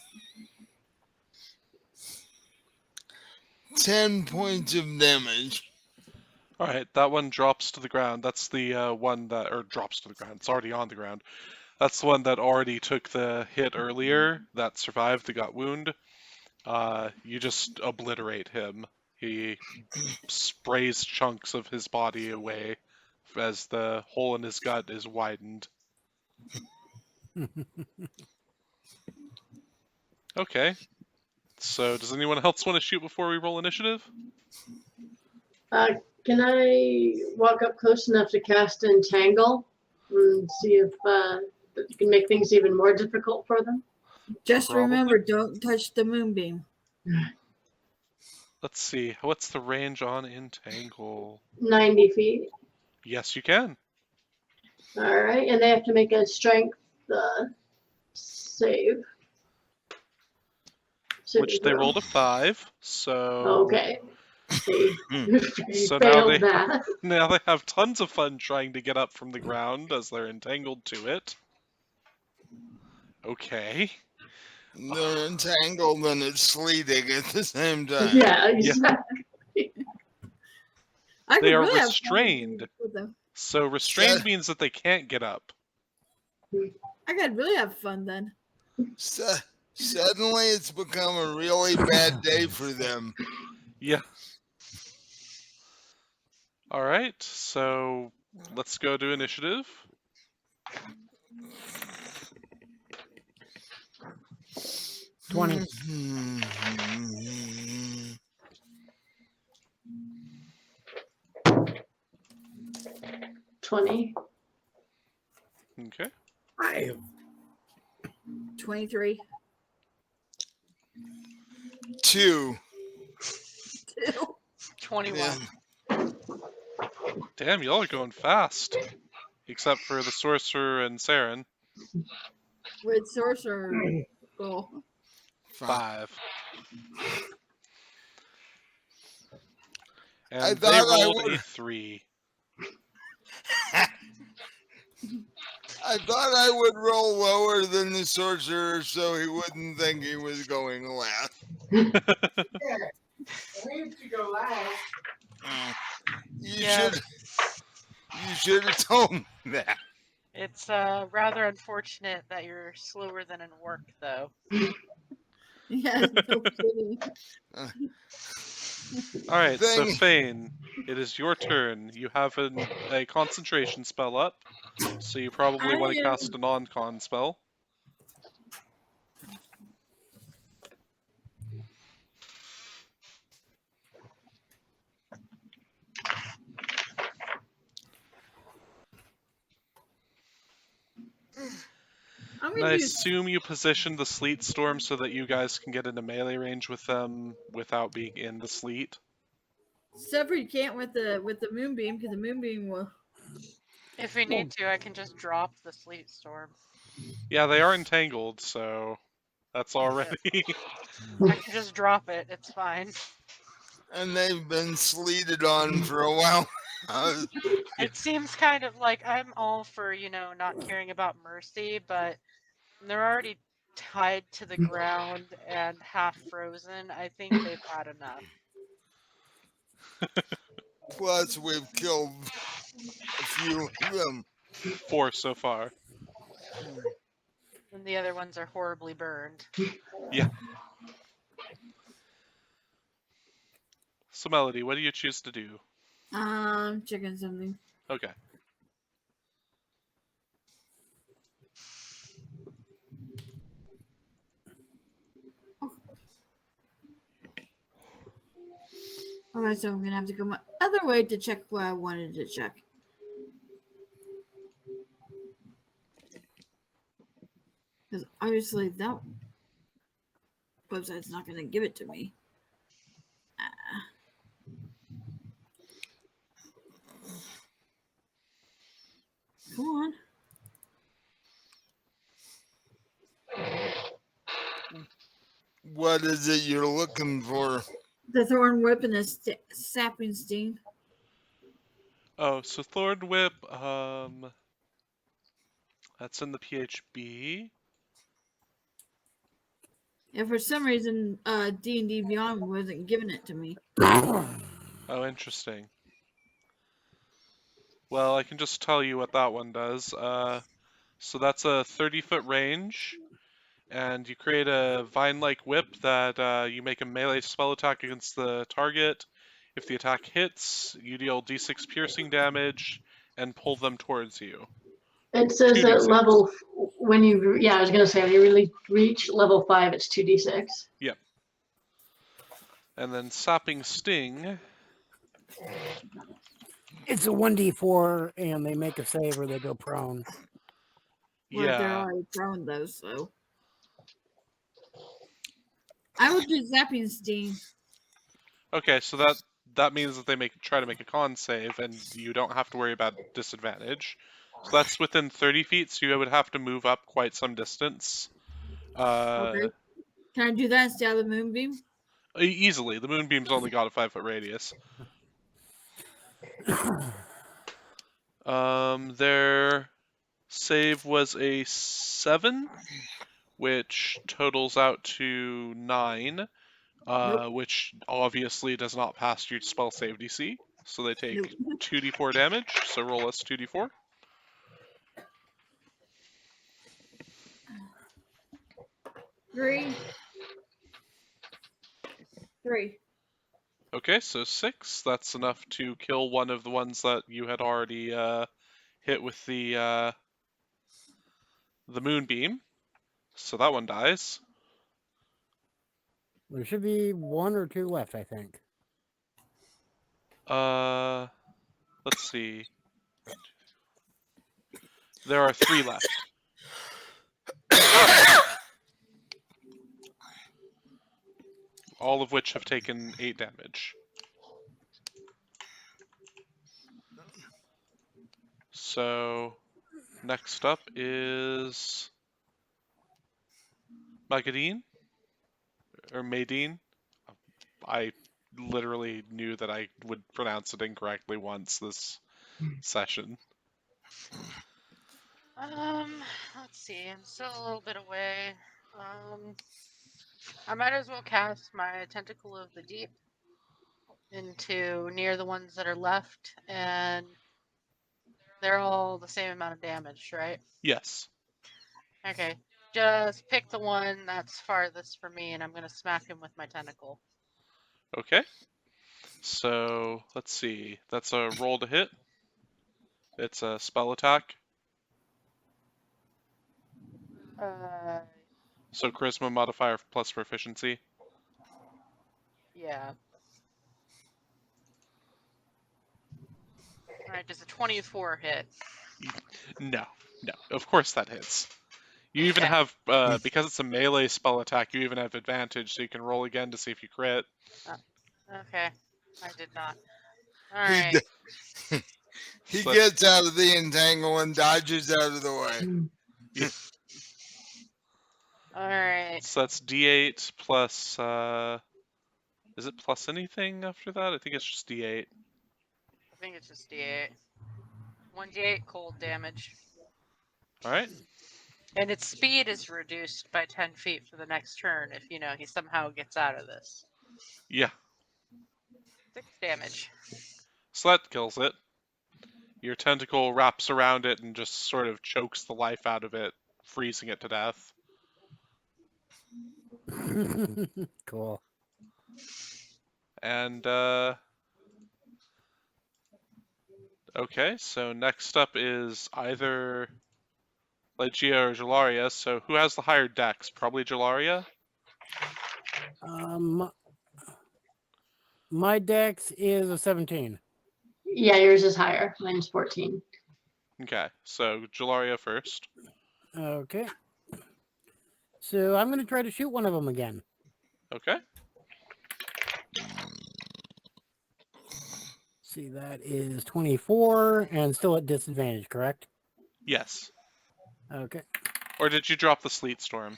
10 points of damage. Alright, that one drops to the ground. That's the one that, or drops to the ground. It's already on the ground. That's the one that already took the hit earlier, that survived the gut wound. You just obliterate him. He sprays chunks of his body away as the hole in his gut is widened. Okay. So, does anyone else want to shoot before we roll initiative? Can I walk up close enough to cast Entangle and see if you can make things even more difficult for them? Just Probably. remember, don't touch the moonbeam. Let's see. What's the range on Entangle? 90 feet. Yes, you can. All right, and they have to make a strength save. Which they rolled a 5, so... Okay. They So failed that. now they have tons of fun trying to get up from the ground as they're entangled to it. Okay. They're entangled and it's sleeting at the same time. Yeah, exactly. I They could are really have fun restrained. with them. So restrained means that they can't get up. I could really have fun then. Suddenly it's become a really bad day for them. Yeah. Alright, so let's go to initiative. Twenty. 20. Okay. 23. 2. 21. Yeah. Damn, y'all are going fast. Except for the sorcerer and Saren. With sorcerer. Cool. 5. And I they thought I rolled would- a 3. I thought I would roll lower than the sorcerer so he wouldn't think he was going last. I need to go last. You Yeah. should have told me that. It's rather unfortunate that you're slower than an orc, though. Yeah, no kidding. Alright, so Thing- Fane, it is your turn. You have a concentration spell up, so you probably want to cast a non-con spell. I'm And gonna I use assume you positioned the Sleet Storm so that you guys can get into melee range with them without being in the sleet. except for you can't with the moonbeam because the moonbeam will. If we need to, I can just drop the Sleet Storm. Yeah, they are entangled, so that's already. I can just drop it. It's fine. And they've been sleeted on for a while. It seems kind of like I'm all for, not caring about mercy, but they're already tied to the ground and half frozen. I think they've had enough. Plus, we've killed a few of them. 4 so far. And the other ones are horribly burned. Yeah. So, Melody, what do you choose to do? Chicken something. Okay. Alright, so I'm gonna have to go my other way to check what I wanted to check. Because obviously that website's not gonna give it to me. Come on. What is it you're looking for? The thorn whip and the sapping sting. Oh, so Thorn Whip, that's in the PHB. And for some reason, D&D Beyond wasn't giving it to me. Oh, interesting. Well, I can just tell you what that one does. So that's a 30-foot range, and you create a vine-like whip that you make a melee spell attack against the target. If the attack hits, you deal d6 piercing damage and pull them towards you. It says 2d6. that level when you I was gonna say when you really reach level 5, it's 2d6. Yep. And then Sapping Sting. It's a 1d4, and they make a save or they go prone. Well, they're Yeah. already prone though, so. I would do zapping sting. Okay, so that means that they try to make a con save, and you don't have to worry about disadvantage. So that's within 30 feet, so you would have to move up quite some distance. Okay. Can I do that instead of the moonbeam? Easily. The moonbeam's only got a 5-foot radius. Their save was a 7, which totals out to 9, Nope. which obviously does not pass your spell save DC. So they take Nope. 2d4 damage, so roll us 2d4. Three. Okay, so 6. That's enough to kill one of the ones that you had already hit with the moonbeam. So that one dies. There should be 1 or 2 left, I think. Let's see. There are 3 left. All of which have taken 8 damage. So, next up is Magadine? Or Maydeen? I literally knew that I would pronounce it incorrectly once this session. Let's see. I'm still a little bit away. I might as well cast my Tentacle of the Deep into near the ones that are left, and they're all the same amount of damage, right? Yes. Okay. Just pick the one that's farthest from me, and I'm gonna smack him with my tentacle. Okay. So, let's see. That's a roll to hit. It's a spell attack. So charisma modifier plus proficiency. Yeah. Alright, does a 24 hit? No. Of course that hits. You even Okay. have, because it's a melee spell attack, you even have advantage, so you can roll again to see if you crit. Okay. I did not. All He right. d- he So- gets out of the entangle and dodges out of the way. All right. So that's D8 plus, is it plus anything after that? I think it's just D8. I think it's just D8. 1d8 cold damage. Alright. And its speed is reduced by 10 feet for the next turn if, he somehow gets out of this. Yeah. 6 damage. So that kills it. Your tentacle wraps around it and just sort of chokes the life out of it, freezing it to death. Cool. And, okay, so next up is either Legia or Jalaria. So who has the higher dex? Probably Jalaria? My dex is a 17. Yeah, yours is higher. Mine's 14. Okay, so Jalaria first. Okay. So I'm going to try to shoot one of them again. Okay. See, that is 24 and still at disadvantage, correct? Yes. Okay. Or did you drop the Sleet Storm?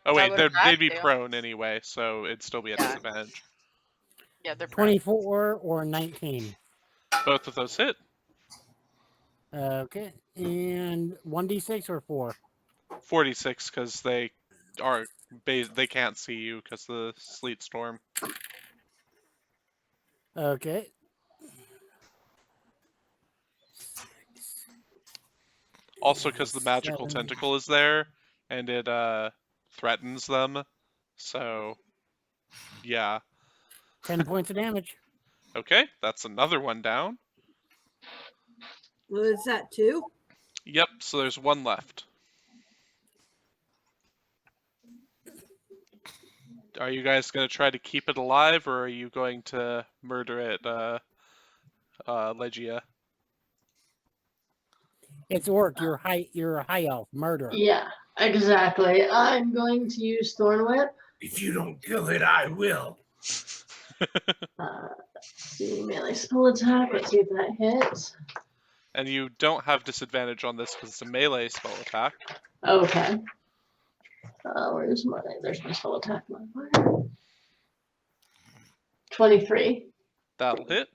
Oh I wait, would've they'd had be to. prone anyway, so it'd still be at Yeah. disadvantage. Yeah, they're prone. 24 or 19. Both of those hit. Okay. And 1d6 or 4? 46 because they can't see you because the Sleet Storm. Okay. Also because the magical 7. tentacle is there and it threatens them. So yeah. 10 points of damage. Okay, that's another one down. Well, is that 2? Yep, so there's one left. Are you guys going to try to keep it alive, or are you going to murder it, Legia? It's orc. You're a high elf. Murder. Yeah, exactly. I'm going to use Thorn Whip. If you don't kill it, I will. See, melee spell attack. Let's see if that hits. And you don't have disadvantage on this because it's a melee spell attack. Okay. There's my spell attack modifier. 23. That'll hit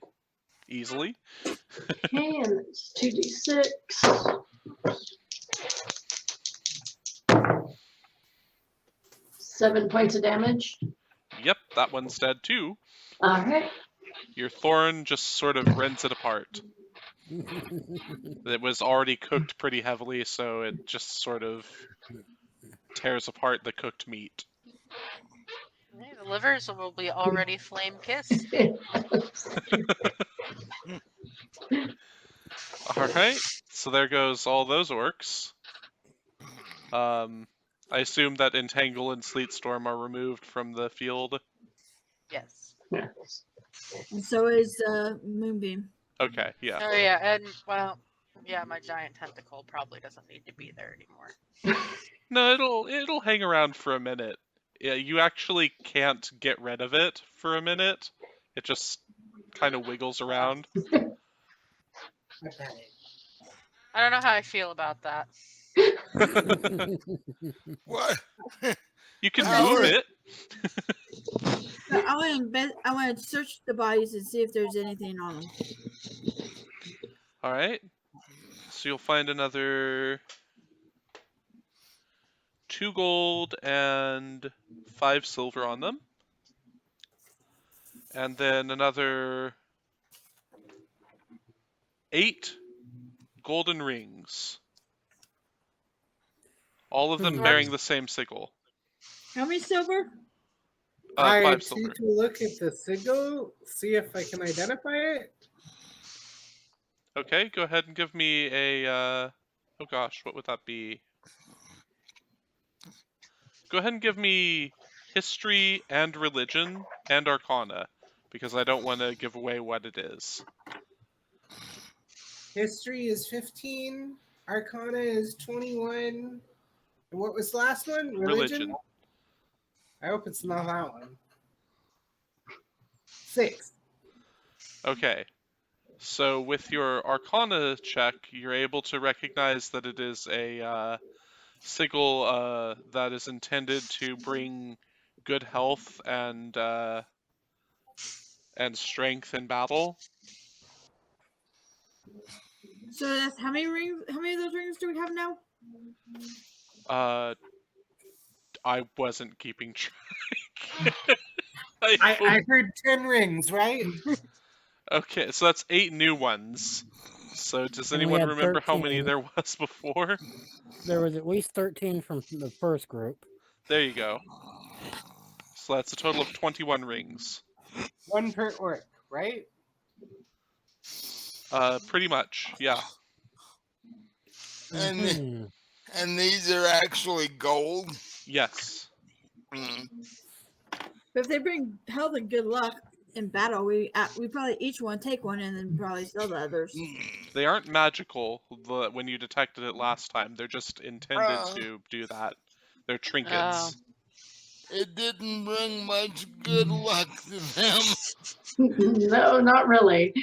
easily. Okay, and it's 2d6. 7 points of damage. Yep, that one's dead too. All right. Your thorn just sort of rends it apart. It was already cooked pretty heavily, so it just sort of tears apart the cooked meat. Hey, the livers will be already flame kissed. Alright, so there goes all those orcs. I assume that Entangle and Sleet Storm are removed from the field. Yes. Yes. And so is Moonbeam. Okay, yeah. Oh yeah, and my giant tentacle probably doesn't need to be there anymore. No, it'll hang around for a minute. Yeah, you actually can't get rid of it for a minute. It just kind of wiggles around. I don't know how I feel about that. What? You can Howard. move it. So I want to search the bodies and see if there's anything on them. All right. So you'll find another 2 gold and 5 silver on them. And then another 8 golden rings. All of them Hmm. bearing the same sigil. How many silver? I 5 need silver. to look at the sigil, see if I can identify it. Okay, go ahead and give me a, oh gosh, what would that be? Go ahead and give me history and religion and arcana, because I don't want to give away what it is. History is 15. Arcana is 21. What was the last one? Religion. I hope it's not that one. 6. Okay. So with your Arcana check, you're able to recognize that it is a sigil that is intended to bring good health and strength in battle. So that's how many rings? How many of those rings do we have now? I wasn't keeping track. I heard 10 rings, right? Okay, so that's 8 new ones. So does And we anyone had remember how many 13. there was before? There was at least 13 from the first group. There you go. So that's a total of 21 rings. 1 per orc, right? Pretty much, yeah. And Hmm. and these are actually gold. Yes. Mm. But if they bring health and good luck in battle, we probably each one take one and then probably sell the others. They aren't magical when you detected it last time. They're just intended Uh. to do that. They're trinkets. It didn't bring much good luck to them. No, not really.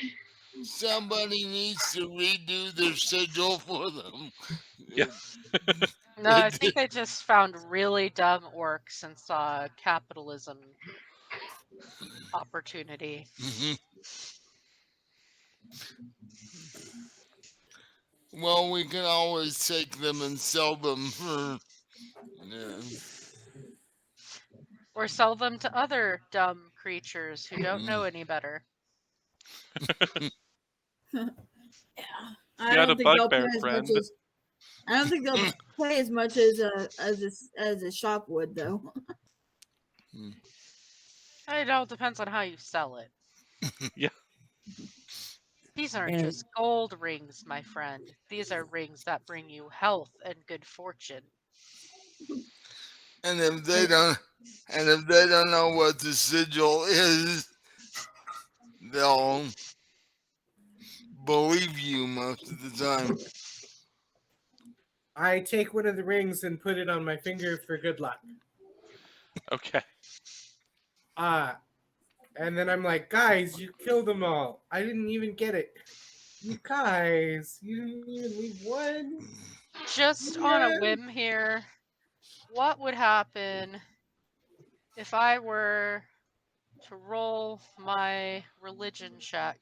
Somebody needs to redo their sigil for them. Yeah. No, I think they just found really dumb orcs and saw capitalism opportunity. Well, we can always take them and sell them for. Or sell them to other dumb creatures who don't know any better. I You had a don't think they'll play bugbear as friend. much as. I don't think they'll play as much as a shop would though. It all depends on how you sell it. Yeah. These aren't And- just gold rings, my friend. These are rings that bring you health and good fortune. And if they don't know what the sigil is, they'll believe you most of the time. I take one of the rings and put it on my finger for good luck. Okay. And then I'm like, guys, you killed them all. I didn't even get it. You guys, you didn't even leave one. Just on a whim here, what would happen if I were to roll my religion check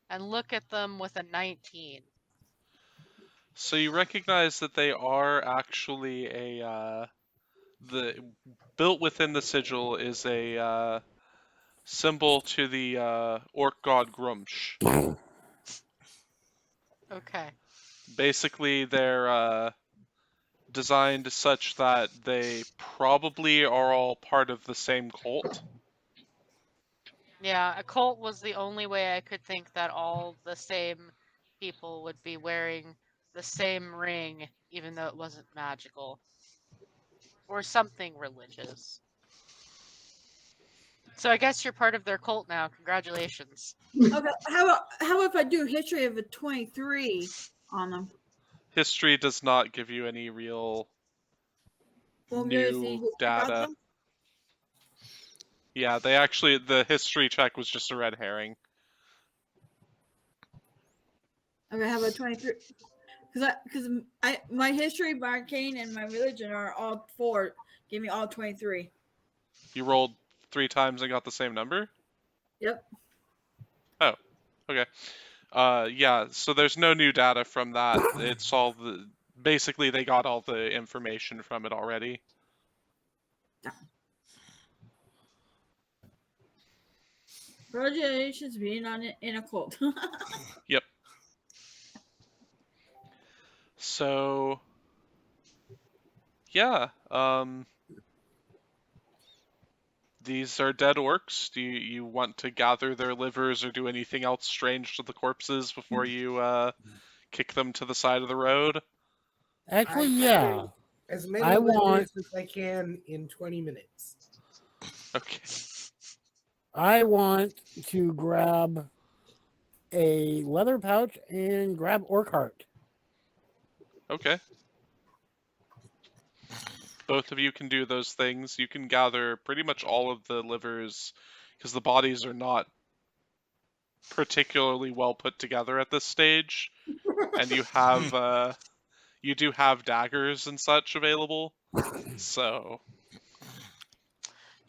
and look at them with a 19? So you recognize that they are actually the built within the sigil is a symbol to the orc god Grumsh. Okay. Basically, they're designed such that they probably are all part of the same cult. Yeah, a cult was the only way I could think that all the same people would be wearing the same ring, even though it wasn't magical. Or something religious. So I guess you're part of their cult now. Congratulations. Okay, how if I do history of a 23 on them? History does not give you any real Won't give us any new history about data. them? Yeah, the history check was just a red herring. Okay, how about 23? Because my history, my arcane, and my religion are all 4. Give me all 23. You rolled 3 times and got the same number? Yep. Oh, okay. Yeah, so there's no new data from that. It's all basically they got all the information from it already. Congratulations being in a cult. Yep. So, yeah, these are dead orcs. Do you want to gather their livers or do anything else strange to the corpses before you kick them to the side of the road? Actually, I yeah. take as many I livers want- as I can in 20 minutes. Okay. I want to grab a leather pouch and grab Orc Heart. Okay. both of you can do those things. You can gather pretty much all of the livers because the bodies are not particularly well put together at this stage, and you do have daggers and such available. So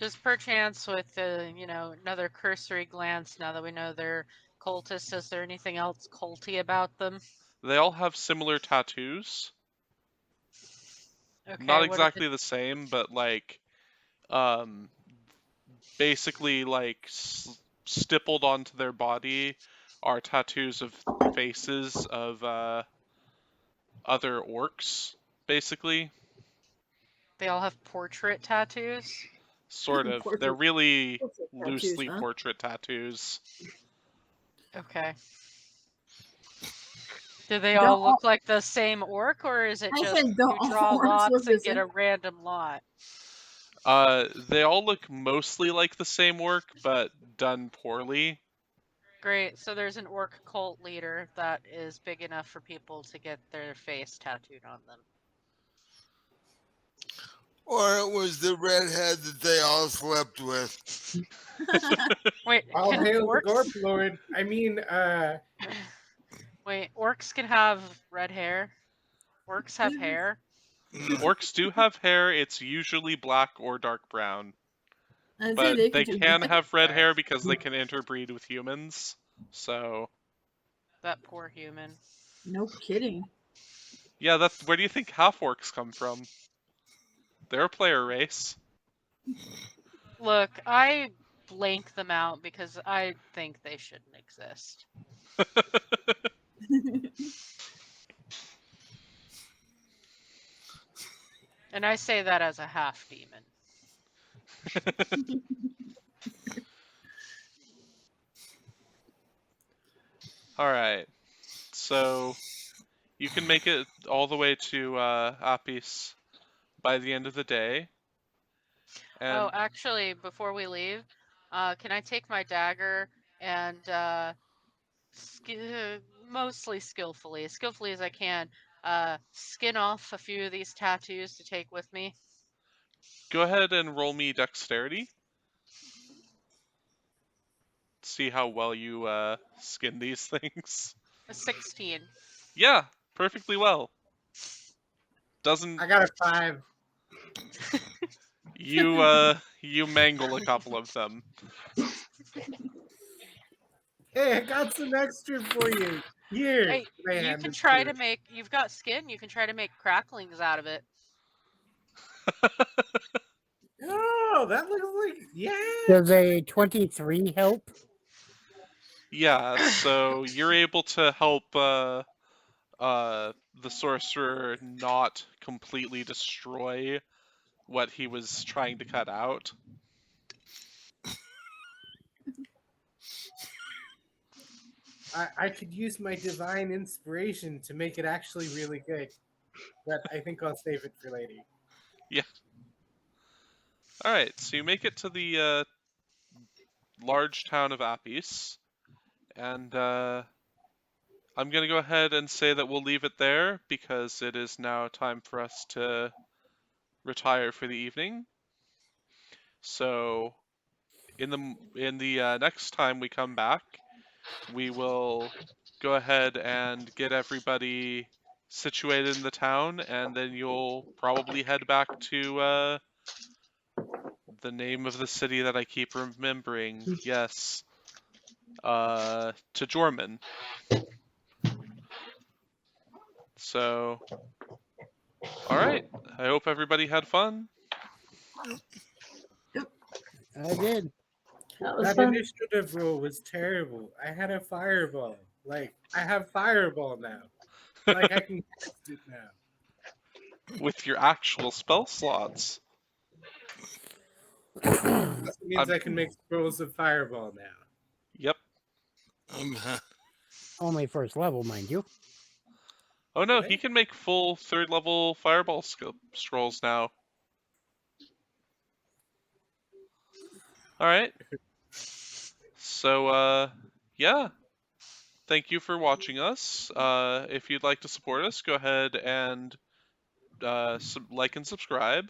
Just perchance with another cursory glance, now that we know they're cultists, is there anything else culty about them? they all have similar tattoos. Okay, Not what are the exactly the same, but like um basically like stippled onto their body are tattoos of faces of other orcs, basically. they all have portrait tattoos? Sort of. They're Portrait- really portrait tattoos, loosely huh? portrait tattoos. Okay. Do they Don't all all, look like the same orc, or is it I just said, don't you all draw orcs look lots the and get same? a random lot? They all look mostly like the same orc, but done poorly. Great, so there's an orc cult leader that is big enough for people to get their face tattooed on them. Or it was the redhead that they all slept with. Wait, All can hail the Gorp orcs? Lord. I mean, Wait, orcs can have red hair. Orcs have hair. Orcs do have hair. It's usually black or dark brown. I'd say But they they could do can that. have red Okay. hair because they can interbreed with humans. So That poor human. No kidding. yeah, that's where do you think half orcs come from? They're a player race. Look, I blank them out because I think they shouldn't exist. And I say that as a half demon. Alright. So you can make it all the way to Apis by the end of the day. And Oh, actually, before we leave, can I take my dagger and mostly skillfully as I can, skin off a few of these tattoos to take with me? go ahead and roll me dexterity. See how well you skin these things. A 16. Yeah, perfectly well. Doesn't I got a 5. you mangle a couple of them. Hey, I got some extra for you. Here. Hey, I you hand can it try to to make. You've got skin. You can try to make cracklings out of it. Oh, that looks like yeah. Does a 23 help? Yeah, so you're able to help the sorcerer not completely destroy what he was trying to cut out. I could use my divine inspiration to make it actually really good, but I think I'll save it for later. Alright, so you make it to the large town of Apis, and I'm gonna go ahead and say that we'll leave it there because it is now time for us to retire for the evening. So in the next time we come back, we will go ahead and get everybody situated in the town, and then you'll probably head back to the name of the city that I keep remembering. Yes, to Jorman. So, all right. I hope everybody had fun. I did. That was That fun. initiative roll was terrible. I had a fireball. Like I have fireball now. Like I can cast it now. With your actual spell slots. That means I'm- I can make scrolls of fireball now. Yep. Only first level, mind you. Oh no, What? he can make full 3rd level fireball scrolls now. Alright. So, yeah. Thank you for watching us. If you'd like to support us, go ahead and like and subscribe.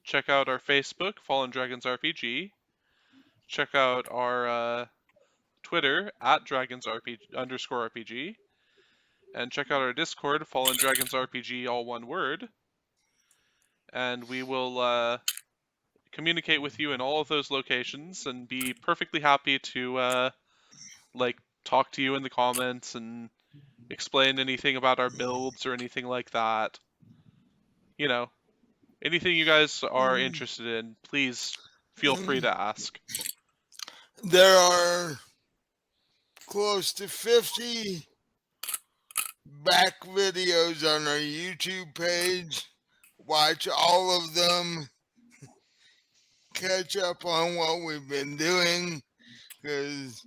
Check out our Facebook, Fallen Dragons RPG. Check out our Twitter at _RPG. And check out our Discord, Fallen Dragons RPG, all one word. And we will communicate with you in all of those locations and be perfectly happy to talk to you in the comments and explain anything about our builds or anything like that. You know, anything you guys are interested in, please feel free to ask. There are close to 50 back videos on our YouTube page. Watch all of them. Catch up on what we've been doing, because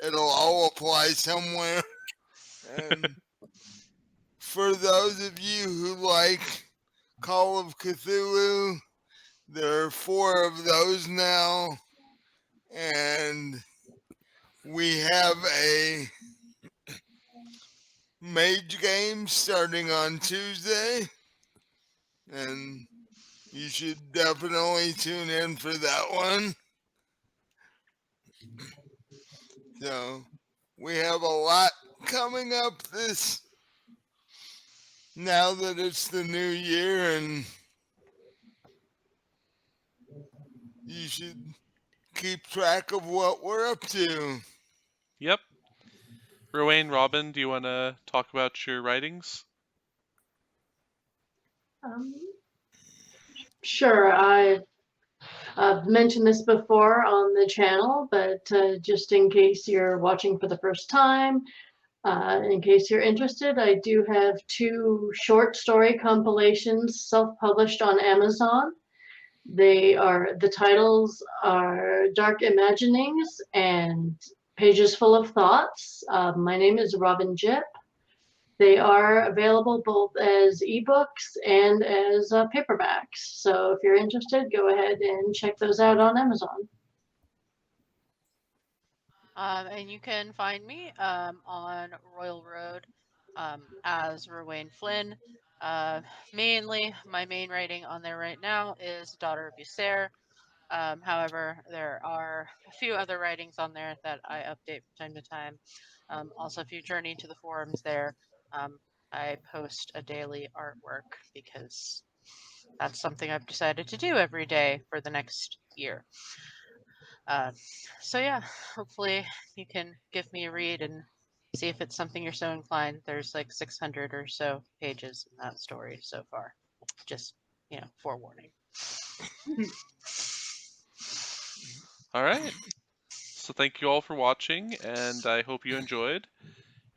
it'll all apply somewhere. And for those of you who like Call of Cthulhu, there are 4 of those now. And we have a mage game starting on Tuesday. And you should definitely tune in for that one. So we have a lot coming up now that it's the new year, and you should keep track of what we're up to. Yep. Rowan, Robin, do you want to talk about your writings? Sure. I've mentioned this before on the channel, but just in case you're watching for the first time, in case you're interested, I do have 2 short story compilations self-published on Amazon. The titles are Dark Imaginings and Pages Full of Thoughts. My name is Robin Jip. They are available both as ebooks and as paperbacks. So if you're interested, go ahead and check those out on Amazon. And you can find me on Royal Road as Rowan Flynn. Mainly, my main writing on there right now is Daughter of Usair. However, there are a few other writings on there that I update from time to time. Also, if you journey to the forums there, I post a daily artwork because that's something I've decided to do every day for the next year. So yeah, hopefully you can give me a read and see if it's something you're so inclined. There's like 600 or so pages in that story so far. Just, forewarning. All right. So thank you all for watching, and I hope you enjoyed,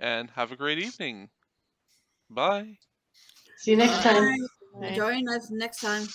and have a great evening. Bye. See you next time. Join us next time.